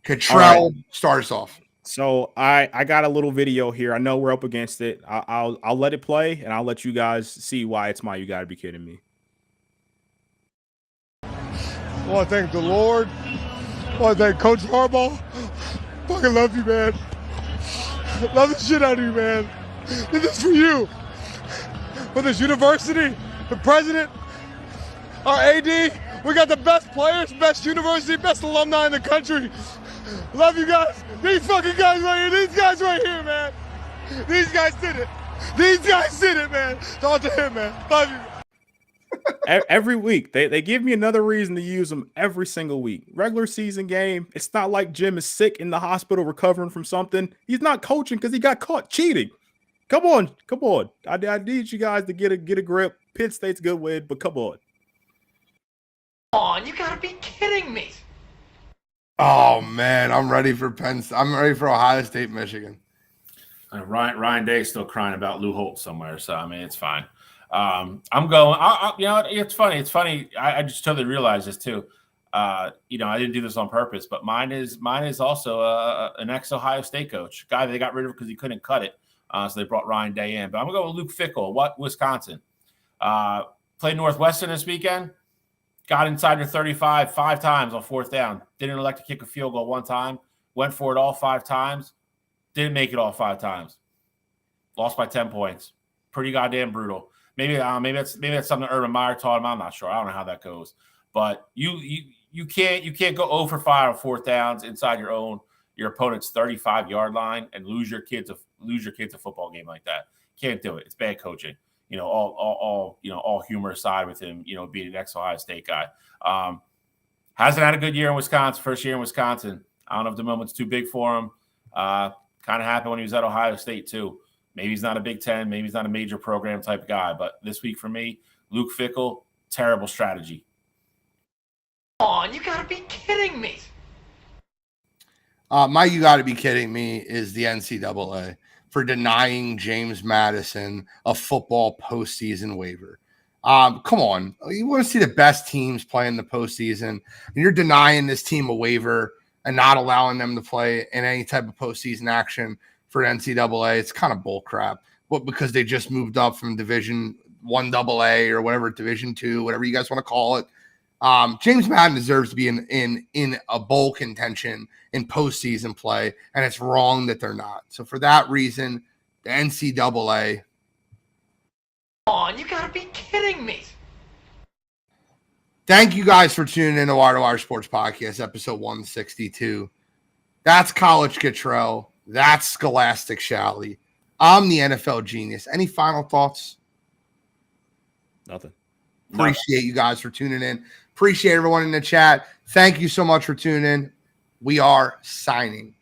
Cottrell, start us off. So I got a little video here. I know we're up against it. I'll let it play, and I'll let you guys see why it's my You Gotta Be Kidding Me. I want to thank the Lord. I want to thank Coach Harbaugh. Fucking love you, man. Love the shit out of you, man. This is for you. For this university, the president, our AD, we got the best players, best university, best alumni in the country. Love you guys. These fucking guys right here. These guys right here, man. These guys did it. These guys did it, man. Talk to him, man. Love you. Every week, they give me another reason to use them every single week. Regular season game, it's not like Jim is sick in the hospital recovering from something. He's not coaching because he got caught cheating. Come on. I need you guys to get a grip. Penn State's good win, but come on. Come on, you gotta be kidding me. Oh man, I'm ready for I'm ready for Ohio State, Michigan. Ryan Day's still crying about Lou Holt somewhere, so I mean it's fine. I'm going. It's funny. It's funny. I just totally realized this too. I didn't do this on purpose, but mine is also an ex-Ohio State coach, guy they got rid of because he couldn't cut it. So they brought Ryan Day in. But I'm gonna go with Luke Fickell, Wisconsin. Played Northwestern this weekend. Got inside their 35 5 times on fourth down. Didn't elect to kick a field goal one time. Went for it all 5 times. Didn't make it all 5 times. Lost by 10 points. Pretty goddamn brutal. Maybe that's something Urban Meyer taught him. I'm not sure. I don't know how that goes. But you can't go 0 for 5 on fourth downs inside your own your opponent's 35-yard line and lose your kids a football game like that. Can't do it. It's bad coaching. All humor aside with him, being an ex-Ohio State guy. Hasn't had a good year in Wisconsin, first year in Wisconsin. I don't know if the moment's too big for him. Kind of happened when he was at Ohio State too. Maybe he's not a Big Ten, maybe he's not a major program type guy. But this week for me, Luke Fickell, terrible strategy. Come on, you gotta be kidding me. My you got to be kidding me is the NCAA for denying James Madison a football postseason waiver. Come on. You want to see the best teams play in the postseason, and you're denying this team a waiver and not allowing them to play in any type of postseason action for NCAA. It's kind of bullcrap. But because they just moved up from Division 1 AA or whatever, Division 2, whatever you guys want to call it. James Madden deserves to be in a bowl contention in postseason play, and it's wrong that they're not. So for that reason, the NCAA. Come on, you gotta be kidding me. Thank you guys for tuning in to Wire2Wire Sports Podcast, episode 162. That's College Cottrell. That's Scholastic Shally. I'm the NFL genius. Any final thoughts? Nothing. Appreciate you guys for tuning in. Appreciate everyone in the chat. Thank you so much for tuning in. We are signing.